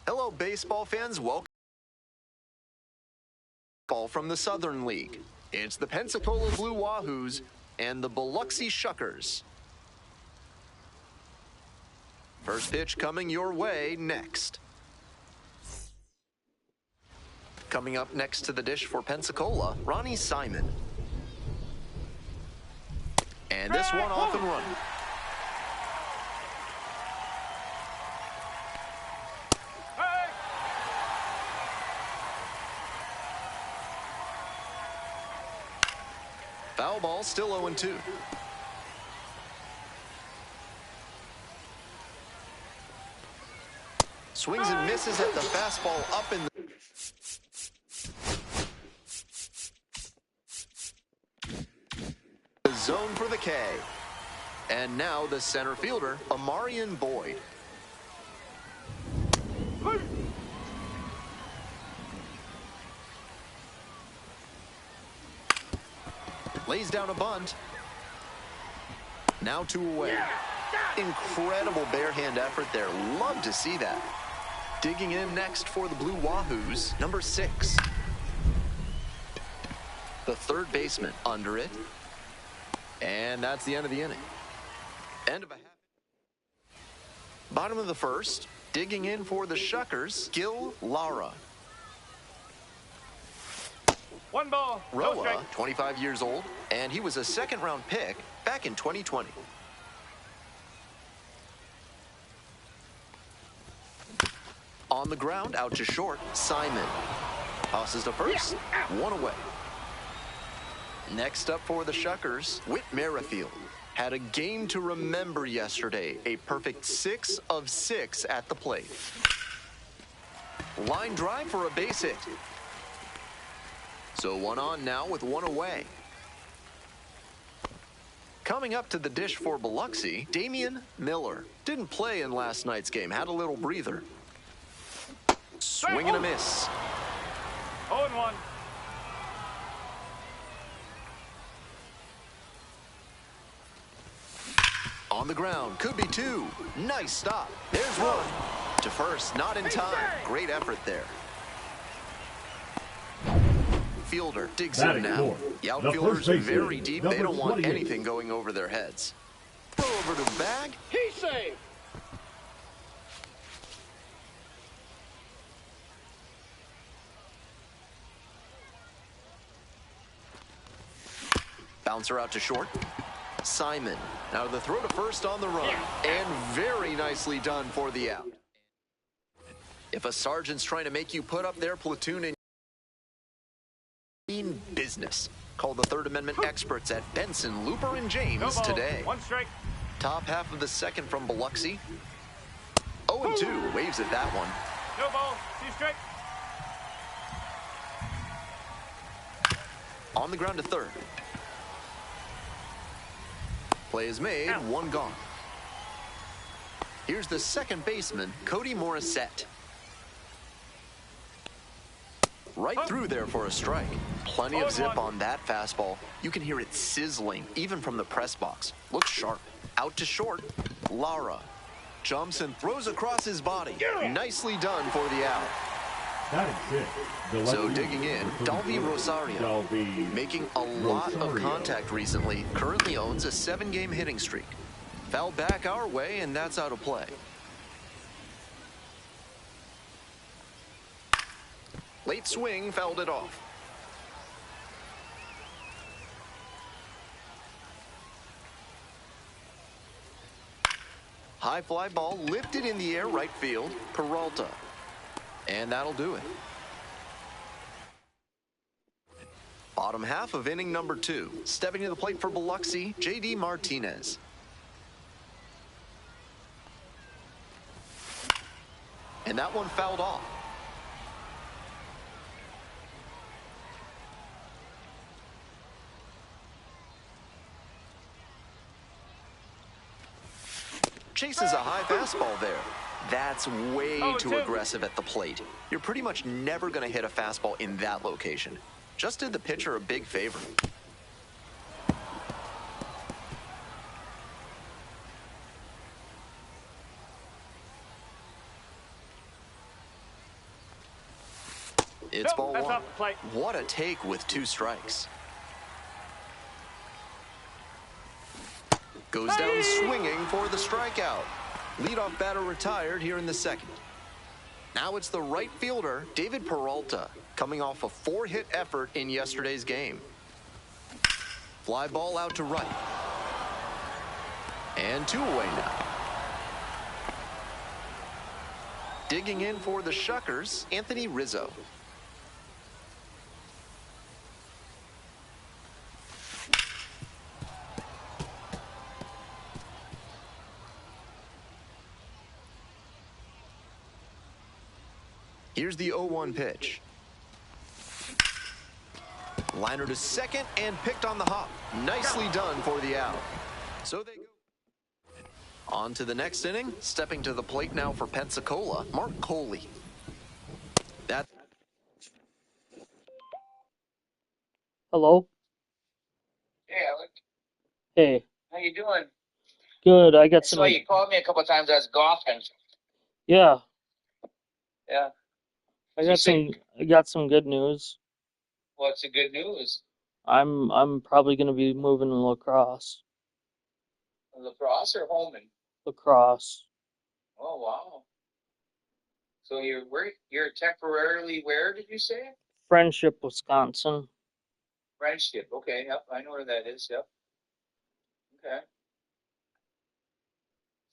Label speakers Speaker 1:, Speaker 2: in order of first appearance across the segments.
Speaker 1: Hello, baseball fans. Welcome from the Southern League. It's the Pensacola Blue Wahoos and the Biloxi Shuckers. First pitch coming your way next. Coming up next to the dish for Pensacola, Ronnie Simon. And this one off and running. Foul ball, still 0-2. Swings and misses at the fastball up in the zone for the K. And now the center fielder, Amarian Boyd. Lays down a bunt. Now 2 away. Incredible bare hand effort there. Love to see that. Digging in next for the Blue Wahoos, number 6. The third baseman under it. And that's the end of the inning. End of a half. Bottom of the first. Digging in for the Shuckers, Gil Lara.
Speaker 2: 1 ball, no
Speaker 1: Roa,
Speaker 2: strike.
Speaker 1: 25 years old, and he was a second-round pick back in 2020. On the ground, out to short, Simon. Tosses to first, 1 away. Next up for the Shuckers, Whit Merrifield. Had a game to remember yesterday, a perfect 6 of 6 at the plate. Line drive for a base hit. So 1 on now with 1 away. Coming up to the dish for Biloxi, Damian Miller. Didn't play in last night's game, had a little breather. Swing and a miss.
Speaker 2: 0-1.
Speaker 1: On the ground, could be 2. Nice stop. There's 1. To first, not in time. Great effort there. Fielder digs in now. The outfielders are very deep. They don't want anything going over their heads. Throw over to the bag.
Speaker 2: He's safe.
Speaker 1: Bouncer out to short. Simon. Now the throw to first on the run. And very nicely done for the out. If a sergeant's trying to make you put up their platoon in business. Call the Third Amendment experts at Benson, Looper, and James today.
Speaker 2: 1 strike.
Speaker 1: Top half of the second from Biloxi. 0-2, waves at that one.
Speaker 2: No ball, 2 strike.
Speaker 1: On the ground to third. Play is made, 1 gone. Here's the second baseman, Cody Morissette. Right through there for a strike. Plenty of zip on that fastball. You can hear it sizzling, even from the press box. Looks sharp. Out to short, Lara. Jumps and throws across his body. Nicely done for the out.
Speaker 3: That is it.
Speaker 1: So digging in, Dalby Rosario. Making a lot of contact recently. Currently owns a 7-game hitting streak. Foul back our way, and that's out of play. Late swing, fouled it off. High fly ball lifted in the air, right field, Peralta. And that'll do it. Bottom half of inning number 2. Stepping to the plate for Biloxi, J.D. Martinez. And that one fouled off. Chases a high fastball there. That's way too aggressive at the plate. You're pretty much never going to hit a fastball in that location. Just did the pitcher a big favor. It's
Speaker 2: Nope,
Speaker 1: ball
Speaker 2: that's
Speaker 1: one.
Speaker 2: off the plate.
Speaker 1: What a take with 2 strikes. Goes down swinging for the strikeout. Leadoff batter retired here in the second. Now it's the right fielder, David Peralta, coming off a 4-hit effort in yesterday's game. Fly ball out to right. And 2 away now. Digging in for the Shuckers, Anthony Rizzo. Here's the 0-1 pitch. Liner to second and picked on the hop. Nicely done for the out. So they go. On to the next inning. Stepping to the plate now for Pensacola, Mark Coley. That.
Speaker 4: Hello?
Speaker 5: Hey, Alec.
Speaker 4: Hey,
Speaker 5: How you doing?
Speaker 4: good. I got
Speaker 5: I saw
Speaker 4: some.
Speaker 5: you called me a couple of times. I was golfing.
Speaker 4: Yeah,
Speaker 5: Yeah.
Speaker 4: I
Speaker 5: You
Speaker 4: got
Speaker 5: say,
Speaker 4: some good news.
Speaker 5: what's the good news?
Speaker 4: I'm probably gonna be moving to lacrosse.
Speaker 5: Lacrosse or Holman?
Speaker 4: Lacrosse.
Speaker 5: Oh, wow. So you're temporarily where did you say?
Speaker 4: Friendship, Wisconsin.
Speaker 5: Friendship. Okay, yep. I know where that is. Yep. Okay.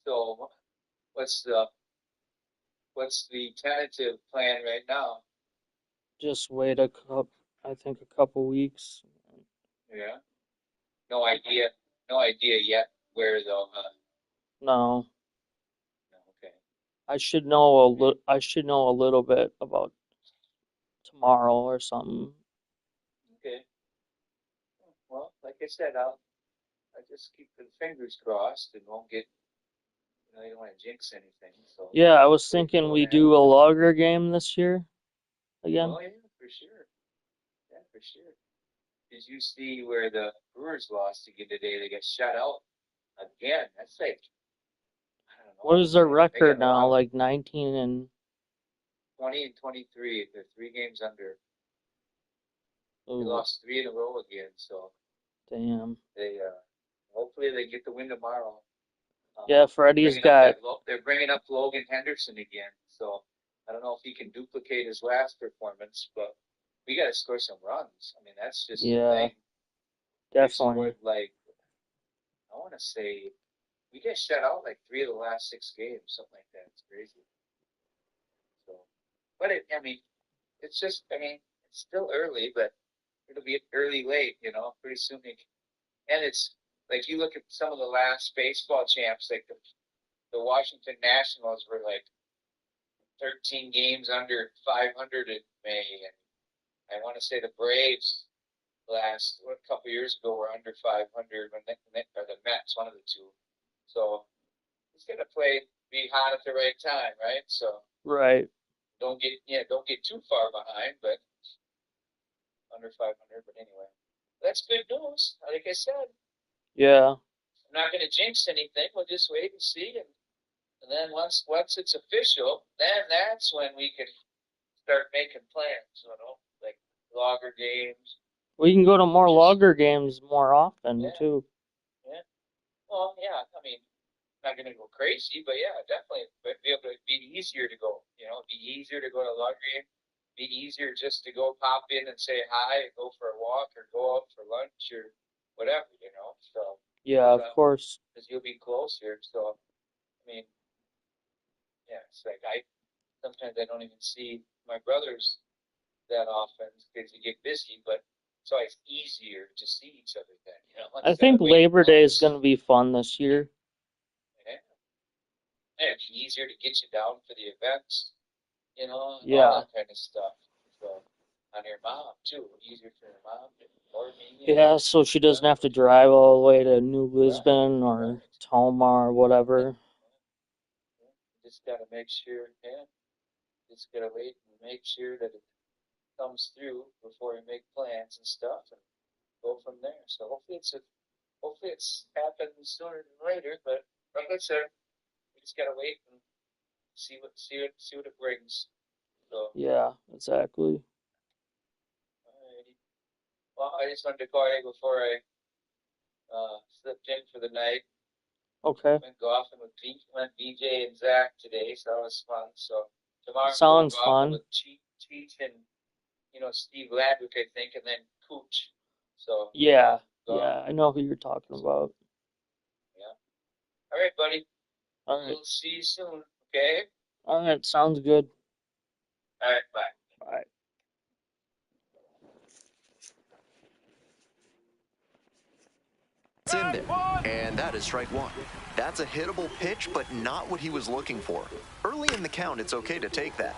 Speaker 5: So what's the what's the tentative plan right now?
Speaker 4: Just wait I think a couple weeks.
Speaker 5: Yeah. No idea. No idea yet where though, huh?
Speaker 4: No,
Speaker 5: No, okay.
Speaker 4: I should know a little bit about tomorrow or something.
Speaker 5: Okay. Well, like I said, I just keep the fingers crossed and won't get, you don't want to jinx anything. So
Speaker 4: Yeah, I was
Speaker 5: hopefully
Speaker 4: thinking
Speaker 5: go
Speaker 4: we
Speaker 5: to have.
Speaker 4: do a logger game this year again.
Speaker 5: Oh yeah, for sure. Yeah, for sure. Did you see where the Brewers lost again today? They got shut out again. That's like I don't
Speaker 4: What
Speaker 5: know.
Speaker 4: is
Speaker 5: It's
Speaker 4: their
Speaker 5: like they
Speaker 4: record
Speaker 5: got a lot
Speaker 4: now?
Speaker 5: of
Speaker 4: Like 19 and
Speaker 5: 20 and 23. They're 3 games under. They
Speaker 4: oh,
Speaker 5: lost 3 in a row again. So
Speaker 4: damn.
Speaker 5: they hopefully they get the win tomorrow.
Speaker 4: Yeah, Freddie's got.
Speaker 5: They're bringing up Logan Henderson again. So I don't know if he can duplicate his last performance, but we got to score some runs. I mean, that's just the
Speaker 4: Yeah,
Speaker 5: thing. We
Speaker 4: definitely.
Speaker 5: scored like I want to say we get shut out like 3 of the last 6 games, something like that. It's crazy. So, but I mean, it's just I mean, it's still early, but it'll be early late. Pretty soon. And it's like you look at some of the last baseball champs, like the Washington Nationals were like 13 games under 500 in May, and I want to say the Braves a couple years ago were under 500 or the Mets, one of the two. So it's gonna be hot at the right time, right? So
Speaker 4: Right.
Speaker 5: don't get too far behind, but under 500. But anyway, that's good news. Like I said,
Speaker 4: Yeah.
Speaker 5: I'm not gonna jinx anything. We'll just wait and see, and then once it's official, then that's when we can start making plans. Like logger games.
Speaker 4: We can go to more
Speaker 5: Just
Speaker 4: logger games more often
Speaker 5: yeah,
Speaker 4: too.
Speaker 5: yeah. Well, yeah. I mean, not gonna go crazy, but yeah, definitely be able to be easier to go. It'd be easier to go to a logger game. Be easier just to go pop in and say hi, and go for a walk, or go out for lunch, or whatever. So
Speaker 4: Yeah, of course.
Speaker 5: because you'll be closer. So I mean, yeah, it's like sometimes I don't even see my brothers that often because you get busy, but it's always easier to see each other then,
Speaker 4: I
Speaker 5: instead of
Speaker 4: think
Speaker 5: waiting
Speaker 4: Labor Day is
Speaker 5: months.
Speaker 4: going to be fun this year.
Speaker 5: Yeah. And it'd be easier to get you down for the events, and
Speaker 4: Yeah.
Speaker 5: all that kind of stuff. So on your mom too, easier for your mom or me.
Speaker 4: Yeah, so she doesn't have to drive all the way to New Lisbon or
Speaker 5: Right.
Speaker 4: Tomar or whatever.
Speaker 5: Just gotta make sure, just gotta wait and make sure that it comes through before you make plans and stuff, and go from there. So hopefully it's happened sooner than later. But like I said, we just gotta wait and see what it brings. So
Speaker 4: Yeah, exactly.
Speaker 5: I just wanted to call you before I slipped in for the night.
Speaker 4: Okay.
Speaker 5: Went golfing with BJ and Zach today, so that was fun. So tomorrow
Speaker 4: Sounds
Speaker 5: I'm golfing
Speaker 4: fun.
Speaker 5: with Cheech and Steve Ladwick, I think, and then Cooch. So
Speaker 4: Yeah.
Speaker 5: golf.
Speaker 4: Yeah. I know who you're talking about.
Speaker 5: Yeah. All right, buddy.
Speaker 4: All right.
Speaker 5: We'll see you soon. Okay.
Speaker 4: All right. Sounds good.
Speaker 5: All right. Bye.
Speaker 4: All right.
Speaker 1: It's in there, and that is strike one. That's a hittable pitch, but not what he was looking for. Early in the count, it's okay to take that.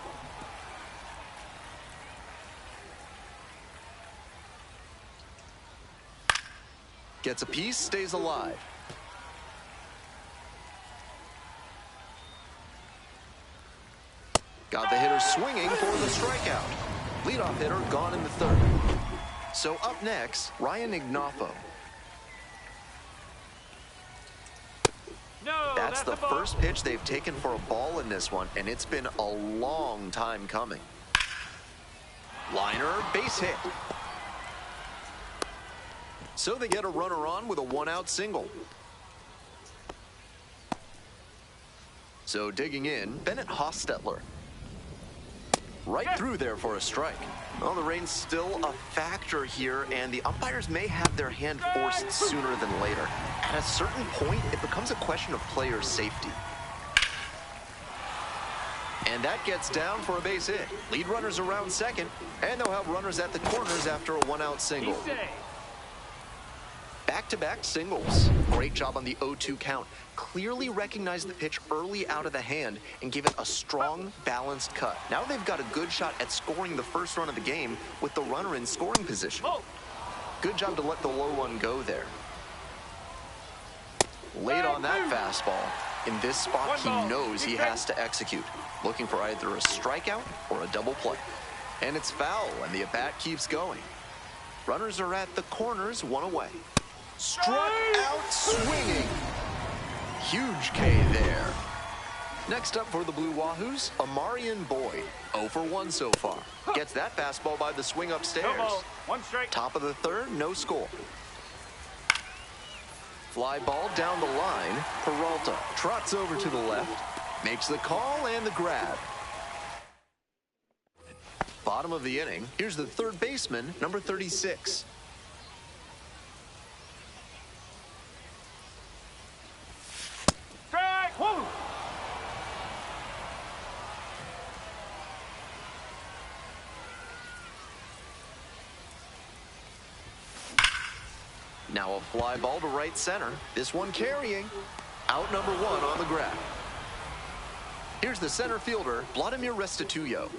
Speaker 1: Gets a piece, stays alive. Got the hitter swinging for the strikeout. Leadoff hitter gone in the third. So up next, Ryan Ignoffo.
Speaker 2: No,
Speaker 1: That's the
Speaker 2: a ball.
Speaker 1: first pitch they've taken for a ball in this one, and it's been a long time coming. Liner, base hit. So they get a runner on with a one-out single. So digging in, Bennett Hostetler. Right through there for a strike. Well, the rain's still a factor here, and the umpires may have their hand forced sooner than later. At a certain point, it becomes a question of player safety. And that gets down for a base hit. Lead runners around second, and they'll have runners at the corners after a one-out single.
Speaker 2: He's safe.
Speaker 1: Back-to-back singles. Great job on the 0-2 count. Clearly recognized the pitch early out of the hand and gave it a strong, balanced cut. Now they've got a good shot at scoring the first run of the game with the runner in scoring position.
Speaker 2: Oh.
Speaker 1: Good job to let the low one go there. Late on that fastball. In this spot, he knows he has to execute. Looking for either a strikeout or a double play. And it's foul, and the at-bat keeps going. Runners are at the corners, one away. Struck out swinging. Huge K there. Next up for the Blue Wahoos, Amarian Boyd. 0 for 1 so far. Gets that fastball by the swing upstairs.
Speaker 2: No ball. One strike.
Speaker 1: Top of the third, no score. Fly ball down the line. Peralta trots over to the left, makes the call and the grab. Bottom of the inning, here's the third baseman, number 36.
Speaker 2: Strike. Whoa.
Speaker 1: Now a fly ball to right center. This one carrying. Out number 1 on the grab. Here's the center fielder, Vladimir Restituyo.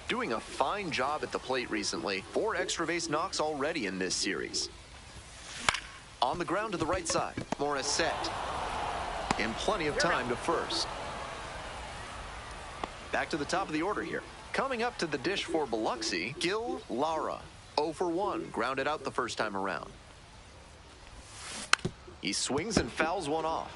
Speaker 1: Doing a fine job at the plate recently. 4 extra base knocks already in this series. On the ground to the right side, Morissette. And plenty of time to first. Back to the top of the order here. Coming up to the dish for Biloxi, Gil Lara. 0 for 1, grounded out the first time around. He swings and fouls one off.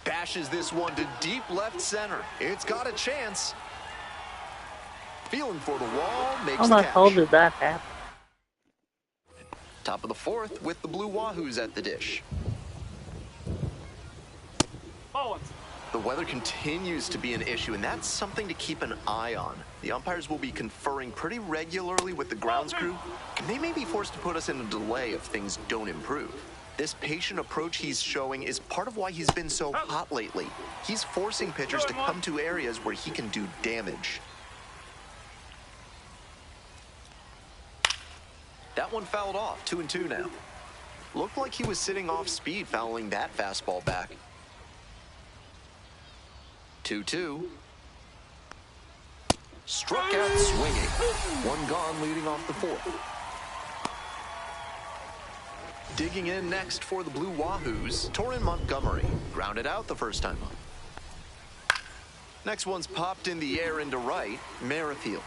Speaker 1: Bashes this one to deep left center. It's got a chance. Feeling for the wall, makes
Speaker 4: How
Speaker 1: the
Speaker 4: the
Speaker 1: catch.
Speaker 4: hell did that happen?
Speaker 1: Top of the fourth with the Blue Wahoos at the dish.
Speaker 2: Ball one.
Speaker 1: The weather continues to be an issue, and that's something to keep an eye on. The umpires will be conferring pretty regularly with the grounds crew, and they may be forced to put us in a delay if things don't improve. This patient approach he's showing is part of why he's been so hot lately. He's forcing pitchers to come to areas where he can do damage. That one fouled off, 2-2 now. Looked like he was sitting off speed fouling that fastball back. 2-2. Struck out swinging. One gone leading off the fourth. Digging in next for the Blue Wahoos, Torrin Montgomery. Grounded out the first time up. Next one's popped in the air into right, Merrifield.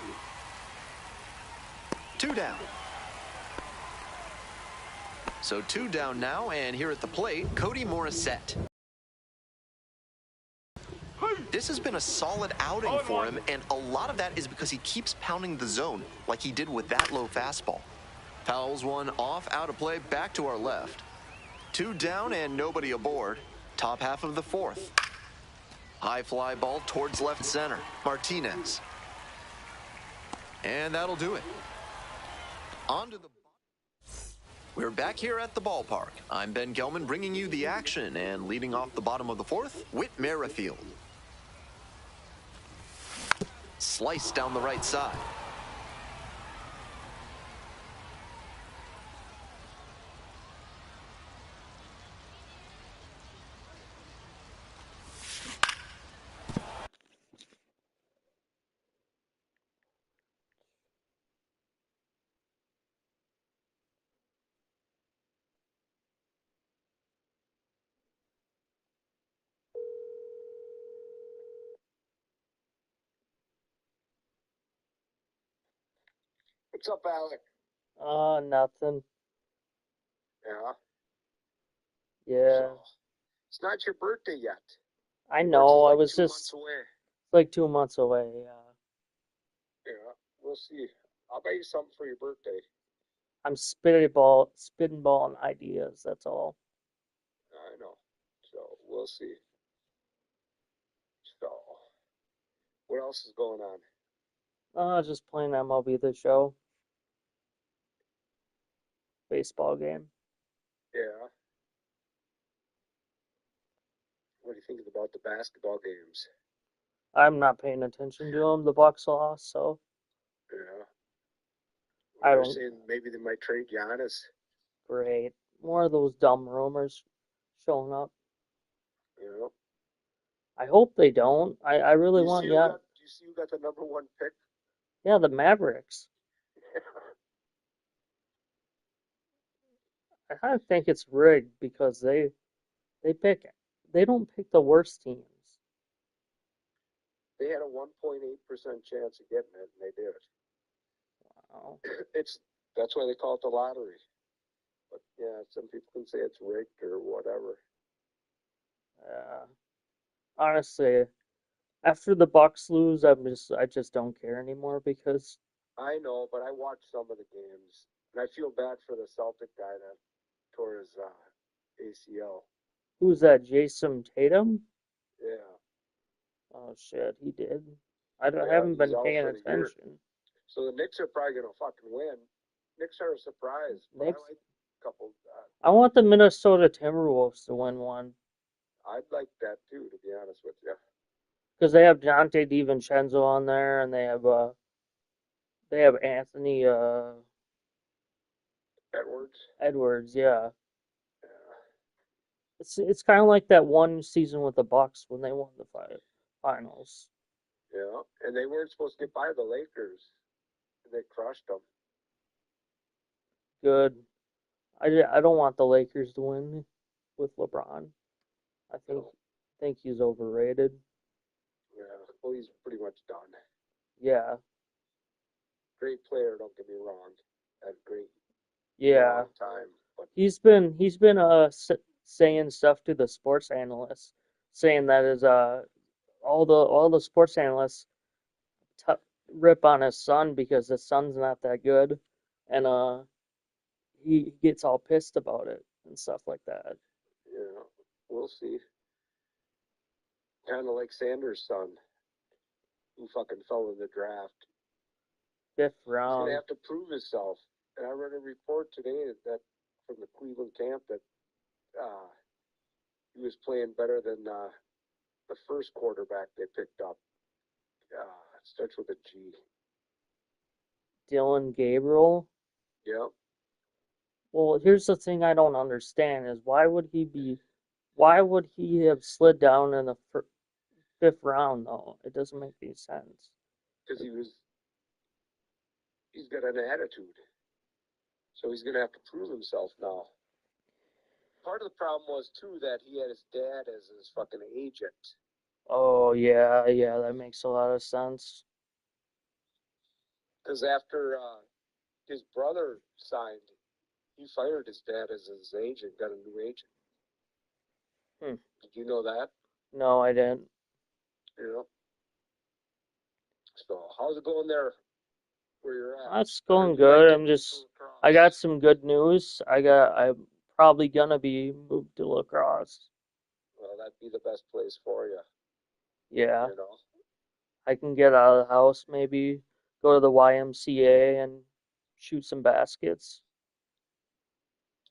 Speaker 1: 2 down. So 2 down now, and here at the plate, Cody Morissette. This has been a solid outing for him, and a lot of that is because he keeps pounding the zone, like he did with that low fastball. Fouls one off, out of play, back to our left. 2 down and nobody aboard. Top half of the 4th. High fly ball towards left center. Martinez. And that'll do it. On to the... We're back here at the ballpark. I'm Ben Gelman bringing you the action, and leading off the bottom of the 4th, Whit Merrifield. Sliced down the right side.
Speaker 6: What's up, Alec?
Speaker 4: Nothing.
Speaker 6: Yeah.
Speaker 4: Yeah,
Speaker 6: So, it's not your birthday yet.
Speaker 4: I
Speaker 6: Your
Speaker 4: know. I
Speaker 6: birthday's
Speaker 4: was
Speaker 6: like 2
Speaker 4: just
Speaker 6: months away.
Speaker 4: like 2 months away.
Speaker 6: Yeah, we'll see. I'll buy you something for your birthday.
Speaker 4: I'm spitballing ideas. That's all.
Speaker 6: I know. So we'll see. So, what else is going on?
Speaker 4: Just playing MLB The Show baseball game.
Speaker 6: Yeah. What are you thinking about the basketball games?
Speaker 4: I'm not paying attention to them. The Bucks lost, so
Speaker 6: Yeah.
Speaker 4: I
Speaker 6: They're
Speaker 4: don't.
Speaker 6: saying maybe they might trade Giannis.
Speaker 4: Great. More of those dumb rumors showing up.
Speaker 6: You know.
Speaker 4: I hope they don't. I really want
Speaker 6: Do you see who got the #1 pick?
Speaker 4: Yeah, the Mavericks. I kind of think it's rigged because they don't pick the worst teams.
Speaker 6: They had a 1.8% chance of getting it, and they did.
Speaker 4: Wow.
Speaker 6: That's why they call it the lottery. But yeah, some people can say it's rigged or whatever.
Speaker 4: Honestly, after the Bucks lose, I just don't care anymore because
Speaker 6: I know, but I watched some of the games, and I feel bad for the Celtic guy that tore his ACL.
Speaker 4: who's that? Jason Tatum?
Speaker 6: Yeah.
Speaker 4: Oh shit, he did.
Speaker 6: Yeah,
Speaker 4: haven't
Speaker 6: he's
Speaker 4: been
Speaker 6: out
Speaker 4: paying
Speaker 6: for the year.
Speaker 4: attention.
Speaker 6: So the Knicks are probably going to fucking win. Knicks are a surprise, but
Speaker 4: Knicks?
Speaker 6: I like a couple.
Speaker 4: I want the Minnesota Timberwolves to win one
Speaker 6: I'd like that too, to be honest with you.
Speaker 4: because they have Dante DiVincenzo on there, and they have Anthony
Speaker 6: Edwards.
Speaker 4: Edwards. Yeah,
Speaker 6: Yeah.
Speaker 4: it's kind of like that one season with the Bucks when they won the finals.
Speaker 6: Yeah, and they weren't supposed to get by the Lakers. They crushed them.
Speaker 4: Good. I don't want the Lakers to win with LeBron. I think he's overrated.
Speaker 6: Yeah, well, he's pretty much done.
Speaker 4: Yeah.
Speaker 6: Great player, don't get me wrong. Had a great
Speaker 4: Yeah.
Speaker 6: long time, but
Speaker 4: He's been saying stuff to the sports analysts, saying that is all the sports analysts t rip on his son because his son's not that good, and he gets all pissed about it and stuff like that.
Speaker 6: yeah, we'll see. Kind of like Sanders' son, who fucking fell in the draft.
Speaker 4: 5th
Speaker 6: He's
Speaker 4: round.
Speaker 6: gonna have to prove himself. And I read a report today that from the Cleveland camp that he was playing better than the first quarterback they picked up. It starts with a G.
Speaker 4: Dylan Gabriel.
Speaker 6: Yeah.
Speaker 4: Well, here's the thing I don't understand is why would he have slid down in the 5th round though? It doesn't make any sense.
Speaker 6: Because he's got an attitude. So he's going to have to prove himself now. Part of the problem was, too, that he had his dad as his fucking agent.
Speaker 4: Oh, yeah, that makes a lot of sense.
Speaker 6: Because after his brother signed, he fired his dad as his agent, got a new agent. Did you know that?
Speaker 4: No, I didn't.
Speaker 6: You know. So how's it going there where you're at?
Speaker 4: That's
Speaker 6: I heard
Speaker 4: going
Speaker 6: you might
Speaker 4: good.
Speaker 6: get
Speaker 4: I'm
Speaker 6: moved
Speaker 4: just,
Speaker 6: to
Speaker 4: I
Speaker 6: lacrosse.
Speaker 4: got some good news. I'm probably gonna be moved to lacrosse.
Speaker 6: Well, that'd be the best place for you.
Speaker 4: Yeah,
Speaker 6: You know.
Speaker 4: I can get out of the house, maybe go to the YMCA and shoot some baskets.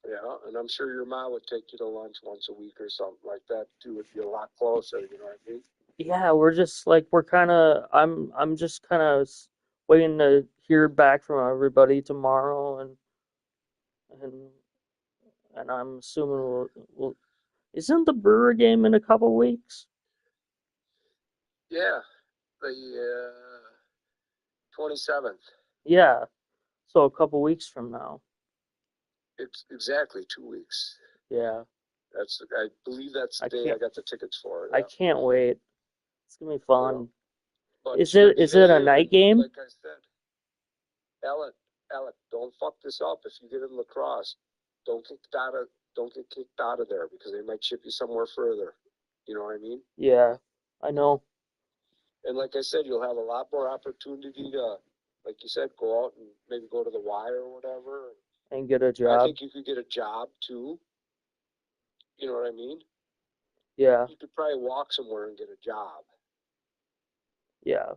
Speaker 6: Yeah, and I'm sure your mom would take you to lunch once a week or something like that too. It'd be a lot closer. You know what I mean?
Speaker 4: Yeah, we're just like we're kind of. I'm just kind of waiting to hear back from everybody tomorrow, and and I'm assuming we'll. Isn't the Brewer game in a couple weeks?
Speaker 6: Yeah, the 27th.
Speaker 4: Yeah, so a couple weeks from now.
Speaker 6: It's exactly 2 weeks.
Speaker 4: Yeah,
Speaker 6: I believe that's
Speaker 4: I
Speaker 6: the day I
Speaker 4: can't.
Speaker 6: got the tickets for.
Speaker 4: I
Speaker 6: Yeah,
Speaker 4: can't wait. It's gonna be
Speaker 6: you know.
Speaker 4: fun.
Speaker 6: But
Speaker 4: Is
Speaker 6: you
Speaker 4: it a
Speaker 6: behave,
Speaker 4: night
Speaker 6: and
Speaker 4: game?
Speaker 6: like I said, Alec, don't fuck this up. If you get in lacrosse, don't get kicked out of there because they might ship you somewhere further. You know what I mean?
Speaker 4: Yeah, I know.
Speaker 6: And like I said, you'll have a lot more opportunity to, like you said, go out and maybe go to the Y or whatever.
Speaker 4: And get a
Speaker 6: I
Speaker 4: job.
Speaker 6: think you could get a job too. You know what I mean?
Speaker 4: Yeah,
Speaker 6: You could probably walk somewhere and get a job.
Speaker 4: yeah,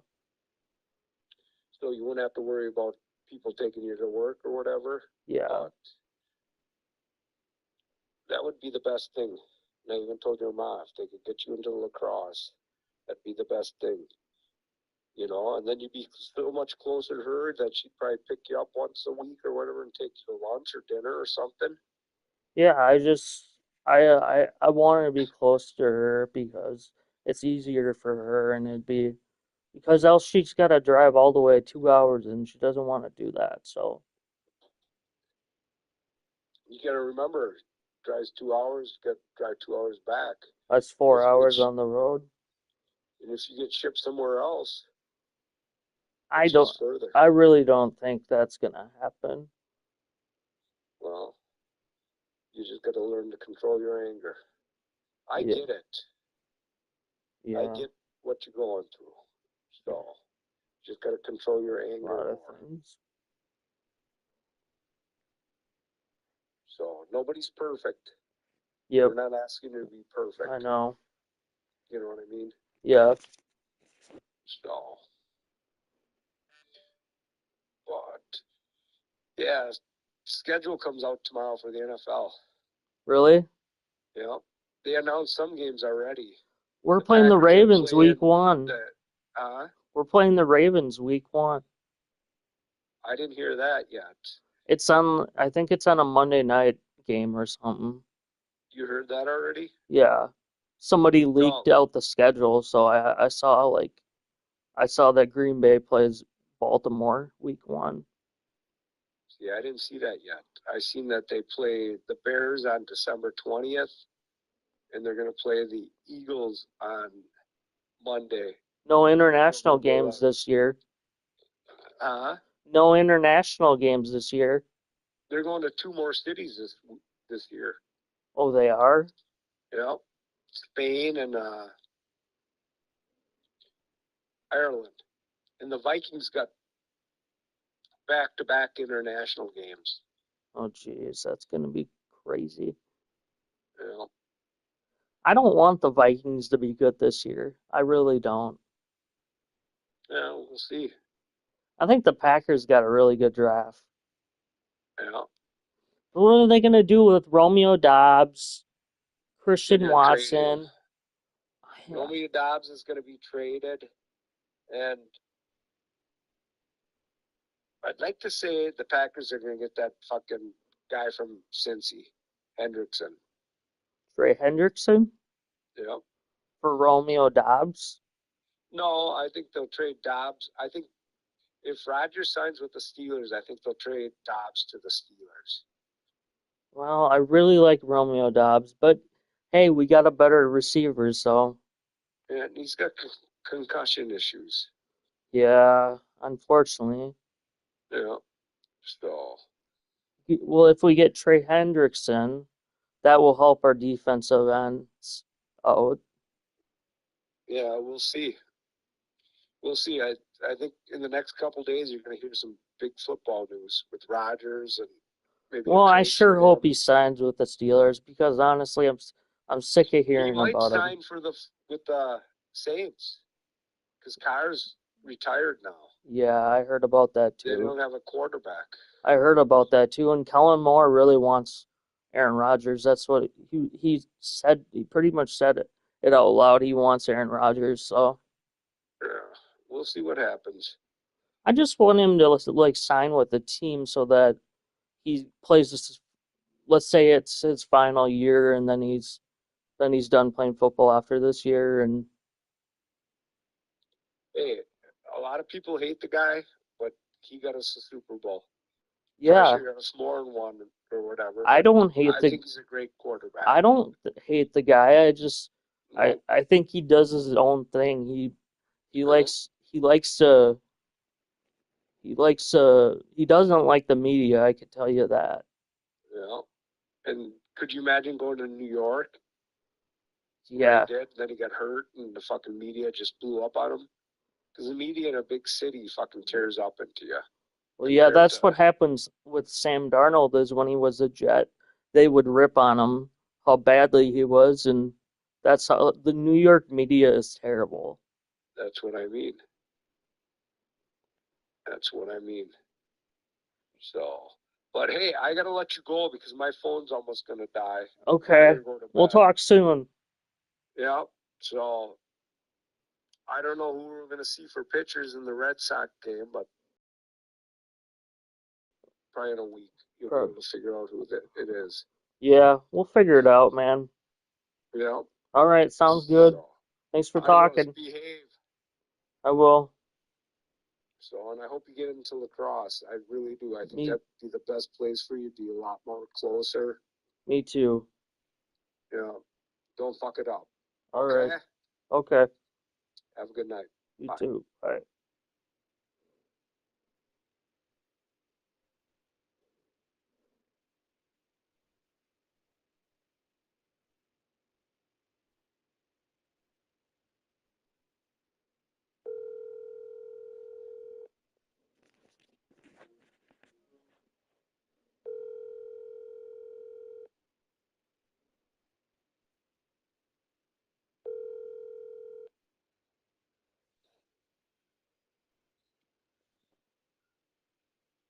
Speaker 6: So you wouldn't have to worry about people taking you to work or whatever.
Speaker 4: yeah,
Speaker 6: But that would be the best thing. And I even told your mom if they could get you into lacrosse, that'd be the best thing. You know, and then you'd be so much closer to her that she'd probably pick you up once a week or whatever and take you to lunch or dinner or something.
Speaker 4: yeah. I wanted to be close to her because it's easier for her, and it'd be because else she's got to drive all the way 2 hours, and she doesn't want to do that. So
Speaker 6: You got to remember, drives 2 hours, got to drive 2 hours back.
Speaker 4: that's
Speaker 6: And
Speaker 4: 4 hours on the road.
Speaker 6: if you get shipped somewhere else,
Speaker 4: I
Speaker 6: it's
Speaker 4: don't.
Speaker 6: just further.
Speaker 4: I really don't think that's gonna happen.
Speaker 6: Well, you just got to learn to control your anger. I
Speaker 4: Yeah,
Speaker 6: get it. I
Speaker 4: yeah,
Speaker 6: get what you're going through. So, just got to control your
Speaker 4: a
Speaker 6: anger
Speaker 4: lot of
Speaker 6: more.
Speaker 4: things.
Speaker 6: So, nobody's perfect.
Speaker 4: Yep,
Speaker 6: We're not asking you to be
Speaker 4: I
Speaker 6: perfect.
Speaker 4: know.
Speaker 6: You know what I mean?
Speaker 4: Yeah,
Speaker 6: So, but yeah, schedule comes out tomorrow for the NFL.
Speaker 4: really.
Speaker 6: Yeah, they announced some games already.
Speaker 4: We're
Speaker 6: The
Speaker 4: playing the
Speaker 6: Packers are
Speaker 4: Ravens week
Speaker 6: playing
Speaker 4: one.
Speaker 6: the.
Speaker 4: We're playing the Ravens week one.
Speaker 6: I didn't hear that yet.
Speaker 4: It's on. I think it's on a Monday night game or something.
Speaker 6: You heard that already?
Speaker 4: Yeah, somebody
Speaker 6: No.
Speaker 4: leaked out the schedule, so I saw I saw that Green Bay plays Baltimore week one.
Speaker 6: See, I didn't see that yet. I seen that they play the Bears on December 20th, and they're going to play the Eagles on Monday,
Speaker 4: No international
Speaker 6: November
Speaker 4: games
Speaker 6: 11th.
Speaker 4: this year.
Speaker 6: Uh-huh.
Speaker 4: No international games this year.
Speaker 6: They're going to two more cities this year.
Speaker 4: Oh, they are?
Speaker 6: Yeah, Spain and Ireland. And the Vikings got back-to-back international games.
Speaker 4: Oh, jeez, that's gonna be crazy.
Speaker 6: Yeah.
Speaker 4: I don't want the Vikings to be good this year. I really don't.
Speaker 6: Yeah, we'll see.
Speaker 4: I think the Packers got a really good draft.
Speaker 6: Yeah.
Speaker 4: What are they gonna do with Romeo Dobbs,
Speaker 6: They're
Speaker 4: Christian
Speaker 6: going to trade him.
Speaker 4: Watson?
Speaker 6: Romeo Dobbs is going to be traded, and I'd like to say the Packers are going to get that fucking guy from Cincy, Hendrickson.
Speaker 4: Trey Hendrickson
Speaker 6: Yeah.
Speaker 4: for Romeo Dobbs?
Speaker 6: No, I think they'll trade Dobbs. I think if Rodgers signs with the Steelers, I think they'll trade Dobbs to the Steelers.
Speaker 4: Well, I really like Romeo Dobbs, but hey, we got a better receiver, so
Speaker 6: And he's got concussion issues.
Speaker 4: yeah, unfortunately.
Speaker 6: Yeah. So,
Speaker 4: Well, if we get Trey Hendrickson, that will help our defensive ends out.
Speaker 6: Yeah, we'll see. We'll see. I think in the next couple days you're going to hear some big football news with Rodgers and maybe
Speaker 4: Well,
Speaker 6: a
Speaker 4: I
Speaker 6: trade
Speaker 4: sure
Speaker 6: for
Speaker 4: hope
Speaker 6: him.
Speaker 4: he signs with the Steelers because honestly, I'm sick of
Speaker 6: He
Speaker 4: hearing
Speaker 6: might
Speaker 4: about him.
Speaker 6: sign with the Saints because Carr's retired now.
Speaker 4: Yeah, I heard about that
Speaker 6: They
Speaker 4: too.
Speaker 6: don't have a quarterback.
Speaker 4: I heard about that too, and Kellen Moore really wants Aaron Rodgers. That's what he said. He pretty much said it out loud. He wants Aaron Rodgers. So
Speaker 6: Yeah, we'll see what happens.
Speaker 4: I just want him to like sign with the team so that he plays this. Let's say it's his final year, and then he's done playing football after this year. And
Speaker 6: Hey, a lot of people hate the guy, but he got us a Super Bowl.
Speaker 4: yeah,
Speaker 6: Pressure got us more than one or whatever.
Speaker 4: I
Speaker 6: But
Speaker 4: don't hate
Speaker 6: I
Speaker 4: the
Speaker 6: think he's a great quarterback.
Speaker 4: I don't hate the guy.
Speaker 6: No,
Speaker 4: I think he does his own thing. He
Speaker 6: no,
Speaker 4: likes he doesn't like the media, I can tell you that.
Speaker 6: yeah. And could you imagine going to New York where
Speaker 4: Yeah.
Speaker 6: he did? Then he got hurt, and the fucking media just blew up on him. Because the media in a big city fucking tears up into you.
Speaker 4: Well, yeah, that's what happens with Sam Darnold is when he was a Jet, they would rip on him how badly he was, and that's how the New York media is terrible.
Speaker 6: That's what I mean. That's what I mean. So, but hey, I gotta let you go because my phone's almost gonna die. I
Speaker 4: Okay,
Speaker 6: gotta go to
Speaker 4: we'll
Speaker 6: bed.
Speaker 4: talk soon.
Speaker 6: Yeah. So I don't know who we're gonna see for pitchers in the Red Sox game, but probably in a week you'll be able to figure out who it is.
Speaker 4: Yeah, we'll figure it out, man.
Speaker 6: Yeah.
Speaker 4: All right, sounds good.
Speaker 6: So,
Speaker 4: Thanks for
Speaker 6: adios,
Speaker 4: talking.
Speaker 6: behave.
Speaker 4: I will.
Speaker 6: So, and I hope you get into lacrosse. I really do. I think
Speaker 4: Me,
Speaker 6: that'd be the best place for you. Be a lot more closer.
Speaker 4: me too.
Speaker 6: Yeah. Don't fuck it up.
Speaker 4: All
Speaker 6: Okay?
Speaker 4: right. Okay.
Speaker 6: Have a good night.
Speaker 4: You
Speaker 6: Bye.
Speaker 4: too. Bye.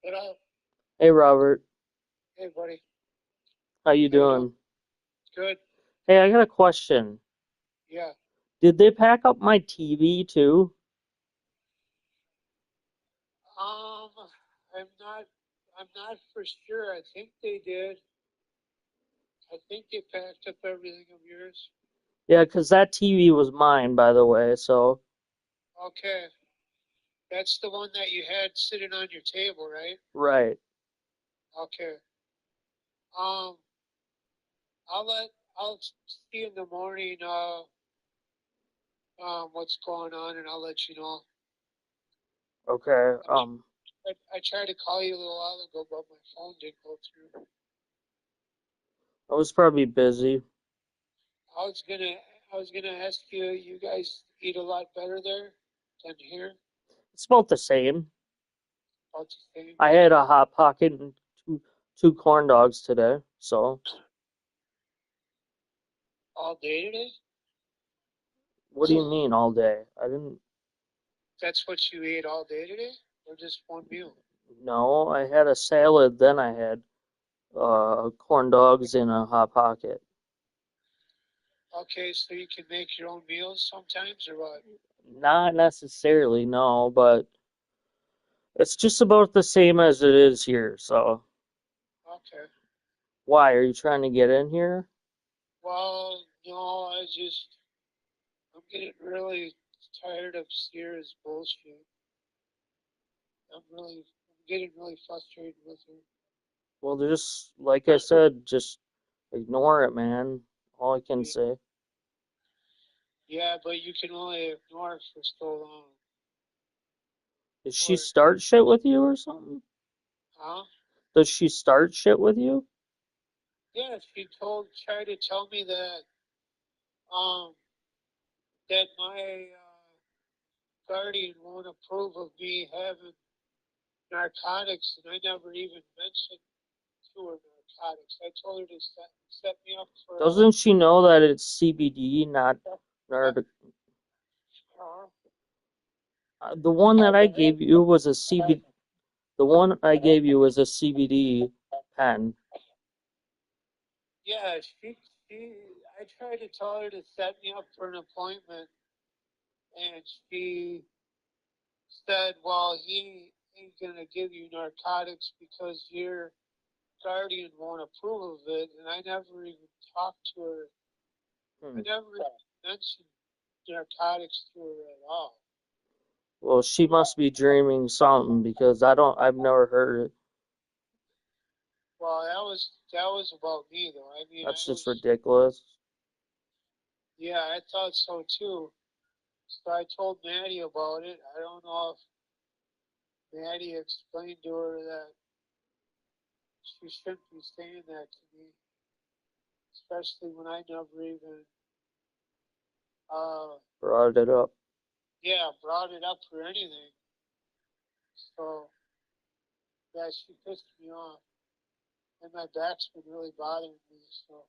Speaker 5: Hello.
Speaker 4: Hey, Robert.
Speaker 5: Hey, buddy.
Speaker 4: How you
Speaker 5: How you doing?
Speaker 4: doing?
Speaker 5: Good.
Speaker 4: Hey, I got a question.
Speaker 5: Yeah.
Speaker 4: Did they pack up my TV too?
Speaker 5: Um, I'm not. I'm not for sure. I think they did. I think they packed up everything of yours.
Speaker 4: Yeah, 'cause that TV was mine, by the way. So,
Speaker 5: Okay. That's the one that you had sitting on your table, right?
Speaker 4: right.
Speaker 5: Okay. Um, I'll see in the morning, what's going on, and I'll let you know.
Speaker 4: Okay.
Speaker 5: I tried to call you a little while ago, but my phone didn't go through.
Speaker 4: I was probably busy.
Speaker 5: I was gonna, I was gonna ask you. You guys eat a lot better there than here.
Speaker 4: It's about the same.
Speaker 5: About the same.
Speaker 4: I had a hot pocket and two corn dogs today. So,
Speaker 5: All day today.
Speaker 4: what do you mean all day? I didn't.
Speaker 5: That's what you ate all day today, or just one meal?
Speaker 4: No, I had a salad. Then I had corn dogs in a hot pocket.
Speaker 5: Okay, so you can make your own meals sometimes, or what?
Speaker 4: Not necessarily, no, but it's just about the same as it is here. So,
Speaker 5: Okay.
Speaker 4: why are you trying to get in here?
Speaker 5: Well, no, I'm getting really tired of Sierra's bullshit. I'm getting really frustrated with her.
Speaker 4: Well, just like I said, just ignore it, man. All I can say.
Speaker 5: Yeah, but you can only ignore it for so long.
Speaker 4: Does she
Speaker 5: Or,
Speaker 4: start shit with you or something?
Speaker 5: huh?
Speaker 4: Does she start shit with you?
Speaker 5: Yeah, she tried to tell me that, um,
Speaker 6: that my guardian won't approve of me having narcotics, and I never even mentioned to her narcotics. I told her to set me up for
Speaker 4: Doesn't she know that it's CBD, not narcotic? The one that I gave you was a CBD. The one I gave you was a CBD pen.
Speaker 6: yeah, I tried to tell her to set me up for an appointment, and she said, well, he ain't going to give you narcotics because your guardian won't approve of it. And I never even talked to her. I never mentioned narcotics to her at all.
Speaker 4: Well, she must be dreaming something because I've never heard it.
Speaker 6: Well, that was about me, though. I mean,
Speaker 4: That's just ridiculous.
Speaker 6: Yeah, I thought so too. So I told Maddie about it. I don't know if Maddie explained to her that she shouldn't be saying that to me, especially when I never even,
Speaker 4: Brought it up.
Speaker 6: brought it up for anything. So, yeah, she pissed me off. And my back's been really bothering me, so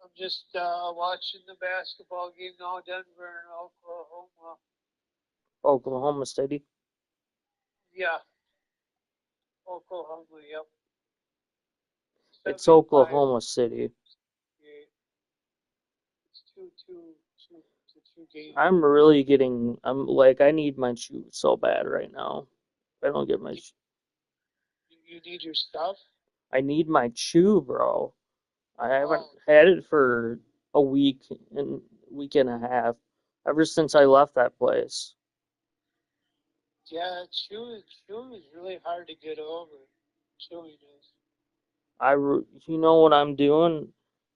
Speaker 6: I'm just watching the basketball game now, Denver and Oklahoma.
Speaker 4: Oklahoma City.
Speaker 6: Yeah, Oklahoma, yep.
Speaker 4: It's Oklahoma City.
Speaker 6: It's two games.
Speaker 4: I need my shoe so bad right now. If I don't get my
Speaker 6: You need your stuff?
Speaker 4: I need my chew, bro. I haven't had it for a week and a half. Ever since I left that place.
Speaker 6: Yeah, chew is really hard to get over. Chewing is.
Speaker 4: You know what I'm doing?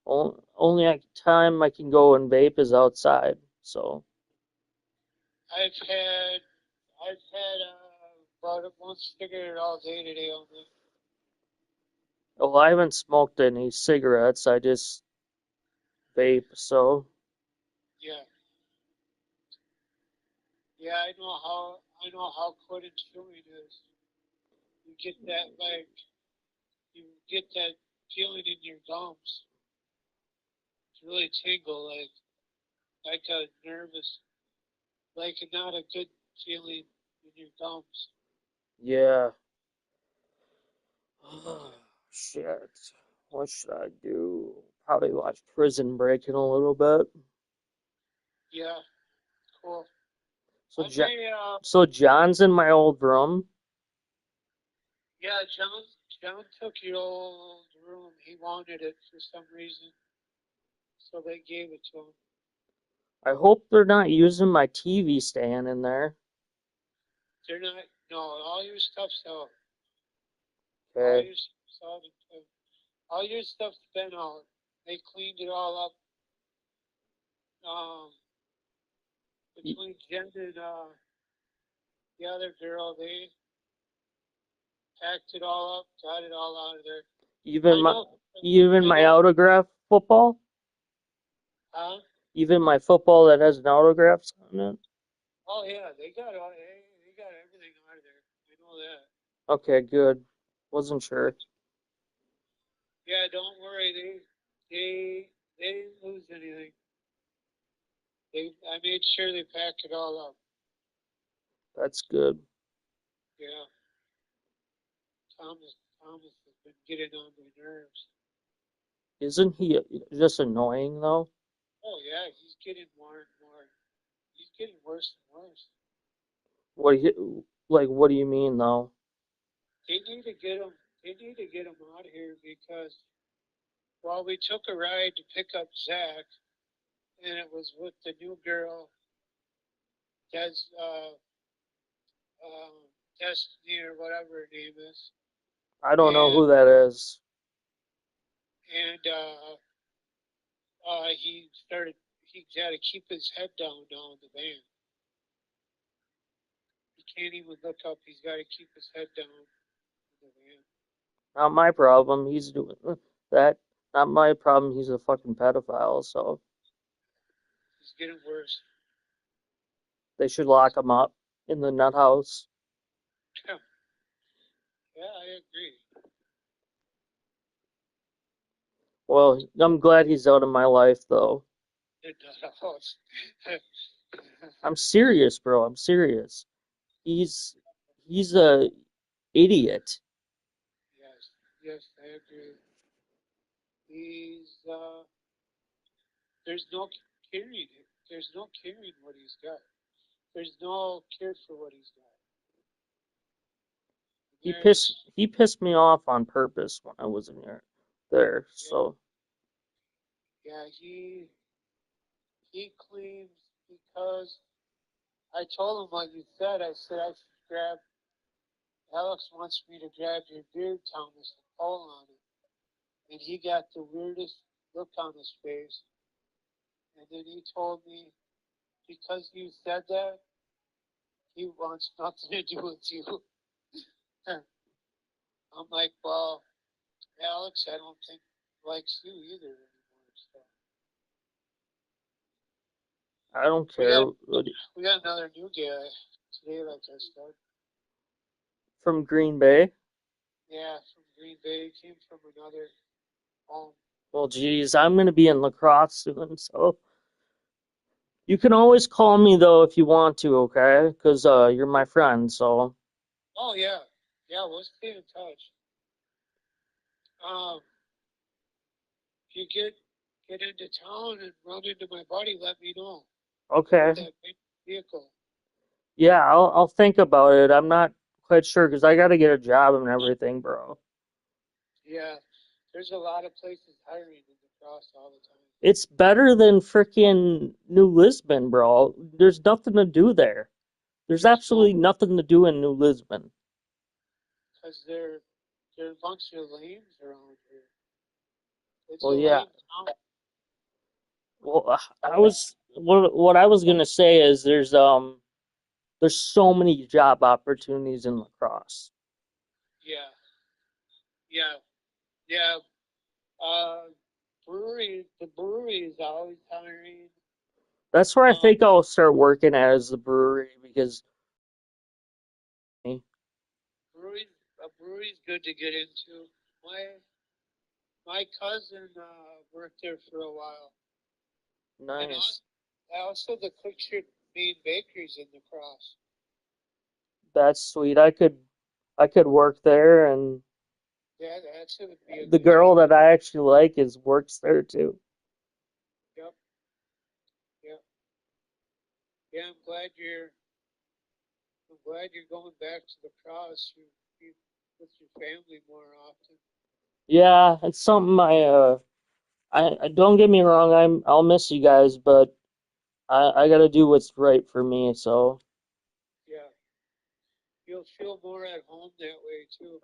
Speaker 4: Only time I can go and vape is outside. So
Speaker 6: I've had about one cigarette all day today only.
Speaker 4: well, I haven't smoked any cigarettes. I just vape. So
Speaker 6: Yeah. Yeah, I know how quitting chewing is. You get you get that feeling in your gums. It's really tingle, like a nervous, like not a good feeling in your gums.
Speaker 4: yeah. Shit. What should I do? Probably watch Prison Break in a little bit.
Speaker 6: Yeah, cool.
Speaker 4: So John's in my old room.
Speaker 6: Yeah, John took your old room. He wanted it for some reason, so they gave it to him.
Speaker 4: I hope they're not using my TV stand in there.
Speaker 6: They're not. No, all your stuff's out.
Speaker 4: Okay.
Speaker 6: All your stuff's been out. They cleaned it all up. Between Jen and the other girl, they packed it all up, got it all out of there.
Speaker 4: Even my autograph football?
Speaker 6: Huh?
Speaker 4: Even my football that has an autograph on it?
Speaker 6: Oh yeah, they got everything out of there. I know that.
Speaker 4: Okay, good. Wasn't sure.
Speaker 6: Yeah, don't worry. They didn't lose anything. I made sure they packed it all up.
Speaker 4: That's good.
Speaker 6: Yeah. Thomas has been getting on my nerves.
Speaker 4: Isn't he just annoying though?
Speaker 6: Oh yeah, he's getting more and more. He's getting worse and worse.
Speaker 4: What do you mean though?
Speaker 6: They need to get him. They need to get him out of here because, well, we took a ride to pick up Zach, and it was with the new girl, Des, Destiny or whatever her name is.
Speaker 4: I don't know who that is.
Speaker 6: And he had to keep his head down now in the van. He can't even look up. He's got to keep his head down in the van.
Speaker 4: Not my problem. He's doing that. Not my problem. He's a fucking pedophile. So
Speaker 5: It's getting worse.
Speaker 4: They should lock him up in the nut house.
Speaker 5: Yeah, I agree.
Speaker 4: Well, I'm glad he's out of my life, though.
Speaker 5: The nut house.
Speaker 4: I'm serious, bro. I'm serious. He's a idiot.
Speaker 5: Yes, I agree. He's there's no carrying it. There's no carrying what he's got. There's no care for what he's got.
Speaker 4: He pissed me off on purpose when I was in there. So
Speaker 5: Yeah, he claims because I told him what you said. I said I should grab. Alex wants me to grab your beard, Thomas, and pull on it. And he got the weirdest look on his face. And then he told me because you said that, he wants nothing to do with you. I'm like, well, Alex, I don't think likes you either anymore. So
Speaker 4: I don't
Speaker 5: we
Speaker 4: care.
Speaker 5: got another new guy today, like I said.
Speaker 4: From Green Bay?
Speaker 5: Yeah, from Green Bay. Came from another home.
Speaker 4: Well, geez, I'm gonna be in lacrosse soon, so you can always call me though if you want to, okay? Because you're my friend, so
Speaker 5: Oh yeah, we'll stay in touch. If you get into town and run into my buddy, let me know.
Speaker 4: okay.
Speaker 5: With that big vehicle.
Speaker 4: Yeah, I'll think about it. I'm not quite sure because I gotta get a job and everything, bro.
Speaker 5: Yeah, there's a lot of places hiring in the cross all the time.
Speaker 4: It's better than frickin' New Lisbon, bro. There's nothing to do there. There's absolutely nothing to do in New Lisbon.
Speaker 5: Because they're a bunch of lames around here. It's
Speaker 4: Well,
Speaker 5: a
Speaker 4: yeah.
Speaker 5: lame town.
Speaker 4: Well, what I was gonna say is there's so many job opportunities in lacrosse.
Speaker 5: Yeah, yeah, yeah. Uh, the brewery is always hiring.
Speaker 4: That's where I think I'll start working at is the brewery because
Speaker 5: A brewery's good to get into. My cousin worked there for a while, and
Speaker 4: nice.
Speaker 5: also the Quickship main bakeries in the cross.
Speaker 4: That's sweet. I could work there and
Speaker 5: Yeah, that's would be a
Speaker 4: the
Speaker 5: good
Speaker 4: girl
Speaker 5: job.
Speaker 4: that I actually like is works there too.
Speaker 5: Yep, yep, yeah. I'm glad you're going back to the cross. You with your family more often.
Speaker 4: Yeah, it's something I don't get me wrong, I'll miss you guys, but I gotta do what's right for me, so
Speaker 5: Yeah, you'll feel more at home that way too,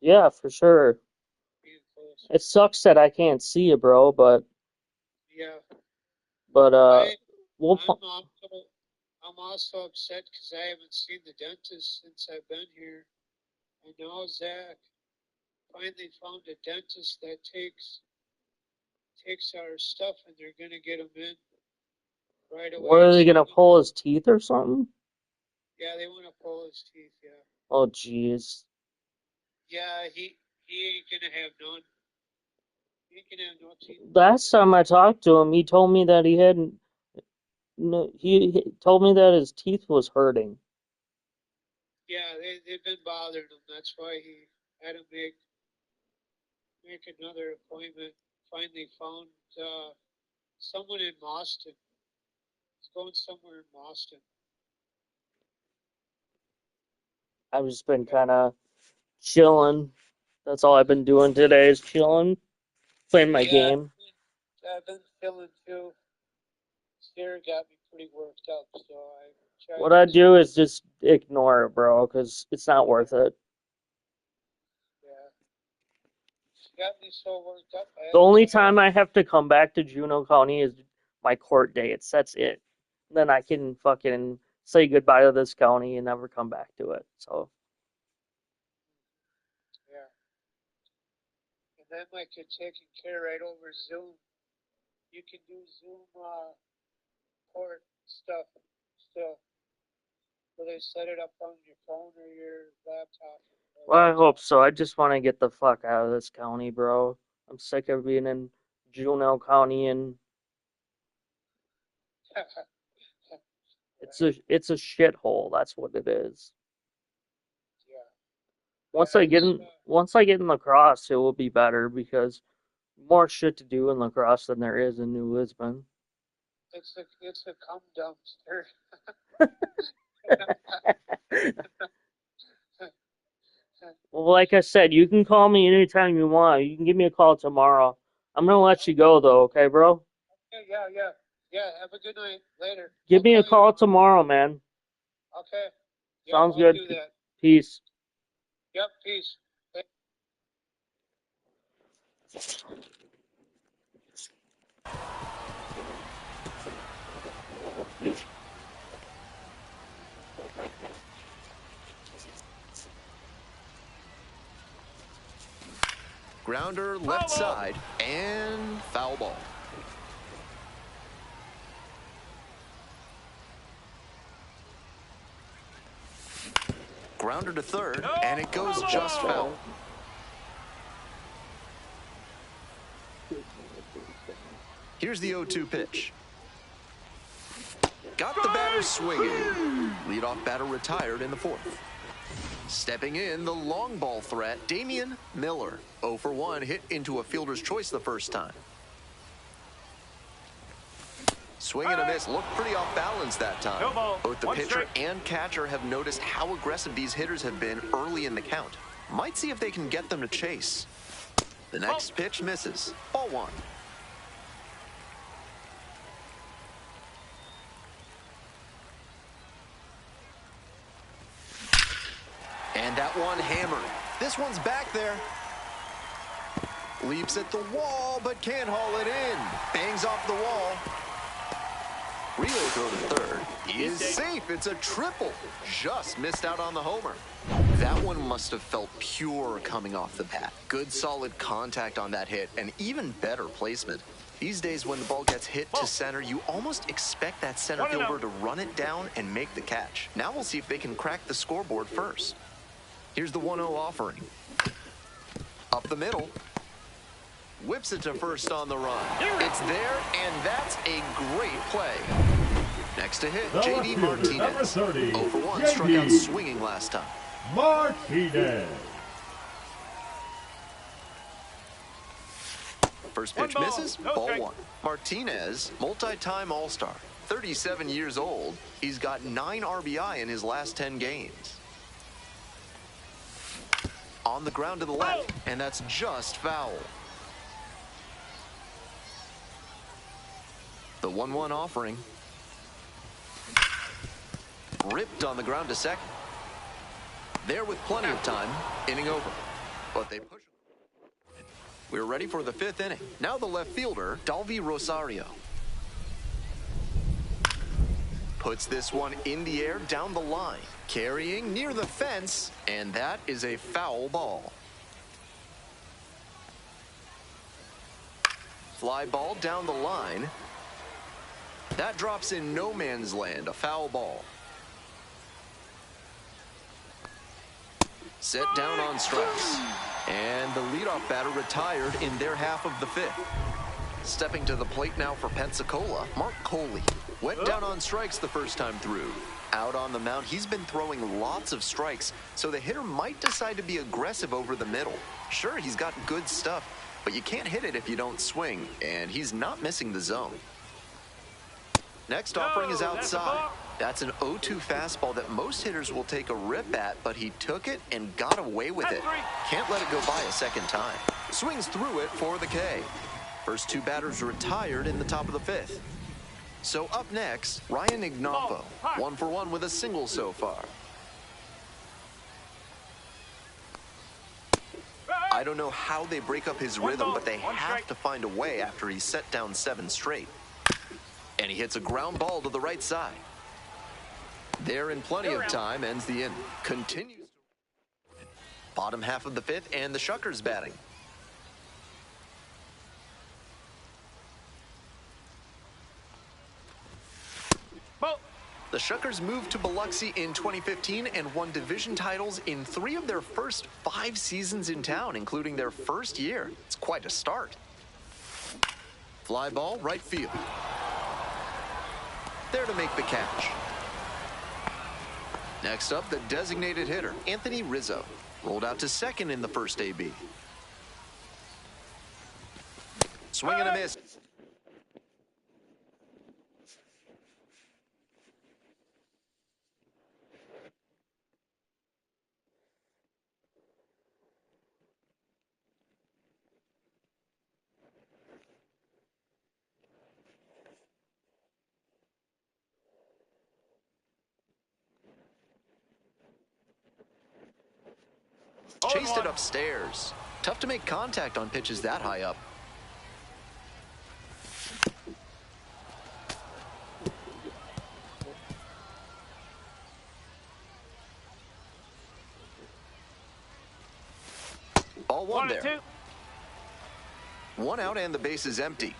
Speaker 4: yeah, for sure.
Speaker 5: being close.
Speaker 4: It sucks that I can't see you, bro,
Speaker 5: Yeah,
Speaker 4: but
Speaker 5: I
Speaker 4: we'll
Speaker 5: I'm also I'm also upset because I haven't seen the dentist since I've been here. I know Zach finally found a dentist that takes our stuff, and they're gonna get him in right
Speaker 4: what
Speaker 5: away.
Speaker 4: are they
Speaker 5: So
Speaker 4: gonna pull his teeth or something?
Speaker 5: yeah, they want to pull his teeth. Yeah,
Speaker 4: Oh jeez.
Speaker 5: yeah. He ain't gonna have none. He ain't gonna have no teeth.
Speaker 4: Last time I talked to him, he told me that he hadn't no, he told me that his teeth was hurting.
Speaker 5: Yeah, they've been bothering him. That's why he had to make another appointment. Finally found someone in Boston. He's going somewhere in Boston.
Speaker 4: I've just been kind of chilling. That's all I've been doing today is chilling, playing my
Speaker 5: Yeah,
Speaker 4: game.
Speaker 5: I've been feeling too. Sarah got me pretty worked up, so I tried
Speaker 4: What
Speaker 5: to
Speaker 4: I
Speaker 5: keep.
Speaker 4: do is just ignore it, bro, because it's not worth it.
Speaker 5: Yeah, she got me so worked up. I
Speaker 4: The
Speaker 5: haven't
Speaker 4: only
Speaker 5: tried.
Speaker 4: time I have to come back to Juneau County is my court dates. That's it. Then I can fucking say goodbye to this county and never come back to it. So,
Speaker 5: Yeah, and then I could take care right over Zoom. You can do Zoom report stuff still. Will they set it up on your phone or your laptop?
Speaker 4: Well, I hope so. I just want to get the fuck out of this county, bro. I'm sick of being in Juneau County, and it's a shithole. That's what it is.
Speaker 5: Yeah.
Speaker 4: Once I get in lacrosse, it will be better because more shit to do in lacrosse than there is in New Lisbon.
Speaker 5: It's a cum dumpster.
Speaker 4: Well, like I said, you can call me anytime you want. You can give me a call tomorrow. I'm gonna let you go though, okay, bro?
Speaker 5: Yeah. Have a good night. Later.
Speaker 4: Give
Speaker 5: I'll
Speaker 4: me a
Speaker 5: call you
Speaker 4: call tomorrow, man.
Speaker 5: Okay. Yeah,
Speaker 4: Sounds
Speaker 5: I'll
Speaker 4: good.
Speaker 5: do that.
Speaker 4: Peace.
Speaker 5: Yep. Peace.
Speaker 1: Grounder left side and foul ball. Grounder to third, and it goes just foul. Here's the 0-2 pitch. Got the batter swinging. Leadoff batter retired in the fourth. Stepping in, the long ball threat, Damian Miller. 0 for 1, hit into a fielder's choice the first time. Swing and a miss, looked pretty off balance that time.
Speaker 2: No ball.
Speaker 1: Both the
Speaker 2: One
Speaker 1: pitcher
Speaker 2: strike.
Speaker 1: and catcher have noticed how aggressive these hitters have been early in the count. Might see if they can get them to chase. The next pitch misses. Ball 1. And that one hammered. This one's back there. Leaps at the wall, but can't haul it in. Bangs off the wall. Relay throw to third. He is safe. It's a triple. Just missed out on the homer. That one must have felt pure coming off the bat. Good solid contact on that hit, and even better placement. These days when the ball gets hit to center, you almost expect that center fielder to run it down and make the catch. Now we'll see if they can crack the scoreboard first. Here's the 1-0 offering. Up the middle. Whips it to first on the run. It's there, and that's a great play. Next to hit,
Speaker 3: The
Speaker 1: J.D.
Speaker 3: left fielder, number
Speaker 1: Martinez.
Speaker 3: 30,
Speaker 1: 0 for 1,
Speaker 3: J.D.
Speaker 1: struck out swinging last time.
Speaker 3: Martinez.
Speaker 1: First pitch
Speaker 2: One ball,
Speaker 1: misses,
Speaker 2: no
Speaker 1: ball
Speaker 2: strike.
Speaker 1: 1. Martinez, multi-time All-Star, 37 years old. He's got 9 RBI in his last 10 games. On the ground to the left, and that's just foul. The 1-1 offering. Ripped on the ground to second. There with plenty of time, inning over. But they push. We're ready for the 5th inning. Now the left fielder, Dalvi Rosario. Puts this one in the air down the line. Carrying near the fence, and that is a foul ball. Fly ball down the line. That drops in no man's land, a foul ball. Set down on strikes. And the leadoff batter retired in their half of the 5th. Stepping to the plate now for Pensacola, Mark Coley. Went down on strikes the first time through. Out on the mound, he's been throwing lots of strikes, so the hitter might decide to be aggressive over the middle. Sure, he's got good stuff, but you can't hit it if you don't swing, and he's not missing the zone. Next offering is outside. That's an 0-2 fastball that most hitters will take a rip at, but he took it and got away with it. Can't let it go by a second time. Swings through it for the K. First 2 batters retired in the top of the 5th. So up next, Ryan Ignapo, 1 for 1 with a single so far. I don't know how they break up his rhythm, but they have to find a way after he's set down 7 straight. And he hits a ground ball to the right side. There in plenty of time, ends the inning. Continues. Bottom half of the 5th, and the Shuckers batting. The Shuckers moved to Biloxi in 2015 and won division titles in 3 of their first 5 seasons in town, including their first year. It's quite a start. Fly ball, right field. There to make the catch. Next up, the designated hitter, Anthony Rizzo. Rolled out to second in the first AB. Swing and a miss. Chased it upstairs. Tough to make contact on pitches that high up. Ball one there.
Speaker 2: 1-2.
Speaker 1: 1 out and the base is empty.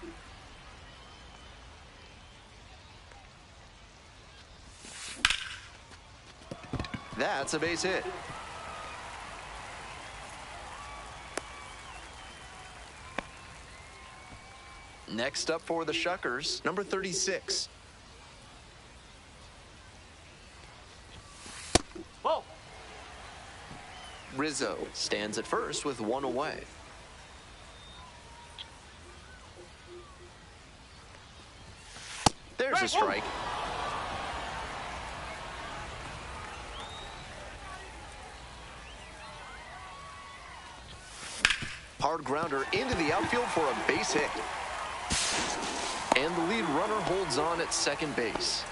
Speaker 1: That's a base hit. Next up for the Shuckers, number 36.
Speaker 2: Ball.
Speaker 1: Rizzo stands at first with 1 away. There's a strike. Hard grounder into the outfield for a base hit. And the lead runner holds on at second base.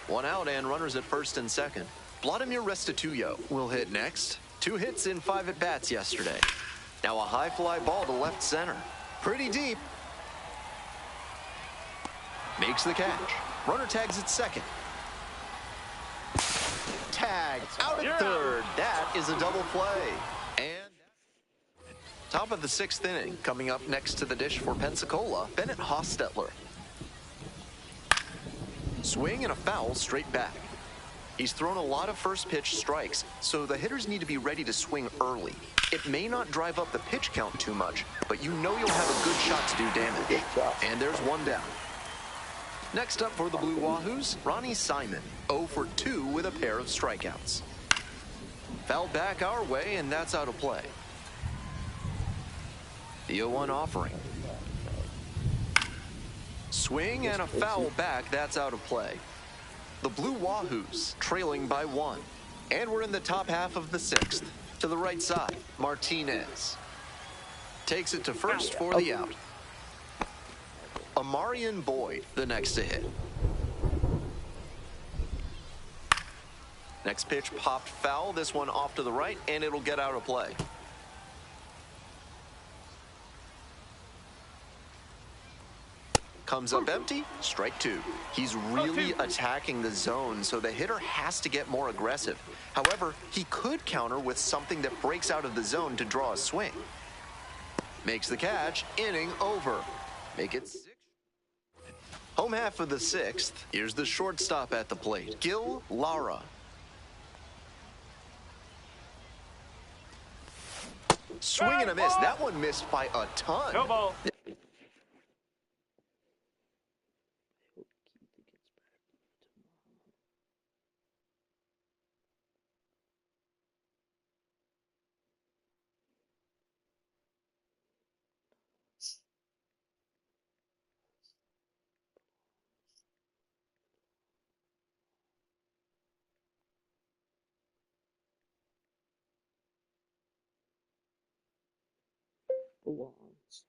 Speaker 1: 1 out and runners at first and second. Vladimir Restituyo will hit next. 2 hits in 5 at-bats yesterday. Now a high fly ball to left center. Pretty deep. Makes the catch. Runner tags at second. Tag out at third. That is a double play. And top of the 6th inning, coming up next to the dish for Pensacola, Bennett Hostetler. Swing and a foul straight back. He's thrown a lot of first pitch strikes, so the hitters need to be ready to swing early. It may not drive up the pitch count too much, but you know you'll have a good shot to do damage. And there's 1 down. Next up for the Blue Wahoos, Ronnie Simon, 0 for 2 with a pair of strikeouts. Fouled back our way, and that's out of play. The 0-1 offering. Swing and a foul back, that's out of play. The Blue Wahoos trailing by 1. And we're in the top half of the 6th. To the right side, Martinez. Takes it to first for the out. Amarian Boyd, the next to hit. Next pitch popped foul, this one off to the right, and it'll get out of play. Comes up empty, strike 2. He's really attacking the zone, so the hitter has to get more aggressive. However, he could counter with something that breaks out of the zone to draw a swing. Makes the catch, inning over. Make it 6. Home half of the 6th. Here's the shortstop at the plate, Gil Lara. Swing and a miss. That one missed by a ton.
Speaker 2: No ball.
Speaker 4: Belongs.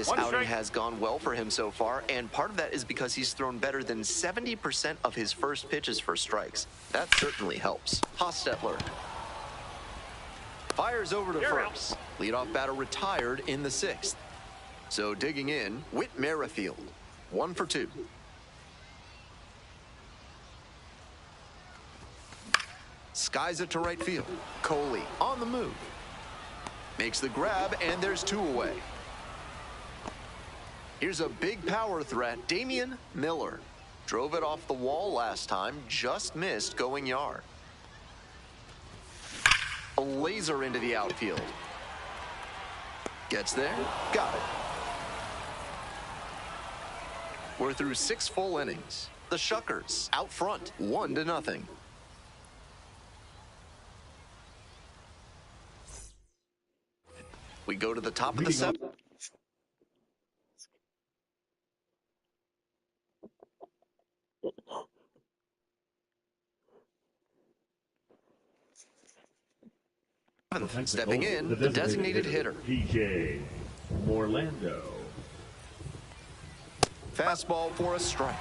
Speaker 1: This
Speaker 2: One
Speaker 1: outing
Speaker 2: strike.
Speaker 1: has gone well for him so far, and part of that is because he's thrown better than 70% of his first pitches for strikes. That certainly helps. Hostetler fires over to
Speaker 2: You're out.
Speaker 1: first. Leadoff batter retired in the 6th. So digging in, Whit Merrifield. 1 for 2. Skies it to right field. Coley on the move. Makes the grab, and there's 2 away. Here's a big power threat, Damian Miller. Drove it off the wall last time, just missed going yard. A laser into the outfield. Gets there, got it. We're through 6 full innings. The Shuckers out front, 1-0. We go to the top of the 7th. Stepping in, the designated hitter.
Speaker 3: PJ Morlando.
Speaker 1: Fastball for a strike.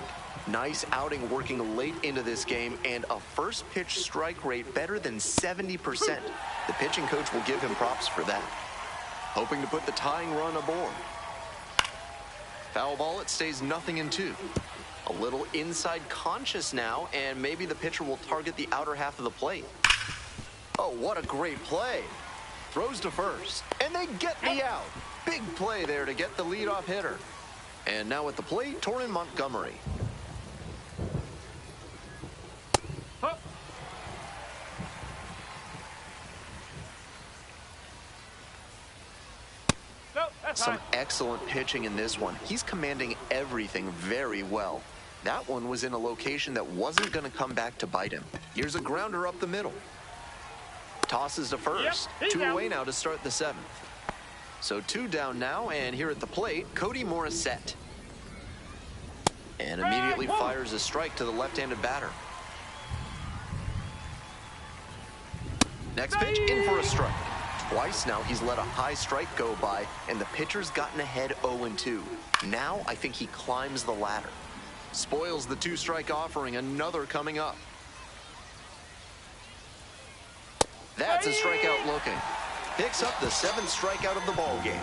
Speaker 1: Nice outing working late into this game, and a first pitch strike rate better than 70%. The pitching coach will give him props for that. Hoping to put the tying run aboard. Foul ball, it stays 0-2. A little inside conscious now, and maybe the pitcher will target the outer half of the plate. Oh, what a great play. Throws to first, and they get me out. Big play there to get the leadoff hitter. And now at the plate, Torrin Montgomery.
Speaker 2: Huh. No, that's
Speaker 1: Some
Speaker 2: high.
Speaker 1: excellent pitching in this one. He's commanding everything very well. That one was in a location that wasn't going to come back to bite him. Here's a grounder up the middle. Tosses to first.
Speaker 2: Yep,
Speaker 1: 2
Speaker 2: down.
Speaker 1: away now to start the 7th. So 2 down now, and here at the plate, Cody Morissette. And immediately fires a strike to the left-handed batter. Next pitch, in for a strike. Twice now he's let a high strike go by, and the pitcher's gotten ahead 0-2. Now I think he climbs the ladder. Spoils the 2-strike offering, another coming up. That's a strikeout looking. Picks up the 7th strikeout of the ball game.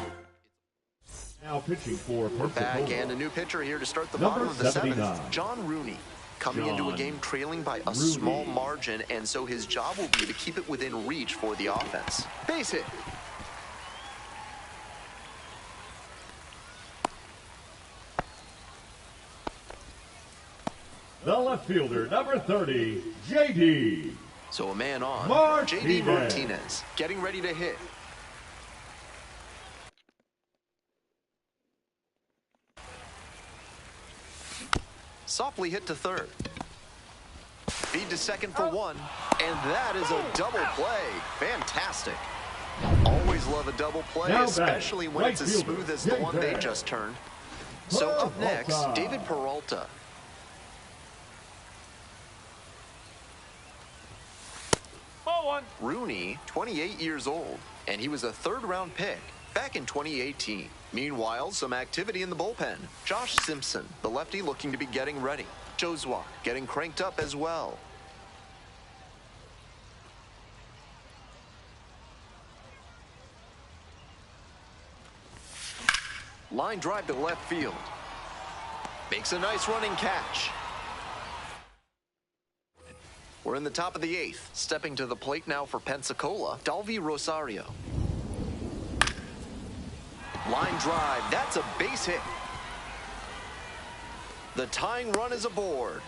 Speaker 3: Now pitching for
Speaker 1: We're back,
Speaker 3: Pensacola.
Speaker 1: and a new pitcher here to start the
Speaker 3: Number
Speaker 1: bottom of the 7th.
Speaker 3: 79.
Speaker 1: John Rooney. Coming into a
Speaker 3: John
Speaker 1: game trailing by a
Speaker 3: Rooney.
Speaker 1: small margin, and so his job will be to keep it within reach for the offense. Base hit.
Speaker 3: The left fielder, number 30, JD.
Speaker 1: So a man on.
Speaker 3: Martinez.
Speaker 1: JD Martinez getting ready to hit. Softly hit to third. Feed to second for 1. And that is a double play. Fantastic. Always love a double play,
Speaker 3: Now
Speaker 1: especially
Speaker 3: back,
Speaker 1: when
Speaker 3: right
Speaker 1: it's as
Speaker 3: fielder,
Speaker 1: smooth as the one they
Speaker 3: David
Speaker 1: just turned. So up next,
Speaker 3: Peralta.
Speaker 1: David Peralta.
Speaker 2: Ball 1.
Speaker 1: Rooney, 28 years old, and he was a 3rd-round pick back in 2018. Meanwhile, some activity in the bullpen. Josh Simpson, the lefty, looking to be getting ready. Joe Zwick getting cranked up as well. Line drive to left field. Makes a nice running catch. We're in the top of the 8th. Stepping to the plate now for Pensacola, Dalvi Rosario. Line drive, that's a base hit. The tying run is aboard.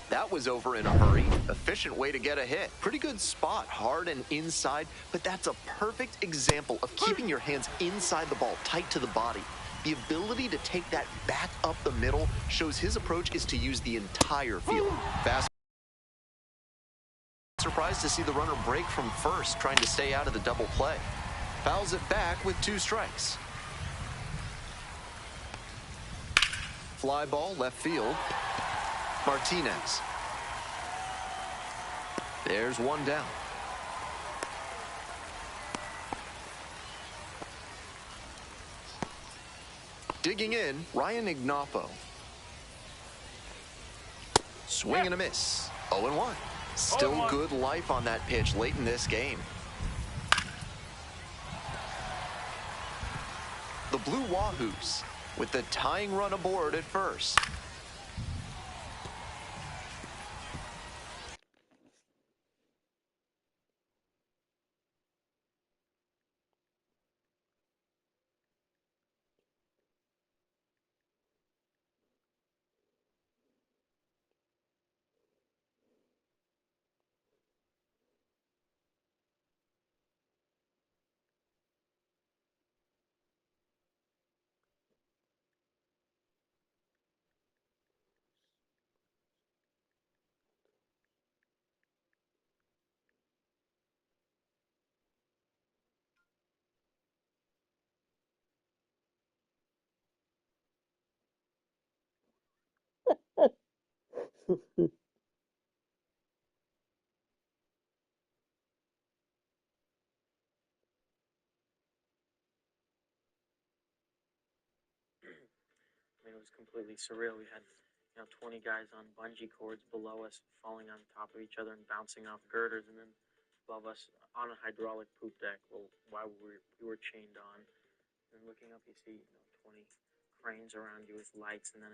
Speaker 1: That was over in a hurry. Efficient way to get a hit. Pretty good spot, hard and inside, but that's a perfect example of keeping your hands inside the ball, tight to the body. The ability to take that back up the middle shows his approach is to use the entire field. Fast. Surprised to see the runner break from first, trying to stay out of the double play. Fouls it back with 2 strikes. Fly ball left field. Martinez. There's 1 down. Digging in, Ryan Ignapo. Swing and a miss. 0-1. Still
Speaker 2: 0-1.
Speaker 1: good life on that pitch late in this game. The Blue Wahoos with the tying run aboard at first.
Speaker 4: I mean, it was completely surreal. We had, 20 guys on bungee cords below us, falling on top of each other and bouncing off girders, and then above us on a hydraulic poop deck. Well, while we were chained on, and looking up, you see, 20 cranes around you with lights, and then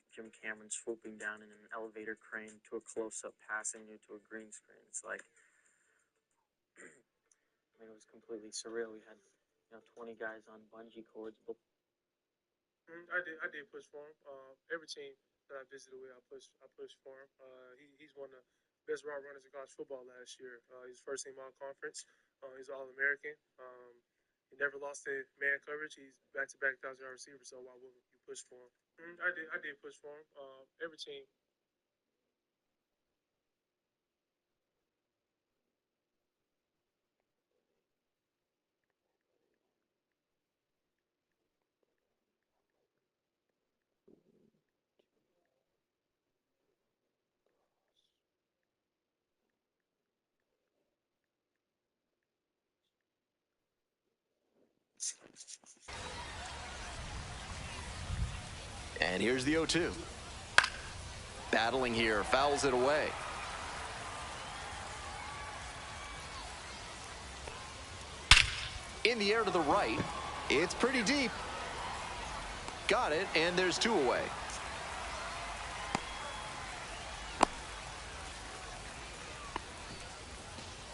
Speaker 4: Jim Cameron swooping down in an elevator crane to a close-up, passing you to a green screen. It's like, I mean, it was completely surreal. We had, 20 guys on bungee cords.
Speaker 7: I did push for him. Every team that I visited with, I pushed for him. He's one of the best route runners in college football last year. He's first team all conference. He's All-American. He never lost to man coverage. He's back-to-back 1,000-yard receiver. So why wouldn't you push for him? I did push for him. Every team.
Speaker 1: And here's the 0-2. Battling here, fouls it away. In the air to the right. It's pretty deep. Got it, and there's 2 away.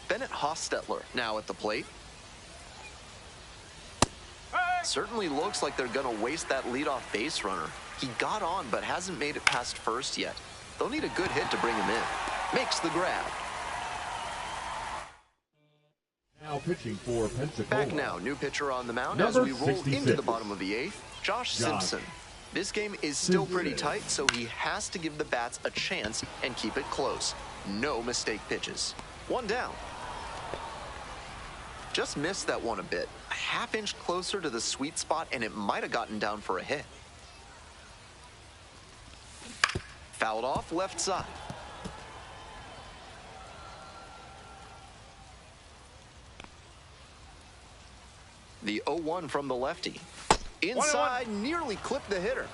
Speaker 1: Bennett Hostetler now at the plate. Certainly looks like they're going to waste that leadoff base runner. He got on, but hasn't made it past first yet. They'll need a good hit to bring him in. Makes the grab.
Speaker 3: Now pitching for Pensacola.
Speaker 1: Back now, new pitcher on the mound
Speaker 3: Number
Speaker 1: as we roll
Speaker 3: 66.
Speaker 1: into the bottom of the 8th. Josh Simpson. This game is still pretty tight, so he has to give the bats a chance and keep it close. No mistake pitches. 1 down. Just missed that one a bit. A half-inch closer to the sweet spot, and it might have gotten down for a hit. Fouled off left side. The 0-1 from the lefty. Inside,
Speaker 2: 1-1.
Speaker 1: nearly clipped the hitter.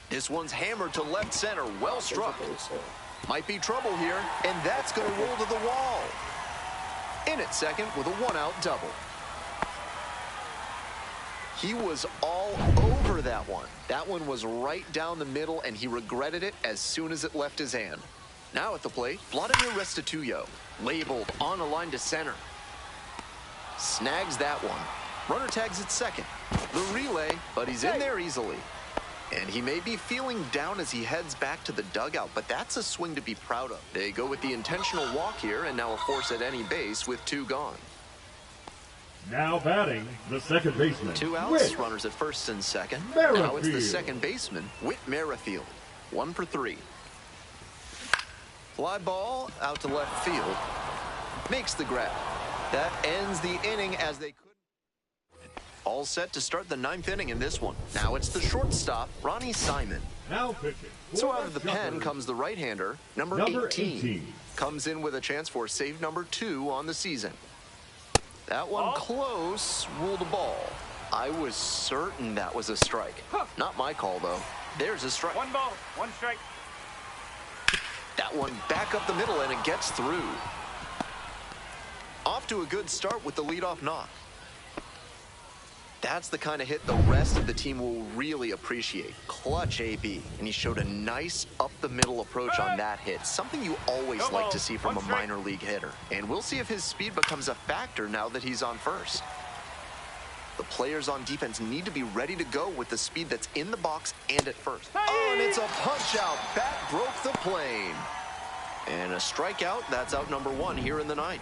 Speaker 1: This one's hammered to left center, well struck. Might be trouble here, and that's going to roll to the wall. In at second with a 1-out double. He was all over that one. That one was right down the middle, and he regretted it as soon as it left his hand. Now at the plate, Vladimir Restituyo, labeled on a line to center. Snags that one. Runner tags at second. The relay, but he's in there easily. And he may be feeling down as he heads back to the dugout, but that's a swing to be proud of. They go with the intentional walk here, and now a force at any base with 2 gone.
Speaker 3: Now batting, the second baseman.
Speaker 1: 2 outs,
Speaker 3: Whit
Speaker 1: runners at first and second.
Speaker 3: Merrifield.
Speaker 1: Now it's the second baseman, Whit Merrifield. 1 for 3. Fly ball out to left field. Makes the grab. That ends the inning as they couldn't. All set to start the 9th inning in this one. Now it's the shortstop, Ronnie Simon.
Speaker 3: Now pitching.
Speaker 1: So out of the pen comes the right-hander, number 18. Comes in with a chance for save number 2 on the season. That one close, ruled a ball. I was certain that was a strike. Not my call, though. There's a strike.
Speaker 2: 1 ball, 1 strike.
Speaker 1: That one back up the middle, and it gets through. Off to a good start with the leadoff knock. That's the kind of hit the rest of the team will really appreciate. Clutch AB, and he showed a nice up-the-middle approach on that hit, something you always like to see from a minor league hitter. And we'll see if his speed becomes a factor now that he's on first. The players on defense need to be ready to go with the speed that's in the box and at first. Oh, and it's a punch-out. Bat broke the plane. And a strikeout. That's out number 1 here in the 9th.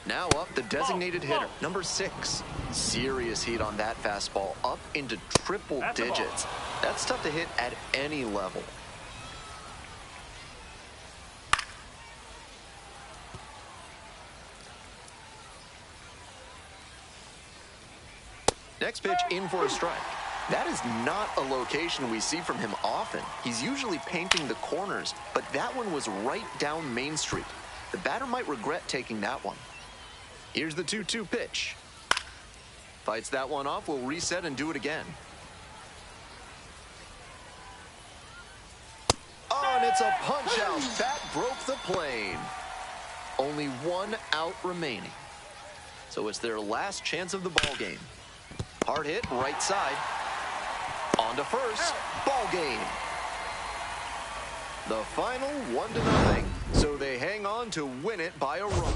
Speaker 1: Now up the designated hitter, number 6. Serious heat on that fastball, up into triple digits. That's tough to hit at any level. Next pitch in for a strike. That is not a location we see from him often. He's usually painting the corners, but that one was right down Main Street. The batter might regret taking that one. Here's the 2-2 pitch. Fights that one off, will reset and do it again. Oh, and it's a punch out. Bat broke the plane. Only 1 out remaining. So it's their last chance of the ball game. Hard hit, right side. On to first. Ball game. The final 1-0. So they hang on to win it by a run.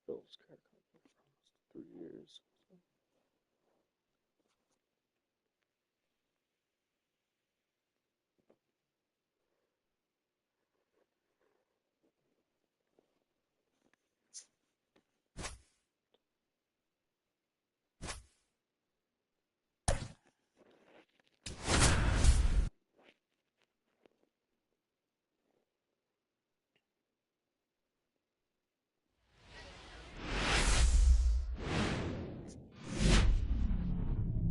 Speaker 4: Phil's car company for almost 3 years.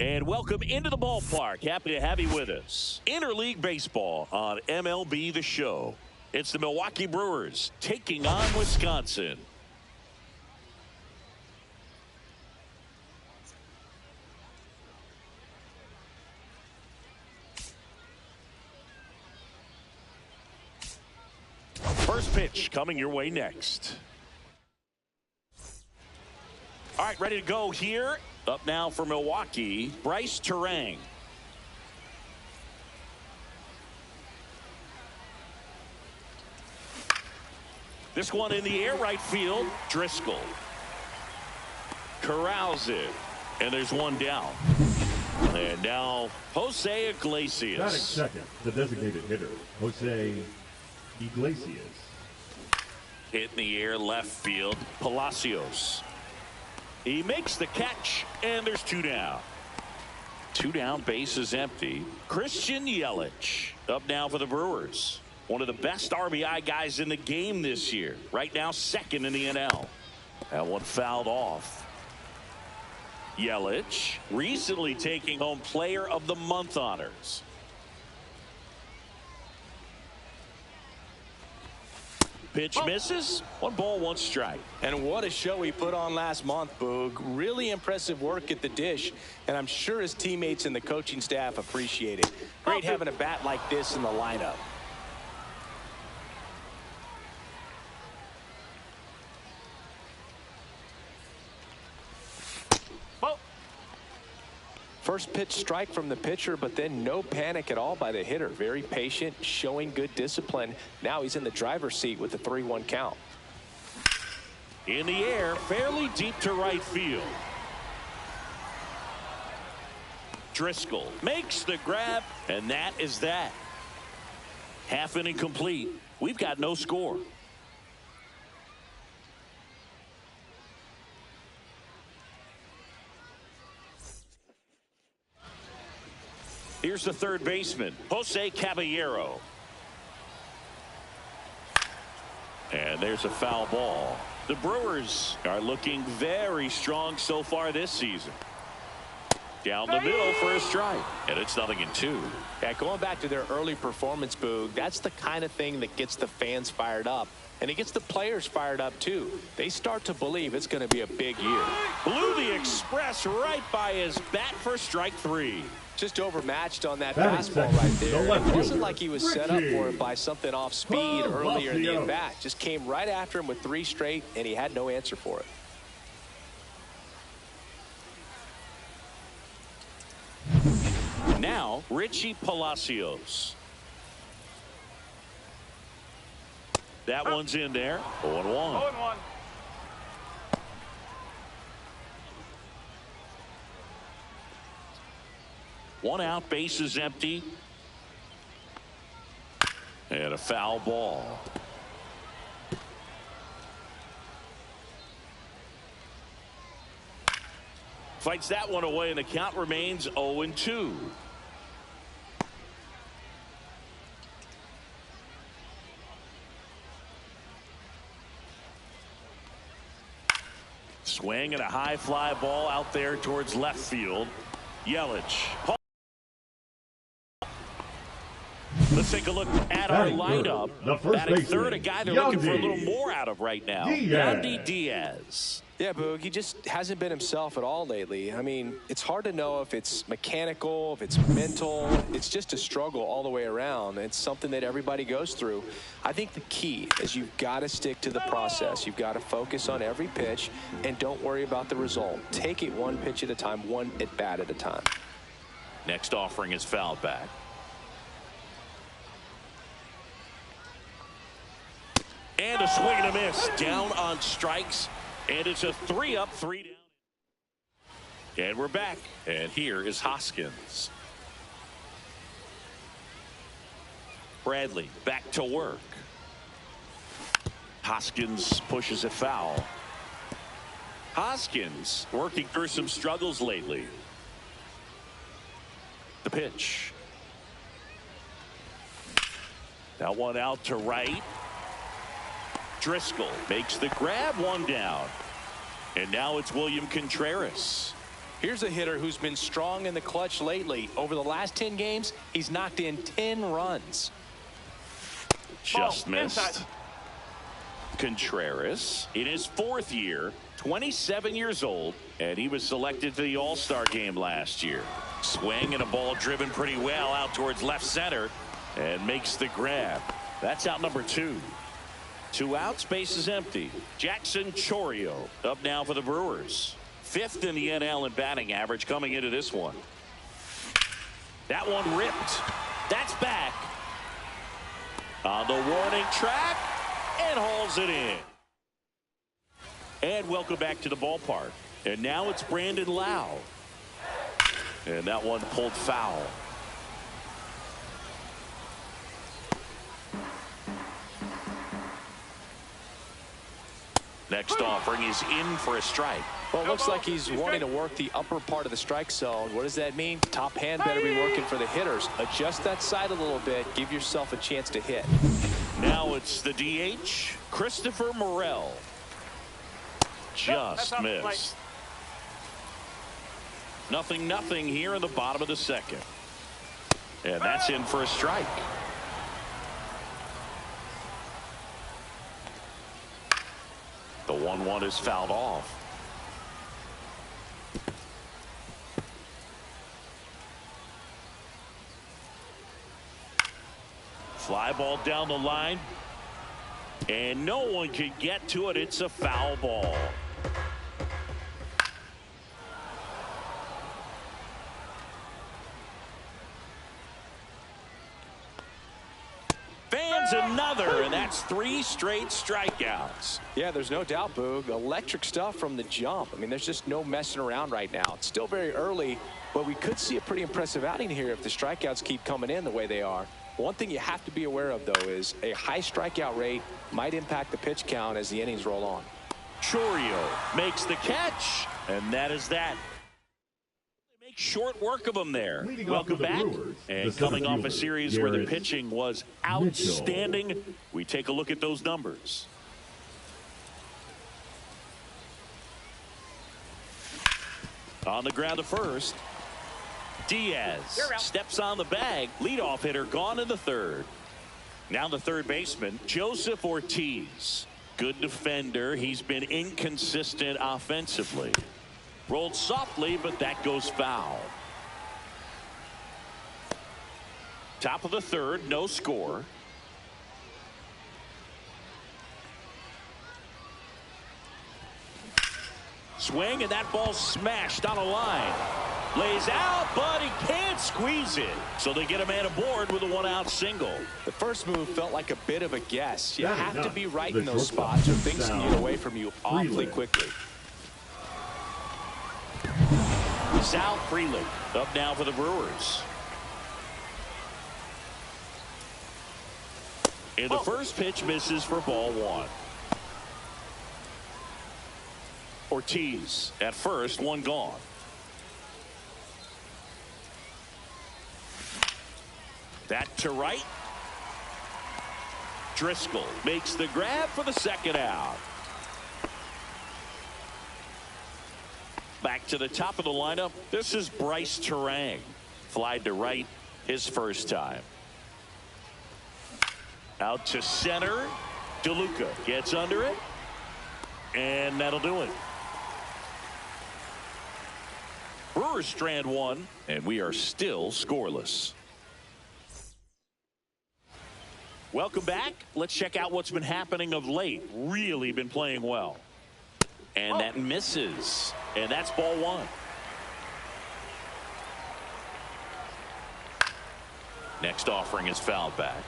Speaker 8: And welcome into the ballpark. Happy to have you with us. Interleague Baseball on MLB The Show. It's the Milwaukee Brewers taking on Wisconsin. First pitch coming your way next. All right, ready to go here. Up now for Milwaukee, Bryce Terang. This one in the air, right field. Driscoll corrals it, and there's one down. And now Jose Iglesias.
Speaker 3: Batting second, the designated hitter, Jose Iglesias.
Speaker 8: Hit in the air, left field. Palacios. He makes the catch, and there's two down. Two down, base is empty. Christian Yelich up now for the Brewers. One of the best RBI guys in the game this year. Right now, second in the NL. That one fouled off. Yelich recently taking home Player of the Month honors. Pitch misses. 1 ball, 1 strike.
Speaker 9: And what a show he put on last month, Boog. Really impressive work at the dish, and I'm sure his teammates and the coaching staff appreciate it. Great having a bat like this in the lineup. First pitch strike from the pitcher, but then no panic at all by the hitter. Very patient, showing good discipline. Now he's in the driver's seat with the 3-1 count.
Speaker 8: In the air, fairly deep to right field. Driscoll makes the grab, and that is that. Half inning complete. We've got no score. Here's the third baseman, Jose Caballero. And there's a foul ball. The Brewers are looking very strong so far this season. Down the middle for a strike. And it's 0-2.
Speaker 9: Yeah, going back to their early performance, Boog, that's the kind of thing that gets the fans fired up. And it gets the players fired up, too. They start to believe it's going to be a big year.
Speaker 8: Blew the express right by his bat for strike 3.
Speaker 9: Just overmatched on that fastball right there. It wasn't like he was set up for it by something off speed earlier in the at-bat. Just came right after him with 3 straight, and he had no answer for it.
Speaker 8: Now, Richie Palacios. That one's in there. 0-1.
Speaker 2: 0-1.
Speaker 8: One out, base is empty. And a foul ball. Fights that one away, and the count remains 0-2. Swing and a high fly ball out there towards left field. Yelich. Let's take a look at our lineup. Batting third, a guy they're looking for a little more out of right now. Yandy Diaz.
Speaker 9: Yeah, Boog, he just hasn't been himself at all lately. I mean, it's hard to know if it's mechanical, if it's mental. It's just a struggle all the way around. It's something that everybody goes through. I think the key is you've got to stick to the process. You've got to focus on every pitch and don't worry about the result. Take it one pitch at a time, one at bat at a time.
Speaker 8: Next offering is fouled back. And a swing and a miss. Down on strikes. And it's a 3-up, 3 down. And we're back. And here is Hoskins. Bradley back to work. Hoskins pushes it foul. Hoskins working through some struggles lately. The pitch. That one out to right. Driscoll makes the grab, 1 down. And now it's William Contreras.
Speaker 9: Here's a hitter who's been strong in the clutch lately. Over the last 10 games, he's knocked in 10 runs.
Speaker 8: Just missed. Contreras in his 4th year, 27 years old, and he was selected for the All-Star game last year. Swing and a ball driven pretty well out towards left center and makes the grab. That's out number 2. 2 outs, base is empty. Jackson Chourio up now for the Brewers. 5th in the NL in batting average coming into this one. That one ripped. That's back. On the warning track and hauls it in. And welcome back to the ballpark. And now it's Brandon Lau. And that one pulled foul. Next offering is in for a strike.
Speaker 9: Well, it looks like he's wanting to work the upper part of the strike zone. What does that mean? Top hand better be working for the hitters. Adjust that side a little bit. Give yourself a chance to hit.
Speaker 8: Now it's the DH, Christopher Morel. Just missed. 0-0 here in the bottom of the 2nd. And that's in for a strike. The 1-1 is fouled off. Fly ball down the line. And no one can get to it. It's a foul ball. Fans another, and that's 3 straight strikeouts.
Speaker 9: Yeah, there's no doubt, Boog. Electric stuff from the jump. I mean, there's just no messing around right now. It's still very early, but we could see a pretty impressive outing here if the strikeouts keep coming in the way they are. One thing you have to be aware of, though, is a high strikeout rate might impact the pitch count as the innings roll on.
Speaker 8: Chourio makes the catch, and that is that. They make short work of him there. Welcome back.
Speaker 3: Brewers,
Speaker 8: and coming off a series where the pitching was outstanding, we take a look at those numbers. On the ground to first. Diaz steps on the bag. Leadoff hitter gone in the 3rd. Now the 3rd baseman, Joseph Ortiz. Good defender. He's been inconsistent offensively. Rolled softly, but that goes foul. Top of the 3rd, no score. Swing, and that ball smashed on a line. Lays out, but he can't squeeze it. So they get a man aboard with a 1-out single.
Speaker 9: The first move felt like a bit of a guess. You have to be right in those spots or things can get away from you awfully quickly.
Speaker 8: Sal Freeland up now for the Brewers. And the first pitch misses for ball 1. Ortiz at first, 1 gone. That to right. Driscoll makes the grab for the 2nd out. Back to the top of the lineup. This is Bryce Terang. Flied to right his first time. Out to center. DeLuca gets under it. And that'll do it. Brewers strand 1, and we are still scoreless. Welcome back. Let's check out what's been happening of late. Really been playing well. And that misses. And that's ball 1. Next offering is fouled back.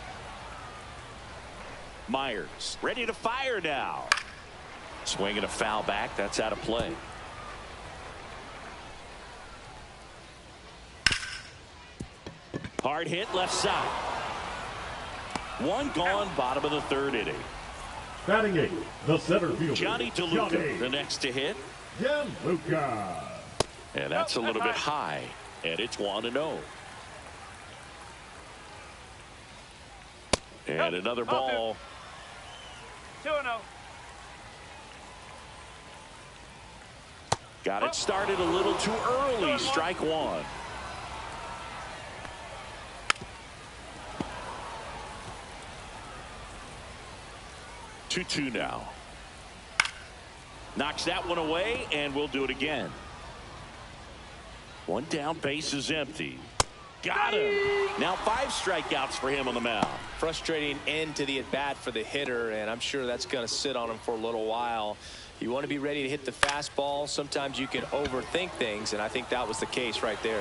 Speaker 8: Myers ready to fire now. Swinging a foul back. That's out of play. Hard hit left side. 1 gone, bottom of the 3rd inning.
Speaker 3: Batting 8th, the center fielder,
Speaker 8: Johnny DeLuca, the next to hit.
Speaker 3: DeLuca.
Speaker 8: And that's a little bit high, and it's 1-0. And another ball.
Speaker 2: 2-0.
Speaker 8: Got it started a little too early. Strike one. 2-2 now. Knocks that one away, and we'll do it again. One down, base is empty. Got him. Now 5 strikeouts for him on the mound.
Speaker 9: Frustrating end to the at-bat for the hitter, and I'm sure that's going to sit on him for a little while. You want to be ready to hit the fastball. Sometimes you can overthink things, and I think that was the case right there.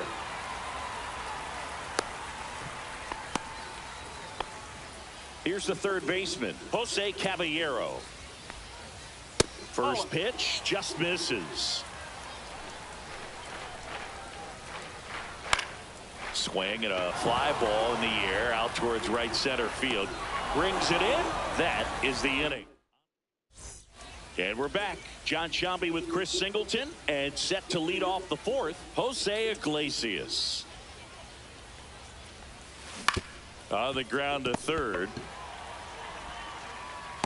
Speaker 8: Here's the third baseman, Jose Caballero. First pitch just misses. Swing and a fly ball in the air out towards right center field. Brings it in. That is the inning. And we're back. John Sciambi with Chris Singleton, and set to lead off the fourth, Jose Iglesias. On the ground to third.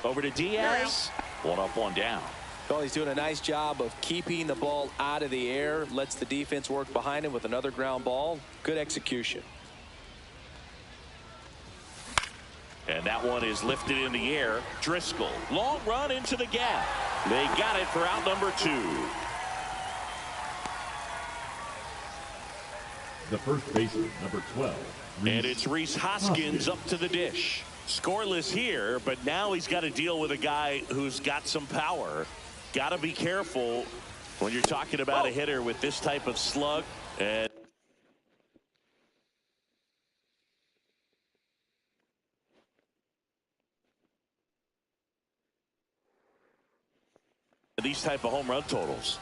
Speaker 8: Over to Diaz. One up, one down.
Speaker 9: Well, he's doing a nice job of keeping the ball out of the air. Lets the defense work behind him with another ground ball. Good execution.
Speaker 8: And that one is lifted in the air. Driscoll. Long run into the gap. They got it for out number 2.
Speaker 3: The first baseman, number 12.
Speaker 8: And it's Rhys Hoskins up to the dish. Scoreless here, but now he's got to deal with a guy who's got some power. Got to be careful when you're talking about a hitter with this type of slug. And these type of home run totals.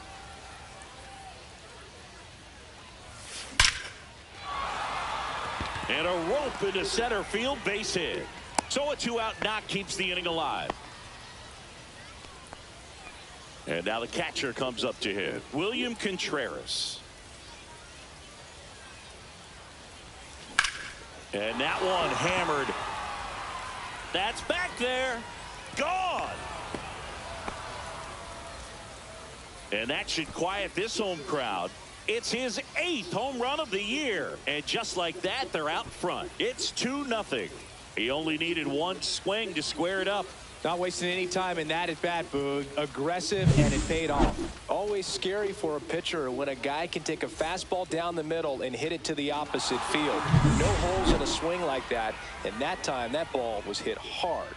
Speaker 8: And a rope into center field, base hit. So a 2-out knock keeps the inning alive. And now the catcher comes up to hit. William Contreras. And that one hammered. That's back there. Gone. And that should quiet this home crowd. It's his 8th home run of the year. And just like that, they're out front. It's 2-0. He only needed one swing to square it up.
Speaker 9: Not wasting any time in that at bat, Boog. Aggressive, and it paid off. Always scary for a pitcher when a guy can take a fastball down the middle and hit it to the opposite field. No holes in a swing like that. And that time, that ball was hit hard.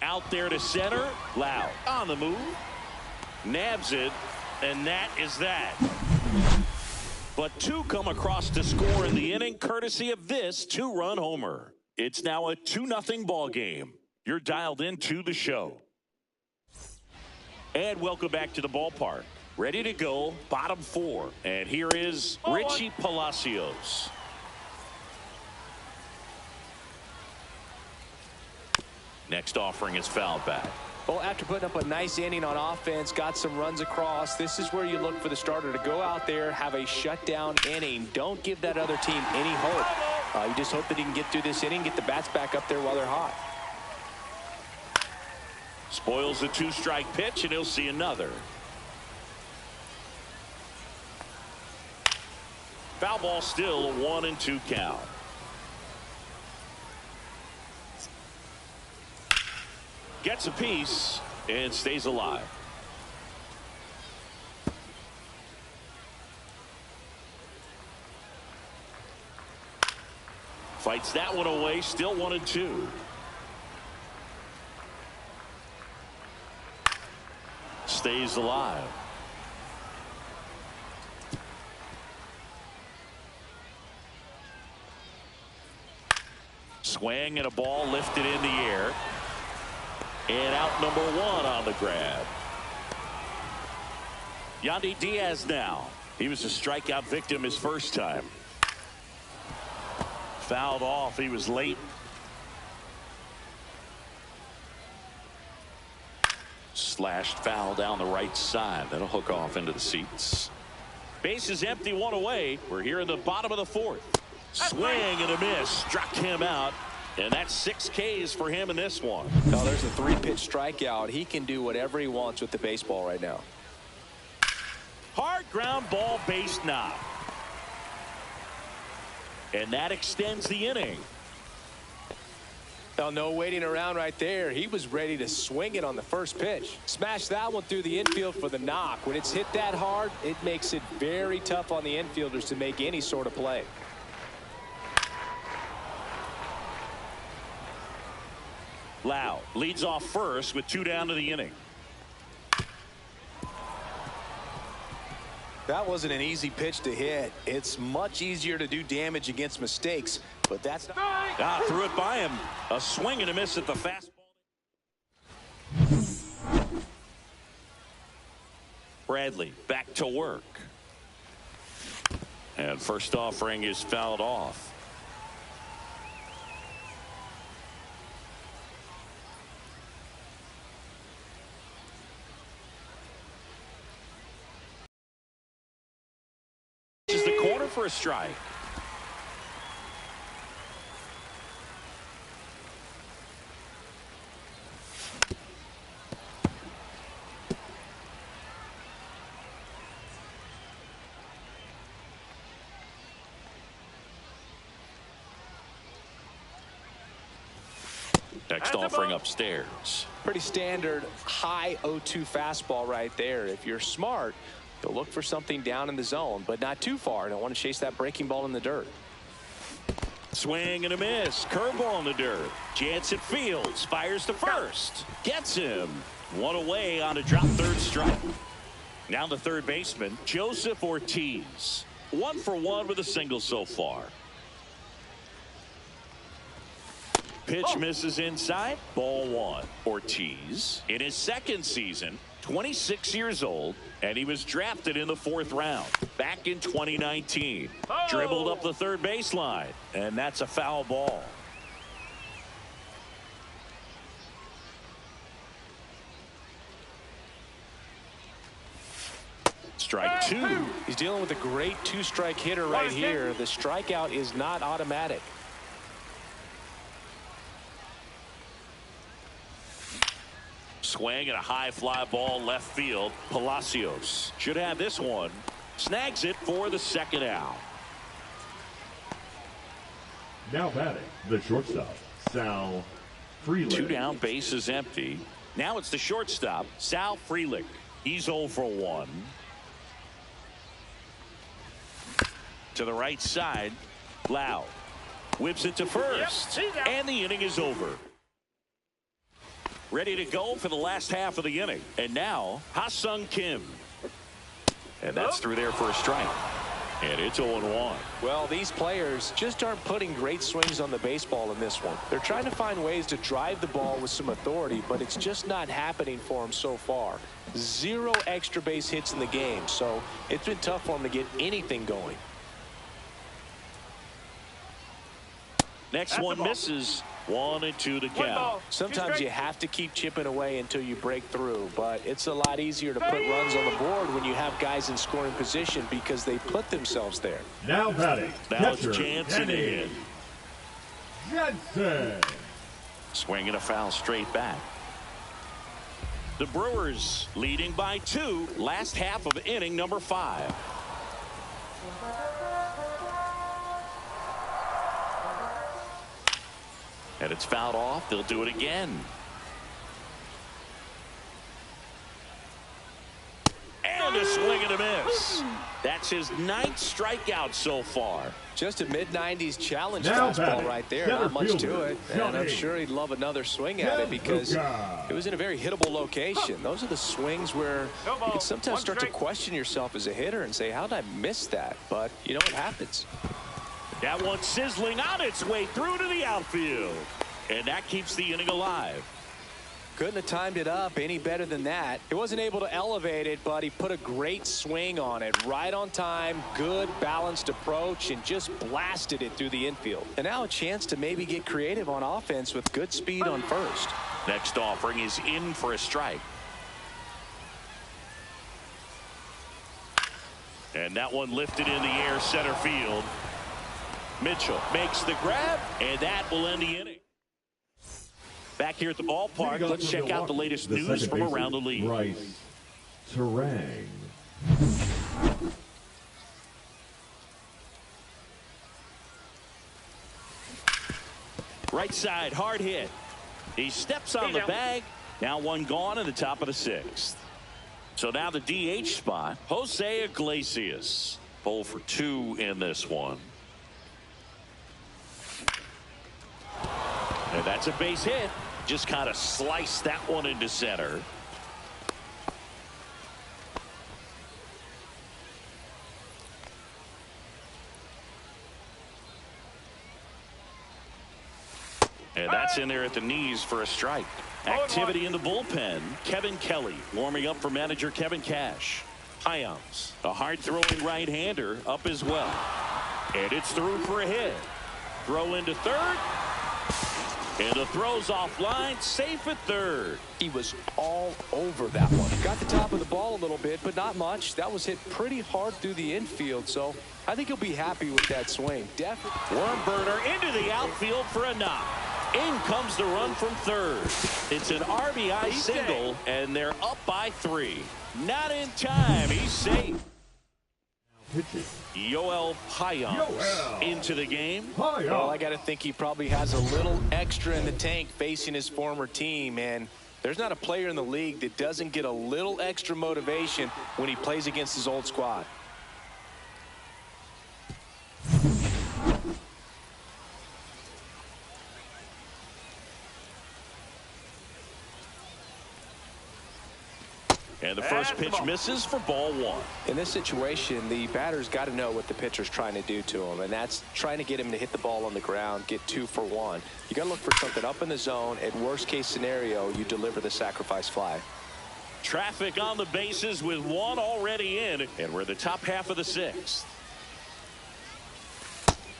Speaker 8: Out there to center. Loud on the move. Nabs it. And that is that. But 2 come across to score in the inning, courtesy of this 2-run homer. It's now a 2-0 ball game. You're dialed into the show. And welcome back to the ballpark. Ready to go, bottom 4. And here is Richie Palacios. Next offering is fouled back.
Speaker 9: Well, after putting up a nice inning on offense, got some runs across, this is where you look for the starter to go out there, have a shutdown inning. Don't give that other team any hope. You just hope that he can get through this inning, get the bats back up there while they're hot.
Speaker 8: Spoils the 2-strike pitch, and he'll see another. Foul ball, still a 1-2 count. Gets a piece and stays alive. Fights that one away, still 1-2. Stays alive. Swing and a ball lifted in the air. And out number 1 on the grab. Yandy Diaz now. He was a strikeout victim his first time. Fouled off. He was late. Slashed foul down the right side. That'll hook off into the seats. Base is empty, 1 away. We're here in the bottom of the 4th. Swing and a miss. Struck him out. And that's 6 Ks for him in this one.
Speaker 9: Now there's a 3-pitch strikeout. He can do whatever he wants with the baseball right now.
Speaker 8: Hard ground ball, base knock. And that extends the inning.
Speaker 9: Now, no waiting around right there. He was ready to swing it on the first pitch. Smash that one through the infield for the knock. When it's hit that hard, it makes it very tough on the infielders to make any sort of play.
Speaker 8: Lau leads off first with 2 down to the inning.
Speaker 9: That wasn't an easy pitch to hit. It's much easier to do damage against mistakes, but that's not.
Speaker 8: Threw it by him. A swing and a miss at the fastball. Bradley back to work. And first offering is fouled off. Is the corner for a strike. Next offering upstairs.
Speaker 9: Pretty standard high 0-2 fastball right there. If you're smart, you'll look for something down in the zone, but not too far. Don't want to chase that breaking ball in the dirt.
Speaker 8: Swing and a miss. Curveball in the dirt. Jansen fields. Fires to first. Gets him. 1 away on a drop third strike. Now the third baseman, Joseph Ortiz. 1 for 1 with a single so far. Pitch misses inside. Ball 1. Ortiz in his second season, 26 years old, and he was drafted in the 4th round back in 2019. Dribbled up the third baseline, and that's a foul ball. Strike 2.
Speaker 9: He's dealing with a great 2-strike hitter right here. The strikeout is not automatic.
Speaker 8: Swing and a high fly ball left field. Palacios should have this one. Snags it for the second out.
Speaker 3: Now batting, the shortstop, Sal Frelick.
Speaker 8: 2 down, base is empty. Now it's the shortstop, Sal Frelick. He's 0 for 1. To the right side, Lau whips it to first, and the inning is over. Ready to go for the last half of the inning. And now, Ha-Sung Kim. And that's through there for a strike. And it's 0-1.
Speaker 9: Well, these players just aren't putting great swings on the baseball in this one. They're trying to find ways to drive the ball with some authority, but it's just not happening for them so far. 0 extra base hits in the game, so it's been tough for them to get anything going.
Speaker 8: Next one misses. 1-2 to count.
Speaker 9: Sometimes you have to keep chipping away until you break through, but it's a lot easier to put runs on the board when you have guys in scoring position because they put themselves there.
Speaker 3: Now batting,
Speaker 8: Now it's
Speaker 3: catcher,
Speaker 8: Jansen in.
Speaker 3: Jansen.
Speaker 8: Swinging a foul straight back. The Brewers leading by 2. Last half of inning number 5. And it's fouled off. They'll do it again. And a swing and a miss. That's his 9th strikeout so far.
Speaker 9: Just a mid-90s challenge
Speaker 3: Now
Speaker 9: fastball
Speaker 3: batting,
Speaker 9: right there.
Speaker 3: center
Speaker 9: Not much to
Speaker 3: fielder,
Speaker 9: it. And I'm sure he'd love another swing at it because it was in a very hittable location. Those are the swings where you can sometimes start to question yourself as a hitter and say, how did I miss that? But, you know, it happens.
Speaker 8: That one sizzling on its way through to the outfield. And that keeps the inning alive.
Speaker 9: Couldn't have timed it up any better than that. He wasn't able to elevate it, but he put a great swing on it. Right on time, good balanced approach, and just blasted it through the infield. And now a chance to maybe get creative on offense with good speed on first.
Speaker 8: Next offering is in for a strike. And that one lifted in the air center field. Mitchell makes the grab, and that will end the inning. Back here at the ballpark, let's check out the latest news from around the league.
Speaker 3: Bryce Terang.
Speaker 8: Right side, hard hit. He steps on the bag. Now one gone in the top of the 6th. So now the DH spot, Jose Iglesias. 0 for 2 in this one. And that's a base hit. Just kind of sliced that one into center. And that's in there at the knees for a strike. Activity in the bullpen. Kevin Kelly warming up for manager Kevin Cash. Hyams, a hard-throwing right-hander, up as well. And it's through for a hit. Throw into third. And the throw's offline, safe at third.
Speaker 9: He was all over that one. Got the top of the ball a little bit, but not much. That was hit pretty hard through the infield, so I think he'll be happy with that swing. Definitely.
Speaker 8: Worm burner into the outfield for a knock. In comes the run from third. It's an RBI single, and they're up by 3. Not in time. He's safe. Yoel Hyams into the game.
Speaker 9: Well, I got to think he probably has a little extra in the tank facing his former team, and there's not a player in the league that doesn't get a little extra motivation when he plays against his old squad.
Speaker 8: And the first pitch misses for ball 1.
Speaker 9: In this situation, the batter's got to know what the pitcher's trying to do to him, and that's trying to get him to hit the ball on the ground, get 2 for 1. You got to look for something up in the zone. At worst case scenario, you deliver the sacrifice fly.
Speaker 8: Traffic on the bases with 1 already in, and we're in the top half of the 6th.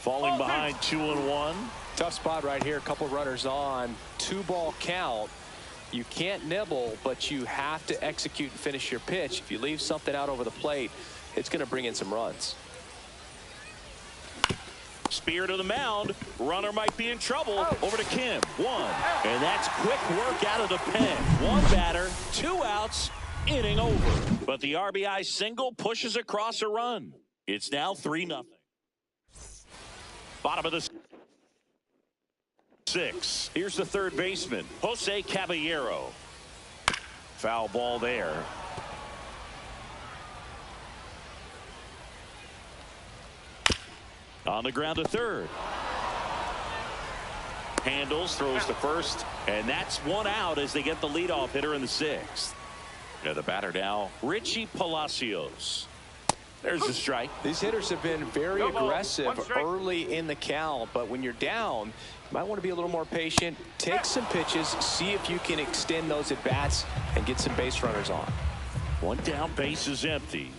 Speaker 8: Falling behind 2-1.
Speaker 9: Tough spot right here. A couple runners on. 2-ball count. You can't nibble, but you have to execute and finish your pitch. If you leave something out over the plate, it's going to bring in some runs.
Speaker 8: Spear to the mound. Runner might be in trouble. Over to Kim. 1. And that's quick work out of the pen. 1 batter, 2 outs, inning over. But the RBI single pushes across a run. It's now 3-0. Bottom of the 6. Here's the third baseman, Jose Caballero. Foul ball there. On the ground to third. Handles, throws to first, and that's 1 out as they get the leadoff hitter in the 6th. Yeah, the batter now, Richie Palacios. There's a strike.
Speaker 9: These hitters have been very aggressive early in the count, but when you're down, you might want to be a little more patient. Take some pitches, see if you can extend those at bats and get some base runners on.
Speaker 8: 1 down, base is empty.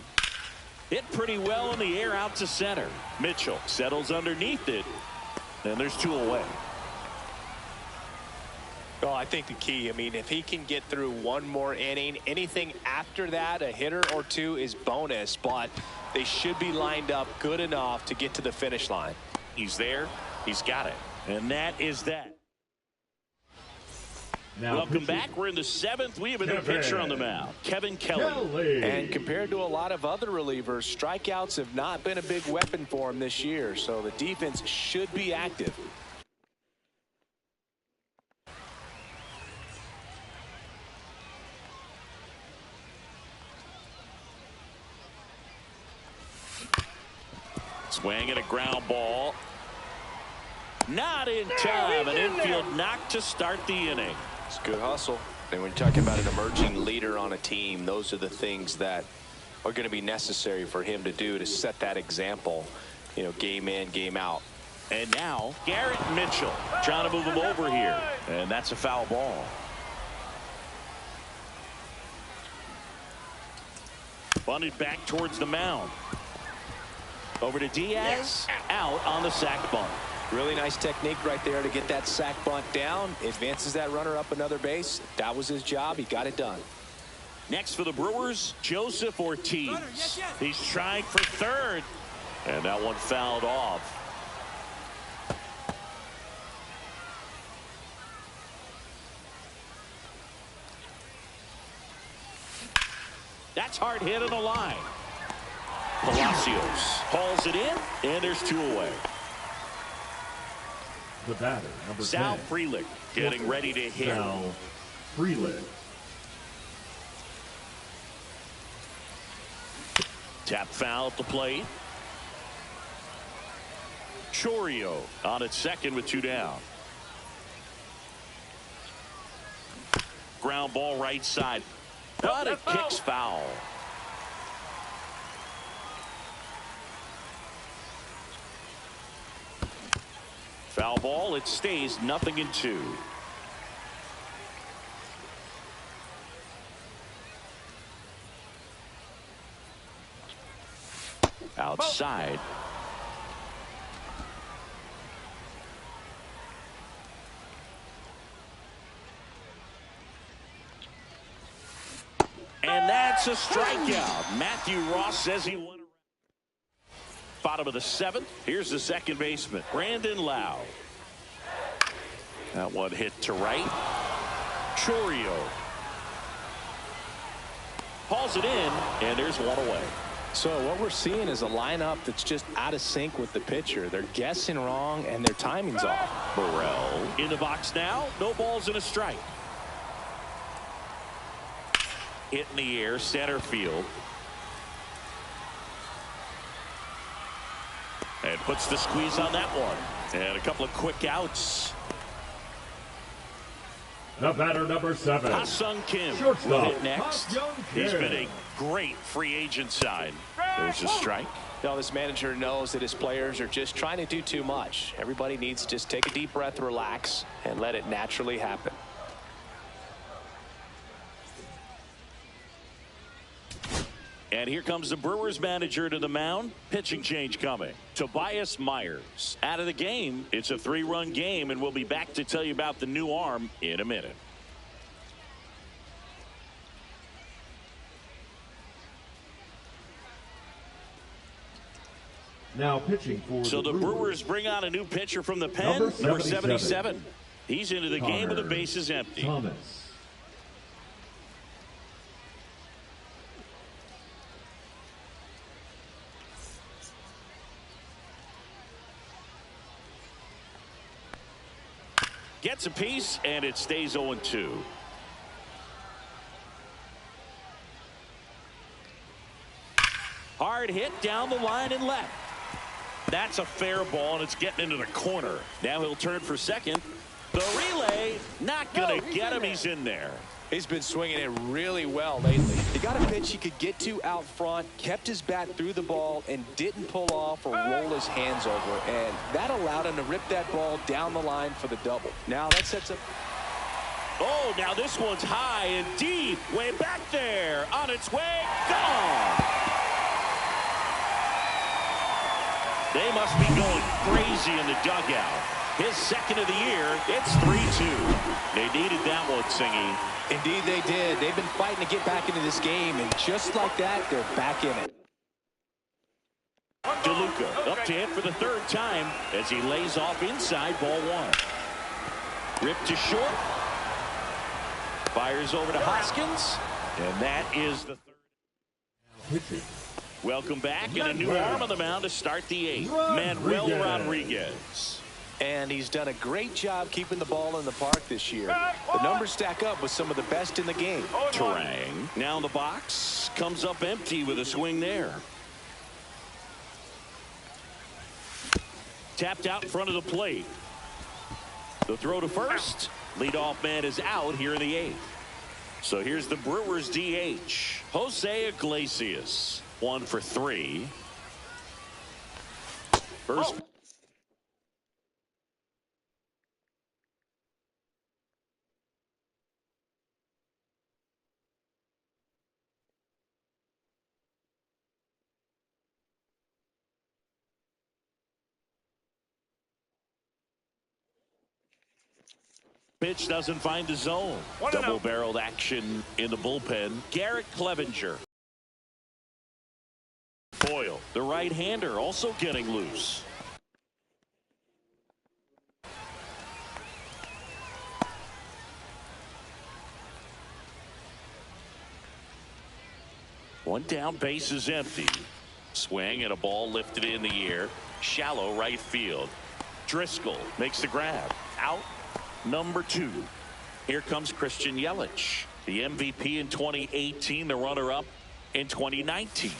Speaker 8: Hit pretty well in the air out to center. Mitchell settles underneath it, and there's 2 away.
Speaker 9: Well, I think the key, I mean, if he can get through 1 more inning, anything after that, a hitter or 2 is bonus, but they should be lined up good enough to get to the finish line.
Speaker 8: He's there. He's got it. And that is that.
Speaker 3: Now
Speaker 8: welcome back. We're in the 7th. We have a new pitcher on the mound, Kevin Kelly.
Speaker 9: And compared to a lot of other relievers, strikeouts have not been a big weapon for him this year, so the defense should be active.
Speaker 8: Swing and a ground ball. Not in time. An infield knock to start the inning.
Speaker 9: It's good hustle. And when you're talking about an emerging leader on a team, those are the things that are going to be necessary for him to do to set that example, you know, game in, game out.
Speaker 8: And now Garrett Mitchell trying to move him over here. And that's a foul ball. Bunted back towards the mound. Over to Diaz, out on the sac bunt.
Speaker 9: Really nice technique right there to get that sac bunt down. Advances that runner up another base. That was his job. He got it done.
Speaker 8: Next for the Brewers, Joseph Ortiz. He's trying for third. And that one fouled off. That's hard hit on the line. Palacios hauls it in, and there's 2 away.
Speaker 3: The batter, number
Speaker 8: Sal
Speaker 3: 10.
Speaker 8: Frelick getting ready to hit.
Speaker 3: Sal Frelick.
Speaker 8: Tap foul at the plate. Chorio on at second with 2 down. Ground ball right side. But it kicks foul. Foul ball. It stays 0-2. Outside. And that's a strikeout. Matthew Ross says he won. Bottom of the 7th. Here's the second baseman, Brandon Lau. That one hit to right. Chorio hauls it in, and there's 1 away.
Speaker 9: So what we're seeing is a lineup that's just out of sync with the pitcher. They're guessing wrong, and their timing's off.
Speaker 8: Burrell in the box now. No balls and a strike. Hit in the air, center field. And puts the squeeze on that one. And a couple of quick outs.
Speaker 3: The batter, number 7.
Speaker 8: Ha-Sung Kim will hit next. He's been a great free agent sign. There's a strike.
Speaker 9: Now this manager knows that his players are just trying to do too much. Everybody needs to just take a deep breath, relax, and let it naturally happen.
Speaker 8: And here comes the Brewers manager to the mound. Pitching change coming. Tobias Myers out of the game. It's a 3-run game, and we'll be back to tell you about the new arm in a minute.
Speaker 3: Now pitching for
Speaker 8: So the Brewers bring on a new pitcher from the pen, number 77. He's into the game with the bases empty.
Speaker 3: Thomas.
Speaker 8: Gets a piece, and it stays 0-2. Hard hit down the line and left. That's a fair ball, and it's getting into the corner. Now he'll turn for second. The relay, not going to get him. He's in there.
Speaker 9: He's been swinging it really well lately. He got a pitch he could get to out front, kept his bat through the ball, and didn't pull off or roll his hands over. And that allowed him to rip that ball down the line for the double. Now that sets up.
Speaker 8: Oh, now this one's high and deep. Way back there. On its way. Gone. They must be going crazy in the dugout. His second of the year. It's 3-2. They needed that one, Singy.
Speaker 9: Indeed they did. They've been fighting to get back into this game, and just like that, they're back in it.
Speaker 8: DeLuca up to hit for the 3rd time as he lays off inside ball 1. Ripped to short. Fires over to Hoskins, and that is the 3rd. Welcome back, and a new arm on the mound to start the 8th. Manuel Rodriguez.
Speaker 9: And he's done a great job keeping the ball in the park this year. The numbers stack up with some of the best in the game.
Speaker 8: Terang now in the box. Comes up empty with a swing there. Tapped out in front of the plate. The throw to first. Leadoff man is out here in the 8th. So here's the Brewers DH. Jose Iglesias. 1 for 3. First. Pitch doesn't find the zone. Double-barreled action in the bullpen. Garrett Clevenger. Boyle, the right-hander, also getting loose. One down, base is empty. Swing and a ball lifted in the air. Shallow right field. Driscoll makes the grab. Out number 2. Here comes Christian Yelich, the MVP in 2018, the runner-up in 2019.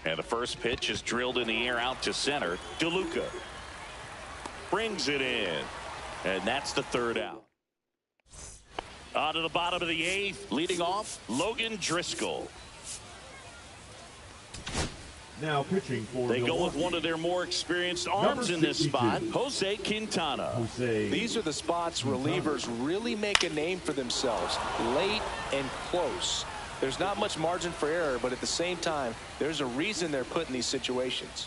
Speaker 8: And the first pitch is drilled in the air out to center. DeLuca brings it in. And that's the 3rd out. On to the bottom of the 8th, leading off Logan Driscoll.
Speaker 3: Now pitching for
Speaker 8: They
Speaker 3: Milwaukee.
Speaker 8: go with one of their more experienced arms in this spot, Jose Quintana.
Speaker 9: These are the spots relievers really make a name for themselves, late and close. There's not much margin for error, but at the same time, there's a reason they're put in these situations.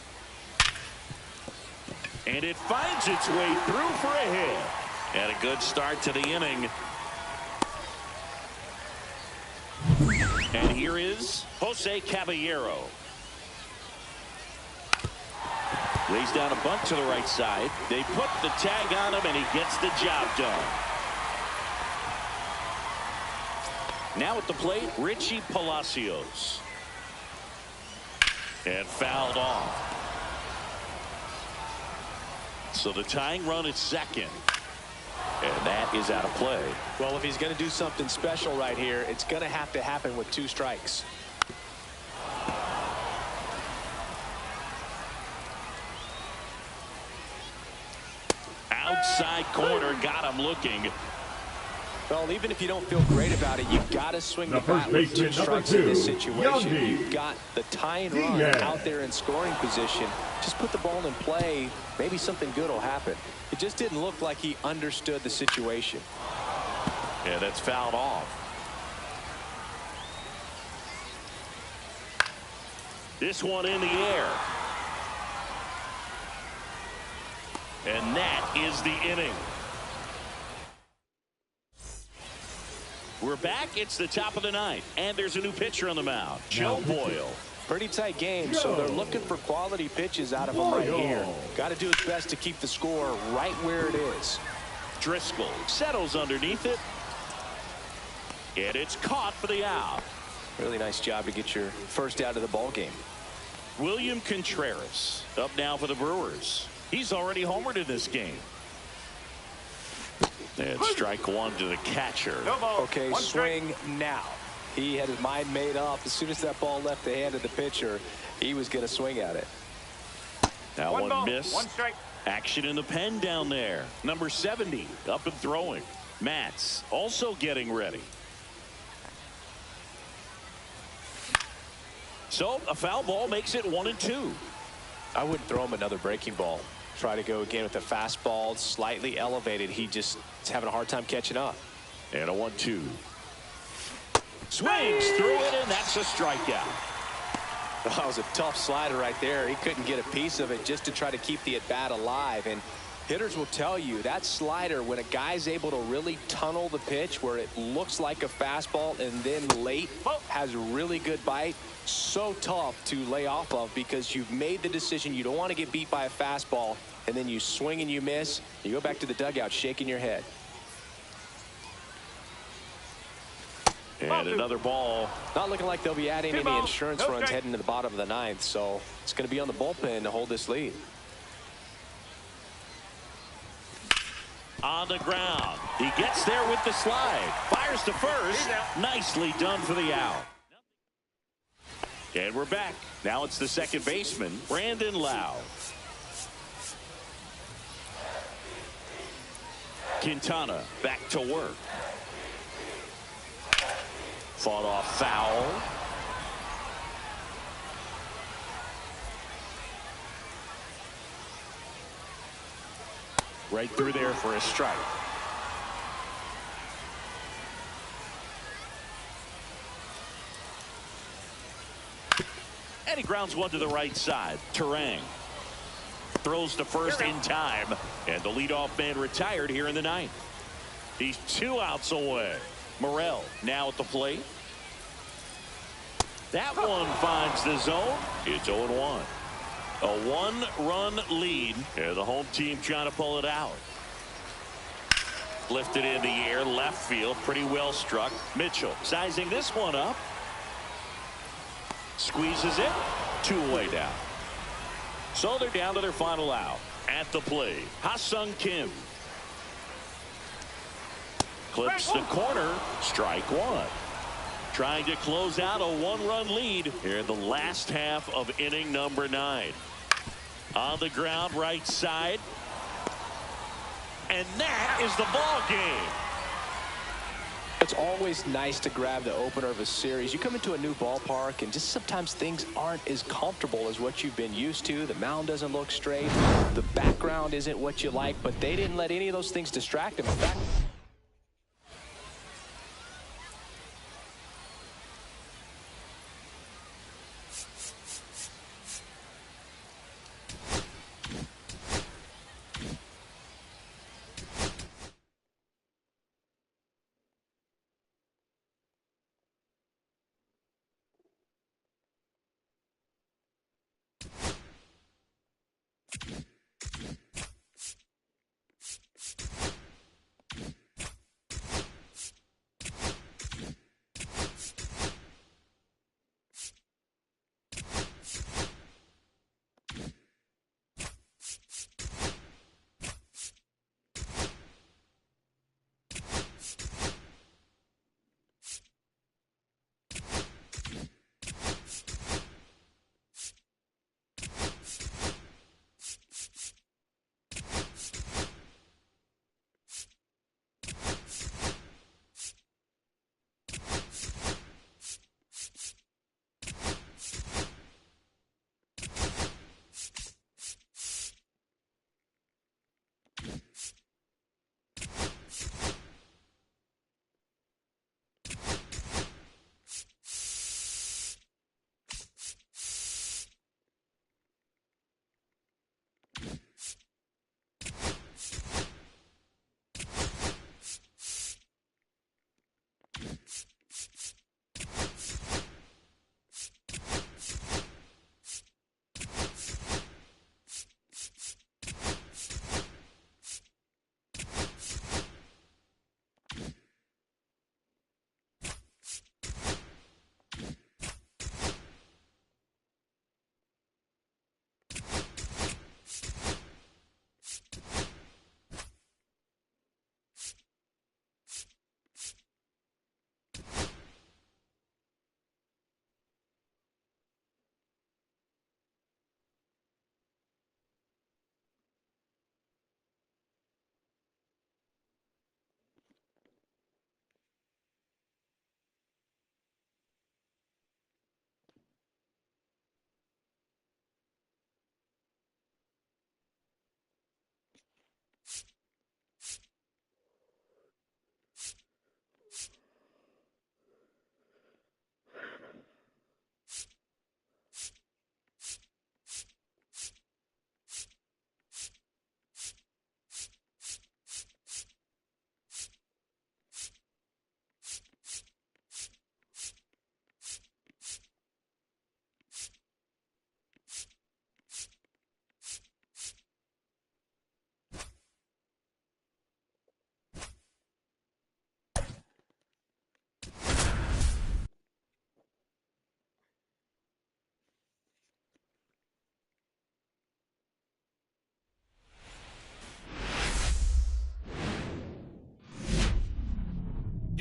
Speaker 8: And it finds its way through for a hit. And a good start to the inning. And here is Jose Caballero. Lays down a bunt to the right side. They put the tag on him, and he gets the job done. Now at the plate, Richie Palacios. And fouled off. So the tying run is second. And that is out of play.
Speaker 9: Well, if he's going to do something special right here, it's going to have to happen with 2 strikes.
Speaker 8: Outside corner, got him looking.
Speaker 9: Well, even if you don't feel great about it, you've got to swing the
Speaker 3: first
Speaker 9: bat with 2
Speaker 3: baseman, number
Speaker 9: strikes in this
Speaker 3: 2,
Speaker 9: situation.
Speaker 3: Youngie.
Speaker 9: You've got the tying run out there in scoring position. Just put the ball in play. Maybe something good will happen. It just didn't look like he understood the situation.
Speaker 8: Yeah, that's fouled off. This one in the air. And that is the inning. We're back. It's the top of the 9th. And there's a new pitcher on the mound, Joe Boyle.
Speaker 9: Pretty tight game, so they're looking for quality pitches out of him right here. Got to do his best to keep the score right where it is.
Speaker 8: Driscoll settles underneath it. And it's caught for the out.
Speaker 9: Really nice job to get your first out of the ball game.
Speaker 8: William Contreras up now for the Brewers. He's already homered in this game. And strike 1 to the catcher.
Speaker 9: Okay, swing now. He had his mind made up. As soon as that ball left the hand of the pitcher, he was going to swing at it.
Speaker 8: Now
Speaker 2: One ball,
Speaker 8: miss.
Speaker 2: 1 strike.
Speaker 8: Action in the pen down there. Number 70 up and throwing. Matz also getting ready. So a foul ball makes it 1-2.
Speaker 9: I wouldn't throw him another breaking ball. Try to go again with the fastball, slightly elevated. He just is having a hard time catching up.
Speaker 8: And a 1-2. Swings through it, and that's a strikeout.
Speaker 9: That was a tough slider right there. He couldn't get a piece of it just to try to keep the at-bat alive. And hitters will tell you that slider, when a guy's able to really tunnel the pitch where it looks like a fastball and then late has really good bite, so tough to lay off of because you've made the decision you don't want to get beat by a fastball, and then you swing and you miss. You go back to the dugout shaking your head.
Speaker 8: And another ball.
Speaker 9: Not looking like they'll be adding any insurance runs heading to the bottom of the 9th, so it's going to be on the bullpen to hold this lead.
Speaker 8: On the ground. He gets there with the slide. Fires to first. Nicely done for the out. And we're back. Now it's the second baseman, Brandon Lau. Quintana back to work. Fought off foul. Right through there for a strike. And he grounds 1 to the right side. Terang throws to first in time. And the leadoff man retired here in the 9th. He's 2 outs away. Morel now at the plate. That one finds the zone. It's 0-1. A 1-run lead. And the home team trying to pull it out. Lifted in the air, left field, pretty well struck. Mitchell sizing this one up. Squeezes it. 2 away down. So they're down to their final out. At the plate, Ha-Sung Kim. Clips the corner. Strike 1. Trying to close out a 1-run lead here in the last half of inning number 9. On the ground, right side. And that is the ball game.
Speaker 9: It's always nice to grab the opener of a series. You come into a new ballpark and just sometimes things aren't as comfortable as what you've been used to. The mound doesn't look straight. The background isn't what you like, but they didn't let any of those things distract them. In fact,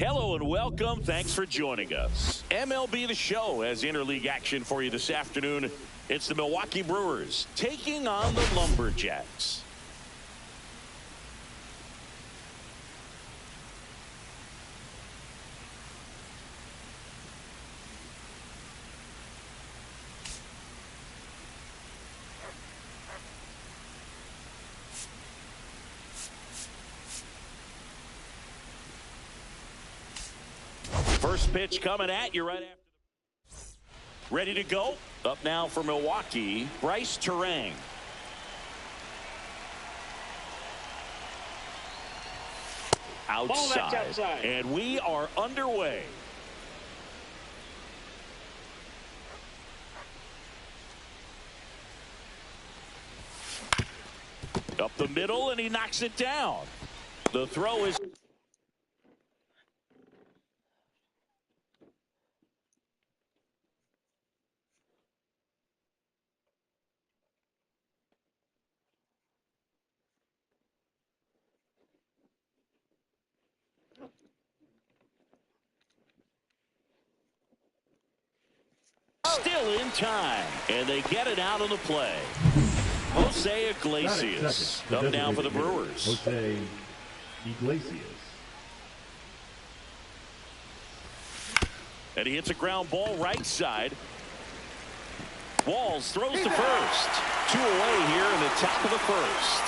Speaker 8: Hello and welcome. Thanks for joining us. MLB The Show has interleague action for you this afternoon. It's the Milwaukee Brewers taking on the Lumberjacks. First pitch coming at you right after the... Ready to go. Up now for Milwaukee, Bryce Terang. Outside. And we are underway. Up the middle, and he knocks it down. The throw is... still in time, and they get it out on the play. Jose Iglesias up now for the Brewers.
Speaker 3: Jose Iglesias.
Speaker 8: And he hits a ground ball right side. Walls throws to first. 2 away here in the top of the first.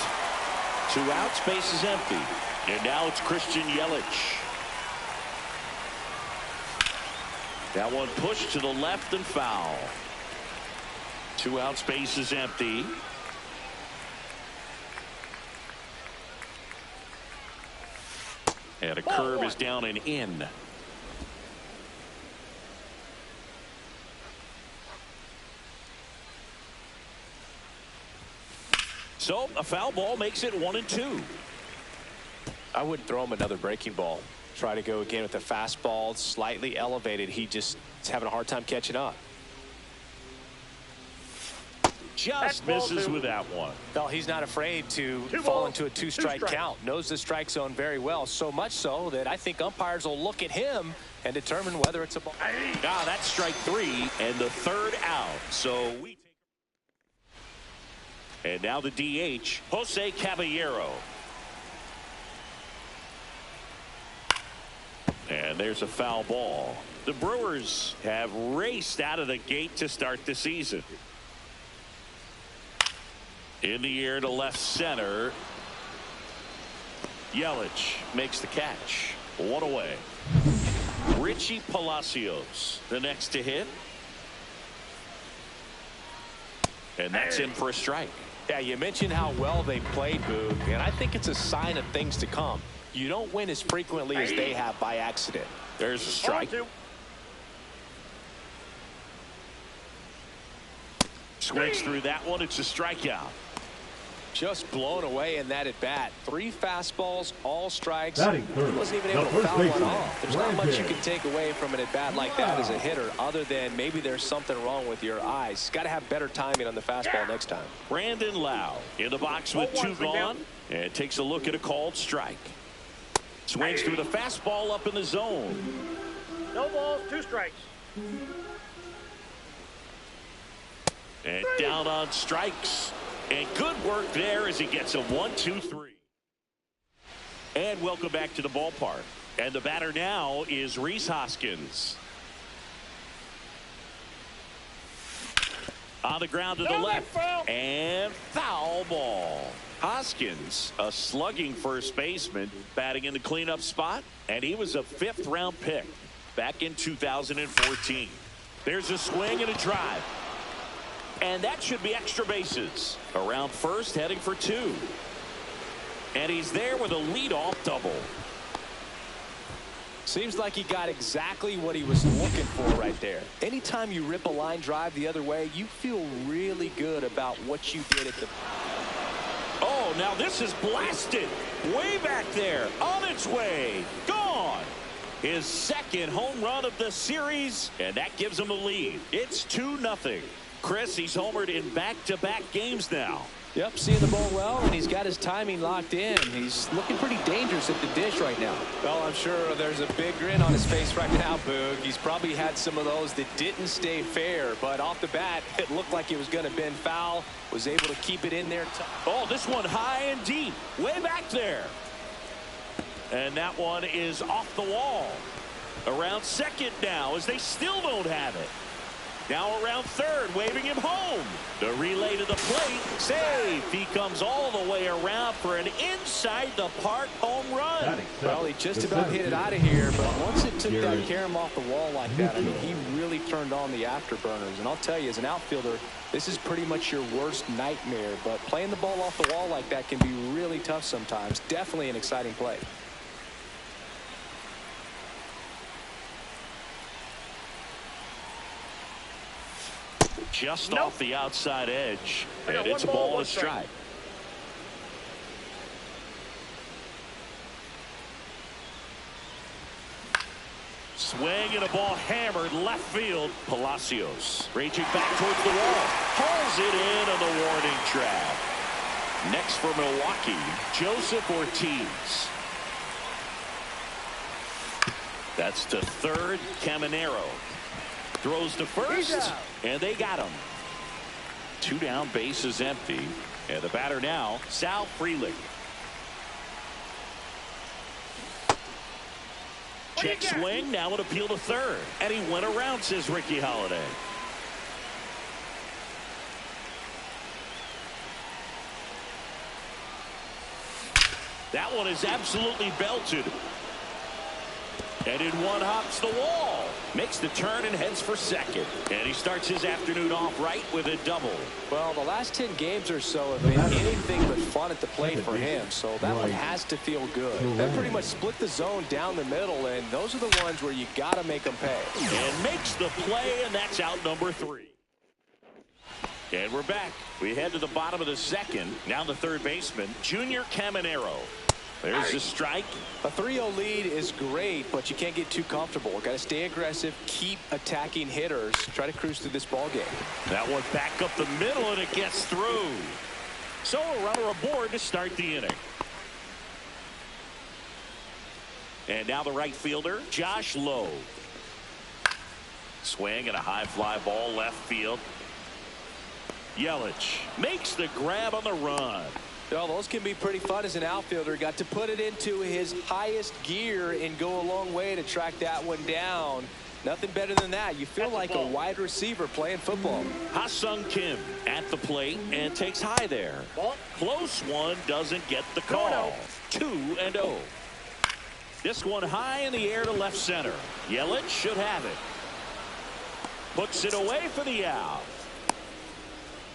Speaker 8: 2 outs, base is empty. And now it's Christian Yelich. That one pushed to the left and foul. 2 outs, base is empty. And a curve is down and in. So a foul ball makes it 1-2.
Speaker 9: I wouldn't throw him another breaking ball. Try to go again with the fastball, slightly elevated. He just is having a hard time catching up.
Speaker 8: Just misses with that one.
Speaker 9: Well, he's not afraid to fall into a 2-strike count. Knows the strike zone very well, so much so that I think umpires will look at him and determine whether it's a ball.
Speaker 8: Ah, that's strike 3 and the 3rd out. So we take. And now the DH, Jose Caballero. And there's a foul ball. The Brewers have raced out of the gate to start the season. In the air to left center. Yelich makes the catch. 1 away. Richie Palacios, the next to hit. And that's in for a strike.
Speaker 9: Yeah, you mentioned how well they played, Boog, and I think it's a sign of things to come. You don't win as frequently as they have by accident.
Speaker 8: There's a strike. Swings through that one. It's a strikeout.
Speaker 9: Just blown away in that at bat. 3 fastballs, all strikes.
Speaker 3: Batting third.
Speaker 9: He wasn't even able to foul one off. There's not much you can take away from an at bat like that as a hitter, other than maybe there's something wrong with your eyes. Got to have better timing on the fastball next time.
Speaker 8: Brandon Lau in the box with 2 gone, and takes a look at a called strike. Swings through the fastball up in the zone.
Speaker 2: No balls, 2 strikes.
Speaker 8: And down on strikes. And good work there as he gets a 1-2-3. And welcome back to the ballpark. And the batter now is Rhys Hoskins. On the ground to the left. And foul ball. Hoskins, a slugging first baseman, batting in the cleanup spot. And he was a 5th round pick back in 2014. There's a swing and a drive. And that should be extra bases. Around first, heading for 2. And he's there with a leadoff double.
Speaker 9: Seems like he got exactly what he was looking for right there. Anytime you rip a line drive the other way, you feel really good about what you did at the...
Speaker 8: Oh, now this is blasted. Way back there. On its way. Gone. His 2nd home run of the series. And that gives him a lead. It's 2-0. Chris, he's homered in back-to-back games now.
Speaker 9: Yep, seeing the ball well, and he's got his timing locked in. He's looking pretty dangerous at the dish right now. Well, I'm sure there's a big grin on his face right now, Boog. He's probably had some of those that didn't stay fair, but off the bat, it looked like it was going to bend foul. Was able to keep it in there.
Speaker 8: Oh, this one high and deep. Way back there. And that one is off the wall. Around second now as they still don't have it. Now around third, waving him home. The relay to the plate. Safe. He comes all the way around for an inside the park home run.
Speaker 9: Well, he just about hit it out of here, but once it took that carom off the wall like that, I mean, he really turned on the afterburners. And I'll tell you, as an outfielder, this is pretty much your worst nightmare. But playing the ball off the wall like that can be really tough sometimes. Definitely an exciting play.
Speaker 8: Just off the outside edge, and it's a ball and a strike. Swing and a ball hammered left field. Palacios reaching back towards the wall. Hauls it in on the warning track. Next for Milwaukee, Joseph Ortiz. That's to third, Caminero. Throws to
Speaker 2: He's
Speaker 8: first,
Speaker 2: out.
Speaker 8: and they got him. 2 down, bases empty. And the batter now, Sal Frelick. Check swing, now an appeal to third. And he went around, says Ricky Holiday. That one is absolutely belted. And in one hops the wall. Makes the turn and heads for second. And he starts his afternoon off right with a double.
Speaker 9: Well, the last 10 games or so have been anything but fun at the plate for him, so that one has to feel good. They pretty much split the zone down the middle, and those are the ones where you got to make them pay.
Speaker 8: And makes the play, and that's out number 3. And we're back. We head to the bottom of the second. Now the third baseman, Junior Caminero. There's a strike.
Speaker 9: A 3-0 lead is great, but you can't get too comfortable. Got to stay aggressive, keep attacking hitters, try to cruise through this ball game.
Speaker 8: That one back up the middle, and it gets through. So a runner aboard to start the inning. And now the right fielder, Josh Lowe. Swing and a high fly ball left field. Yelich makes the grab on the run.
Speaker 9: Well, those can be pretty fun as an outfielder. Got to put it into his highest gear and go a long way to track that one down. Nothing better than that. You feel like a wide receiver playing football.
Speaker 8: Ha-Sung Kim at the plate and takes high there. Close one, doesn't get the call. 2-0. This one high in the air to left center. Yelich should have it. Puts it away for the out.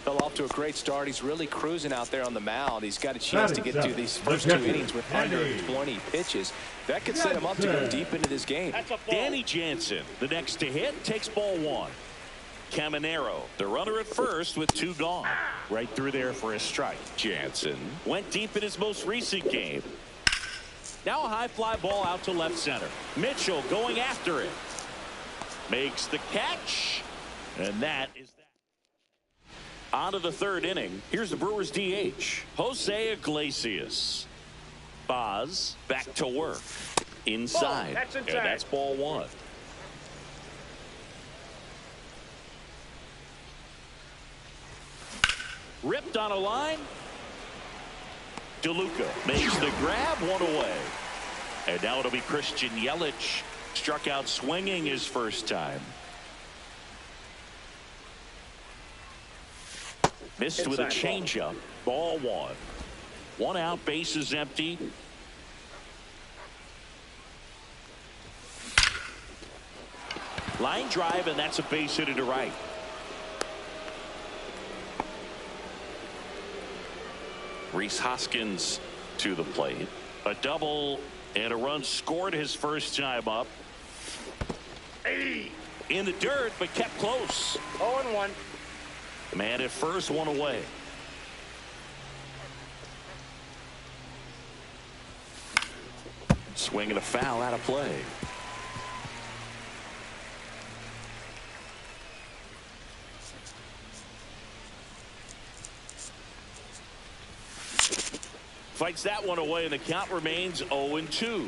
Speaker 9: Fell off to a great start. He's really cruising out there on the mound. He's got a chance to get through these first 2 innings with under 20 pitches. That could set him up to go deep into this game.
Speaker 8: Danny Jansen, the next to hit, takes ball 1. Caminero, the runner at first with 2 gone. Right through there for a strike. Jansen went deep in his most recent game. Now a high fly ball out to left center. Mitchell going after it. Makes the catch. And that is that. On to the third inning. Here's the Brewers DH, Jose Iglesias. Boz back to work. Inside. And that's ball 1. Ripped on a line. DeLuca makes the grab, 1 away. And now it'll be Christian Yelich. Struck out swinging his first time. Missed with a changeup. Ball 1. 1 out, bases empty. Line drive, and that's a base hit to right. Rhys Hoskins to the plate. A double and a run scored his first time up. In the dirt, but kept close.
Speaker 2: 0-1.
Speaker 8: Man at first, 1 away. Swing and a foul out of play. Fights that one away, and the count remains 0-2.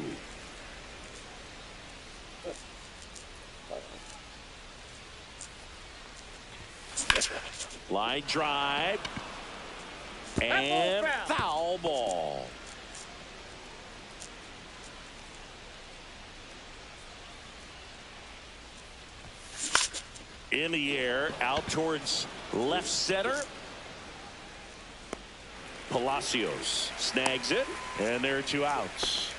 Speaker 8: Line drive. And foul ball. In the air, out towards left center. Palacios snags it, and there are 2 outs.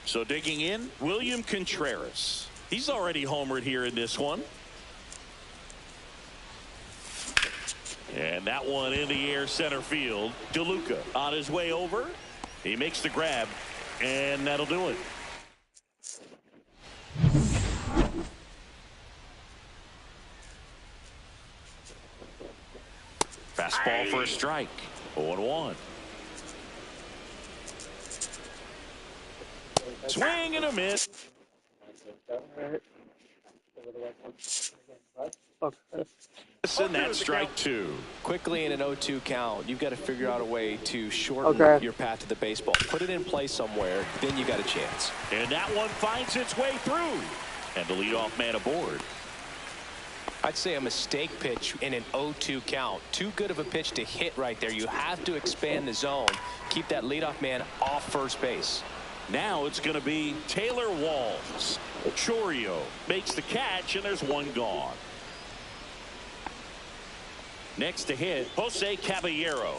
Speaker 8: So digging in, William Contreras. He's already homered here in this one. And that one in the air center field. DeLuca on his way over. He makes the grab, and that'll do it. Fastball for a strike. 0-1. Swing and a miss.
Speaker 4: Okay.
Speaker 8: And that's strike 2.
Speaker 9: Quickly in an 0-2 count, you've got to figure out a way to shorten your path to the baseball. Put it in play somewhere, then you got a chance.
Speaker 8: And that one finds its way through. And the leadoff man aboard.
Speaker 9: I'd say a mistake pitch in an 0-2 count. Too good of a pitch to hit right there. You have to expand the zone. Keep that leadoff man off first base.
Speaker 8: Now it's going to be Taylor Walls. Chourio makes the catch, and there's one gone. Next to hit, Jose Caballero.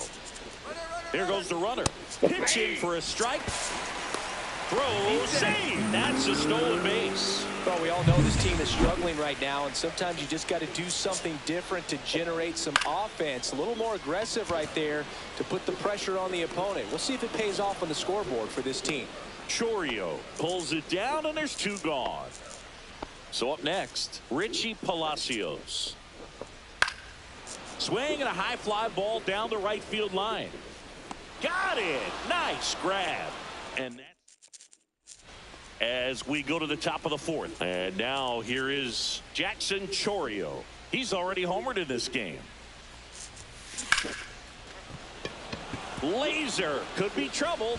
Speaker 8: There goes the runner. Pitching for a strike. Throw, save. That's a stolen base.
Speaker 9: Well, we all know this team is struggling right now, and sometimes you just got to do something different to generate some offense. A little more aggressive right there to put the pressure on the opponent. We'll see if it pays off on the scoreboard for this team.
Speaker 8: Chourio pulls it down, and there's 2 gone. So up next, Richie Palacios. Swing and a high fly ball down the right field line. Got it. Nice grab. And that's as we go to the top of the 4th. And now here is Jackson Chourio. He's already homered in this game. Laser could be trouble.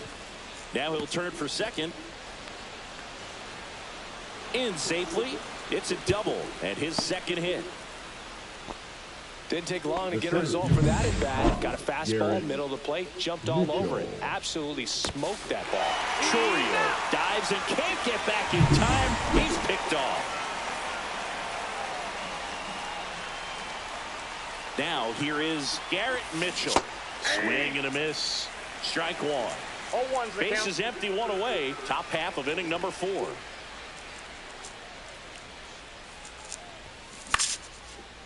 Speaker 8: Now he'll turn for second. In safely. It's a double and his second hit.
Speaker 9: Didn't take long to get a result for that at bat. Got a fastball, middle of the plate, jumped all over it. Absolutely smoked that ball.
Speaker 8: Chourio dives and can't get back in time. He's picked off. Now here is Garrett Mitchell. Swing and a miss. Strike 1. Base is empty, 1 away. Top half of inning number 4.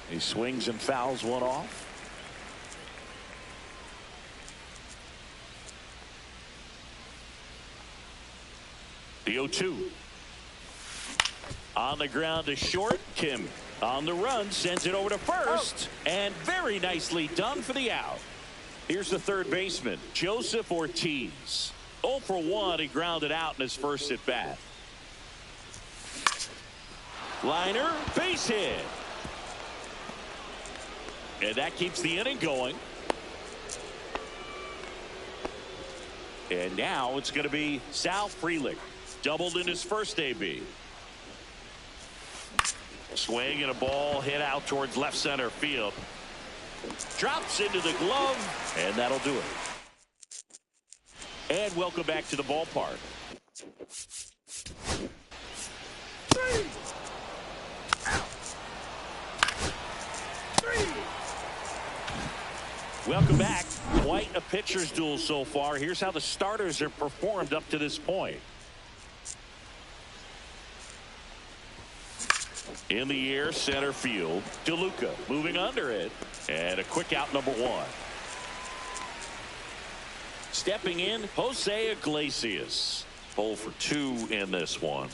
Speaker 8: He swings and fouls one off. The 0-2. On the ground to short. Kim on the run sends it over to first. And very nicely done for the out. Here's the third baseman, Joseph Ortiz. 0 for 1. He grounded out in his first at bat. Liner, base hit. And that keeps the inning going. And now it's going to be Sal Frelick. Doubled in his first AB. Swing and a ball hit out towards left center field. Drops into the glove, and that'll do it. And welcome back to the ballpark. Welcome back. Quite a pitcher's duel so far. Here's how the starters have performed up to this point. In the air, center field. DeLuca moving under it. And a quick out, number 1. Stepping in, Jose Iglesias. 0 for 2 in this one.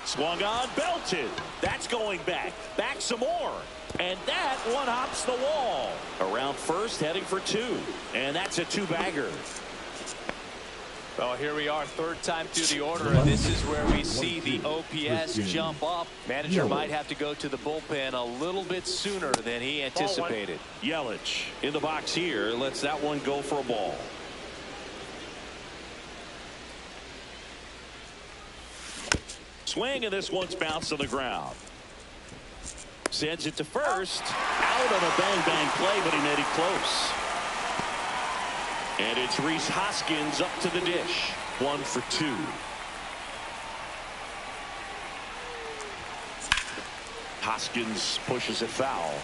Speaker 8: Swung on, belted. That's going back. Back some more. And that one hops the wall. Around first, heading for 2. And that's a 2-bagger.
Speaker 9: Well, here we are, third time through the order, and this is where we see the OPS jump up. Manager might have to go to the bullpen a little bit sooner than he anticipated.
Speaker 8: Yelich in the box here. Lets that one go for a ball. Swing, and this one's bounced on the ground. Sends it to first. Out on a bang-bang play, but he made it close. And it's Rhys Hoskins up to the dish. 1 for 2. Hoskins pushes it foul.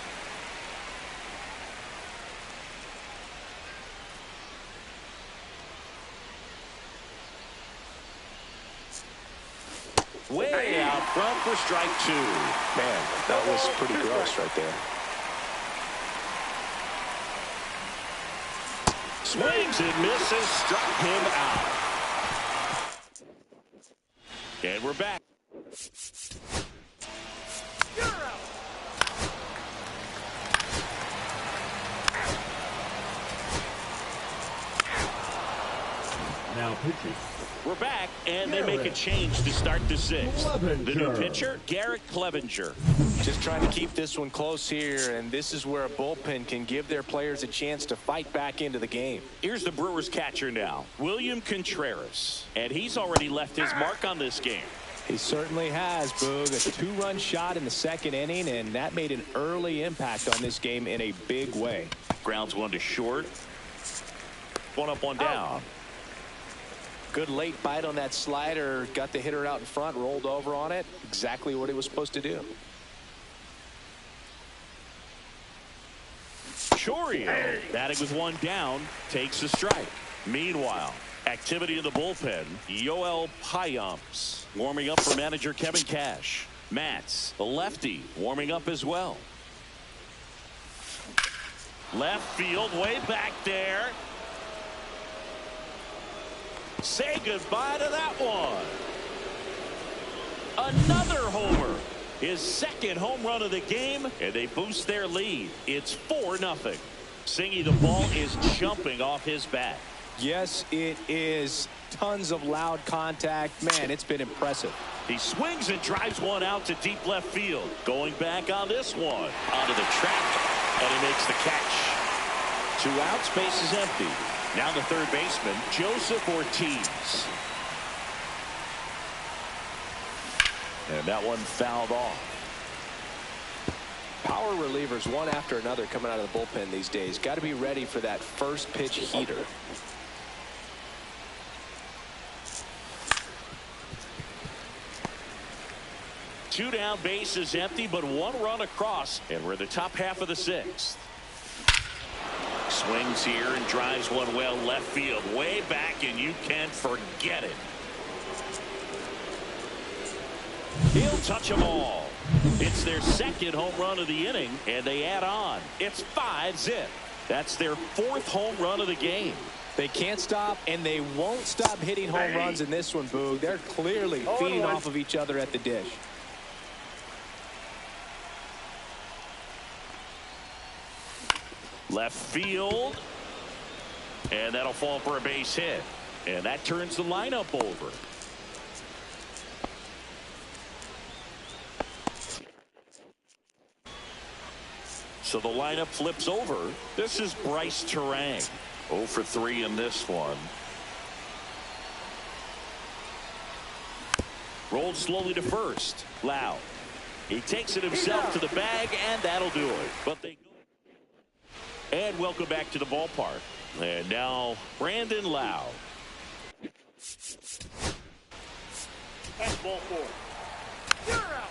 Speaker 8: Way out front for strike 2.
Speaker 9: Man, that was pretty gross right there.
Speaker 8: Swings and misses, struck him out. And we're back.
Speaker 3: Now pitching
Speaker 8: We're back, and they make a change to start the sixth. The new pitcher, Garrett Clevenger.
Speaker 9: Just trying to keep this one close here, and this is where a bullpen can give their players a chance to fight back into the game.
Speaker 8: Here's the Brewers catcher now, William Contreras, and he's already left his mark on this game.
Speaker 9: He certainly has, Boog. A 2-run shot in the second inning, and that made an early impact on this game in a big way.
Speaker 8: Grounds one to short. One up, one down.
Speaker 9: Good late bite on that slider. Got the hitter out in front, rolled over on it. Exactly what he was supposed to do.
Speaker 8: Chourio, batting with one down, takes the strike. Meanwhile, activity in the bullpen. Yoel Payamps warming up for manager Kevin Cash. Matz, the lefty, warming up as well. Left field, way back there. Say goodbye to that one. Another homer. His second home run of the game, and they boost their lead. It's 4-0. Singy, the ball is jumping off his bat.
Speaker 9: Yes, it is. Tons of loud contact. Man, it's been impressive.
Speaker 8: He swings and drives one out to deep left field. Going back on this one. Onto the track, and he makes the catch. 2 outs, base is empty. Now the third baseman, Joseph Ortiz. And that one fouled off.
Speaker 9: Power relievers one after another coming out of the bullpen these days. Got to be ready for that first pitch heater.
Speaker 8: Two down, base is empty, but 1 run across, and we're in the top half of the 6th. Swings here and drives one well left field, way back, and you can't forget it. He'll touch them all. It's their second home run of the inning, and they add on. It's 5-zip. That's their 4th home run of the game.
Speaker 9: They can't stop, and they won't stop hitting home runs in this one, Boog. They're clearly feeding off of each other at the dish.
Speaker 8: Left field, and that'll fall for a base hit, and that turns the lineup over. So the lineup flips over. This is Bryce Terang, 0 for 3 in this one. Rolled slowly to first. Lau, he takes it himself to the bag, and that'll do it. But they go. And welcome back to the ballpark. And now Brandon Lau.
Speaker 2: That's ball 4. You're out.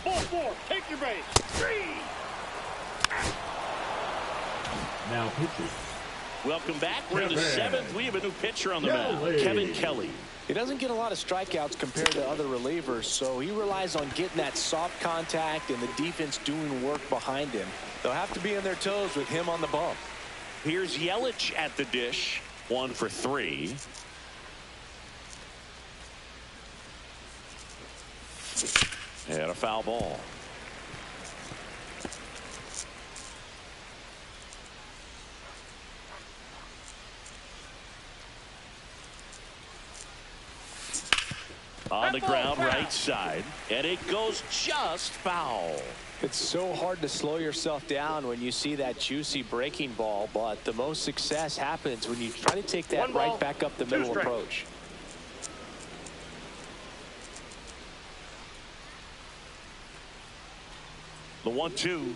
Speaker 2: Ball 4. Take your base. 3.
Speaker 3: Now pitching.
Speaker 8: Welcome back. We're in the 7th. We have a new pitcher on the mound, Kevin Kelly.
Speaker 9: He doesn't get a lot of strikeouts compared to other relievers, so he relies on getting that soft contact and the defense doing work behind him. They'll have to be on their toes with him on the bump.
Speaker 8: Here's Yelich at the dish, 1 for 3. And a foul ball. On the ground, right side, and it goes just foul.
Speaker 9: It's so hard to slow yourself down when you see that juicy breaking ball, but the most success happens when you try to take that right back up the middle approach.
Speaker 8: The 1-2.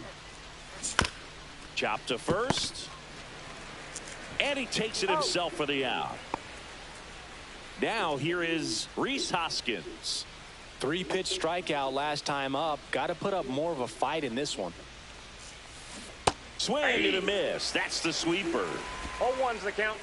Speaker 8: Chop to first, and he takes it himself for the out. Now here is Rhys Hoskins.
Speaker 9: 3-pitch strikeout last time up. Got to put up more of a fight in this one.
Speaker 8: Swing and a miss. That's the sweeper.
Speaker 2: 0-1's the count.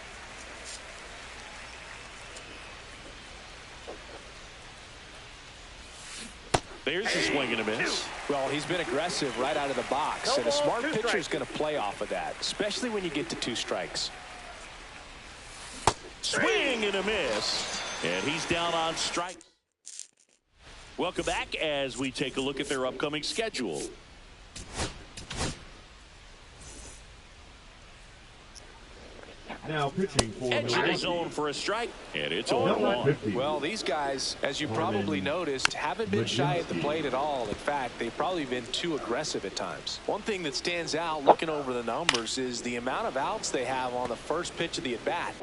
Speaker 8: There's a swing and a miss.
Speaker 9: Well, he's been aggressive right out of the box, and a smart pitcher is going to play off of that, especially when you get to 2 strikes.
Speaker 8: Swing and a miss, and he's down on strike. Welcome back as we take a look at their upcoming schedule.
Speaker 3: Now pitching for
Speaker 8: Edge of the
Speaker 3: Milwaukee.
Speaker 8: zone for a strike, and it's
Speaker 3: Number
Speaker 8: 0-1.
Speaker 3: 50.
Speaker 9: Well, these guys, as you probably noticed, haven't been shy at the plate at all. In fact, they've probably been too aggressive at times. One thing that stands out looking over the numbers is the amount of outs they have on the first pitch of the at-bat.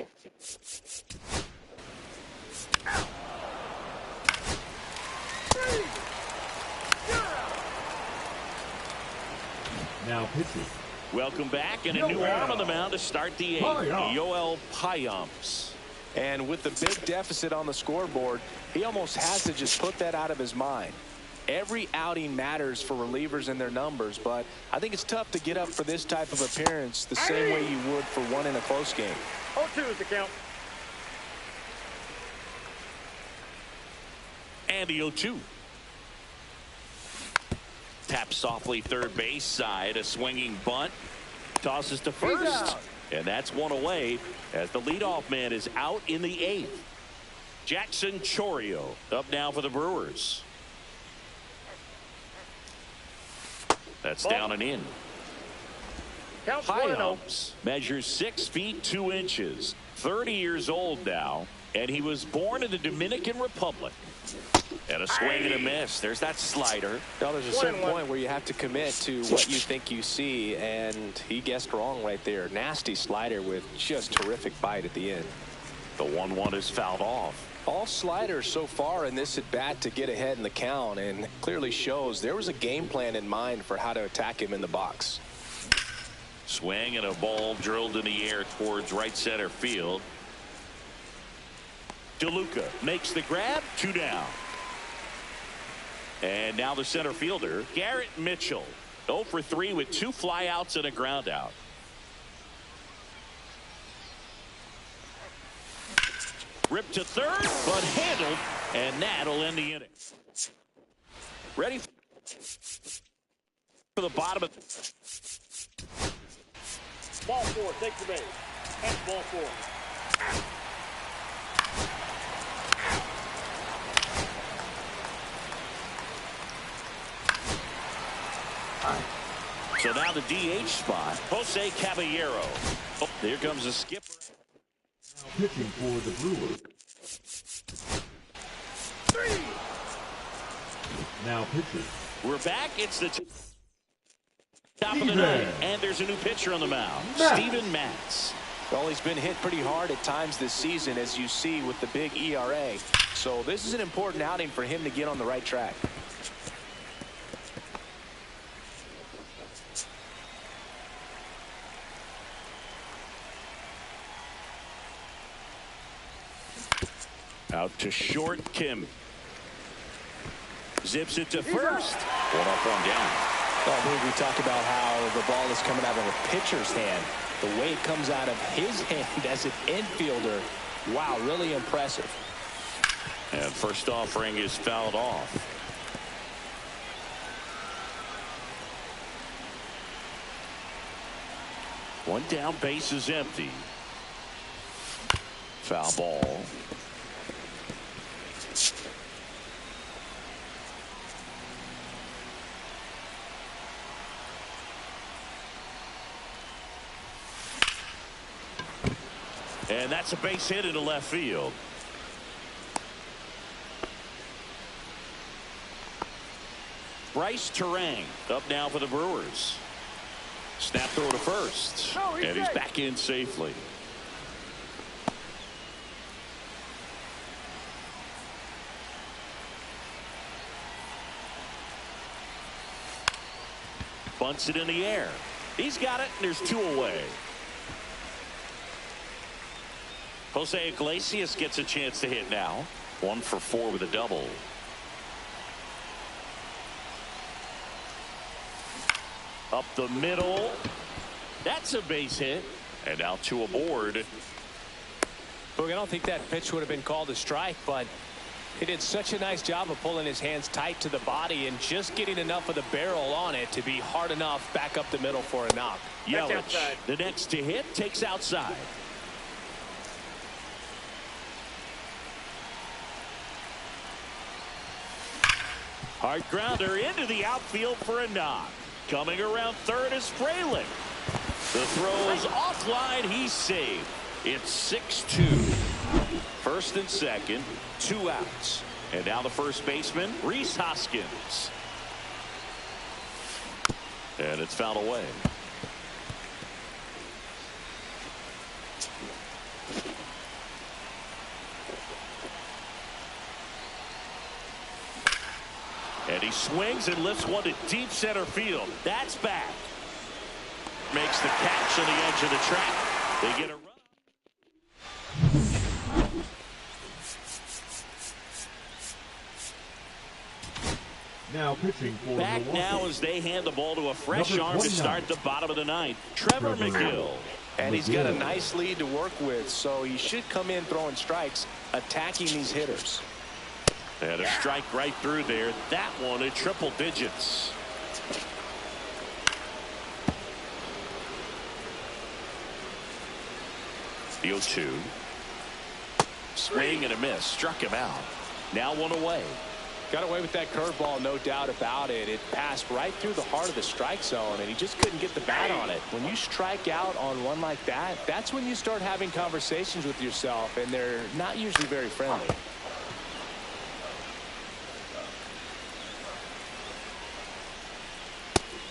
Speaker 3: Now pitching.
Speaker 8: Welcome back, and a new arm on the mound to start the 8th. Yoel Payamps.
Speaker 9: And with the big deficit on the scoreboard, he almost has to just put that out of his mind. Every outing matters for relievers and their numbers, but I think it's tough to get up for this type of appearance the same way you would for one in a close game.
Speaker 2: 0-2 is the count.
Speaker 8: And the 0-2. Taps softly third base side. A swinging bunt. Tosses to first. And that's one away as the leadoff man is out in the 8th. Jackson Chourio up now for the Brewers. That's down and in. Payamps measures 6 feet 2 inches. 30 years old now. And he was born in the Dominican Republic. And a swing and a miss. There's that slider.
Speaker 9: Now, there's a certain point where you have to commit to what you think you see, and he guessed wrong right there. Nasty slider with just terrific bite at the end.
Speaker 8: The 1-1 is fouled off.
Speaker 9: All sliders so far in this at-bat to get ahead in the count, and clearly shows there was a game plan in mind for how to attack him in the box.
Speaker 8: Swing and a ball drilled in the air towards right center field. DeLuca makes the grab. 2 down. And now the center fielder, Garrett Mitchell. 0 for 3 with 2 flyouts and a ground out. Ripped to third, but handled, and that'll end the inning. Ready for the bottom of.
Speaker 2: Ball 4, take the base. That's ball 4.
Speaker 8: So now the DH spot, Jose Caballero. Oh, here comes the skipper.
Speaker 3: Now pitching for the Brewers. Now pitching.
Speaker 8: We're back. It's the top of the ninth, and there's a new pitcher on the mound, Steven Matz.
Speaker 9: Well, he's been hit pretty hard at times this season, as you see with the big ERA. So this is an important outing for him to get on the right track.
Speaker 8: Out to short, Kim. Zips it to first. 1 up, 1 down.
Speaker 9: Well, we talked about how the ball is coming out of a pitcher's hand. The way it comes out of his hand as an infielder, wow, really impressive.
Speaker 8: And first offering is fouled off. One down, base is empty. Foul ball. And that's a base hit into left field. Bryce Terang up now for the Brewers. Snap throw to first. And he's back in safely. Bunts it in the air. He's got it, and there's 2 away. Jose Iglesias gets a chance to hit now. 1 for 4 with a double. Up the middle. That's a base hit. And now 2 aboard.
Speaker 9: Look, I don't think that pitch would have been called a strike, but he did such a nice job of pulling his hands tight to the body and just getting enough of the barrel on it to be hard enough back up the middle for a knock.
Speaker 8: Yelich, the next to hit, takes outside. Hard grounder into the outfield for a knock. Coming around third is Fraley. The throw is offline. He's saved. It's 6-2. First and second, 2 outs. And now the first baseman, Rhys Hoskins. And it's fouled away. And he swings and lifts one to deep center field. That's back. Makes the catch on the edge of the track. They get a run.
Speaker 3: Now pitching for
Speaker 8: Back
Speaker 3: Milwaukee.
Speaker 8: now as they hand the ball to a fresh
Speaker 3: Number
Speaker 8: arm to
Speaker 3: 29.
Speaker 8: start the bottom of the ninth. Trevor McGill.
Speaker 9: And he's got a nice lead to work with, so he should come in throwing strikes, attacking these hitters.
Speaker 8: And a strike right through there. That one at triple digits. The 0-2. Swing and a miss. Struck him out. Now 1 away.
Speaker 9: Got away with that curveball, no doubt about it. It passed right through the heart of the strike zone, and he just couldn't get the bat on it. When you strike out on one like that, that's when you start having conversations with yourself, and they're not usually very friendly.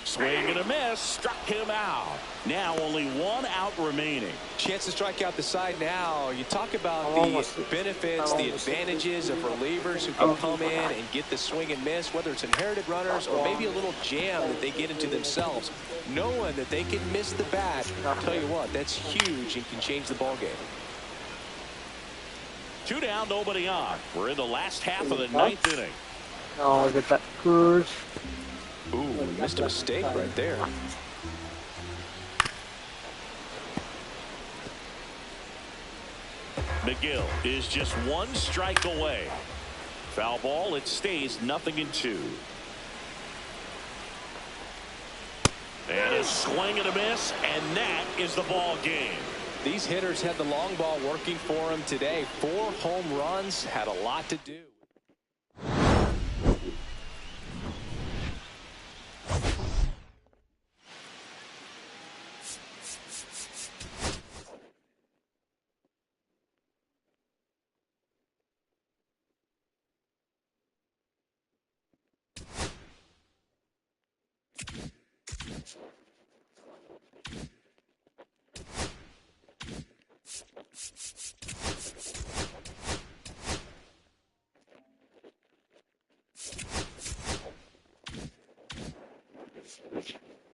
Speaker 8: Swing and a miss. Struck him out. Now only 1 out remaining.
Speaker 9: Chance to strike out the side now. You talk about the benefits, the advantages of relievers who can come in and get the swing and miss, whether it's inherited runners or maybe a little jam that they get into themselves. Knowing that they can miss the bat, I'll tell you what, that's huge and can change the ball game.
Speaker 8: 2 down, nobody on. We're in the last half of the 9th inning.
Speaker 4: No, look at that Brewers.
Speaker 9: Ooh, missed a mistake right there.
Speaker 8: McGill is just 1 strike away. Foul ball. It stays 0-2. And a swing and a miss, and that is the ball game.
Speaker 9: These hitters had the long ball working for them today. 4 home runs, had a lot to do.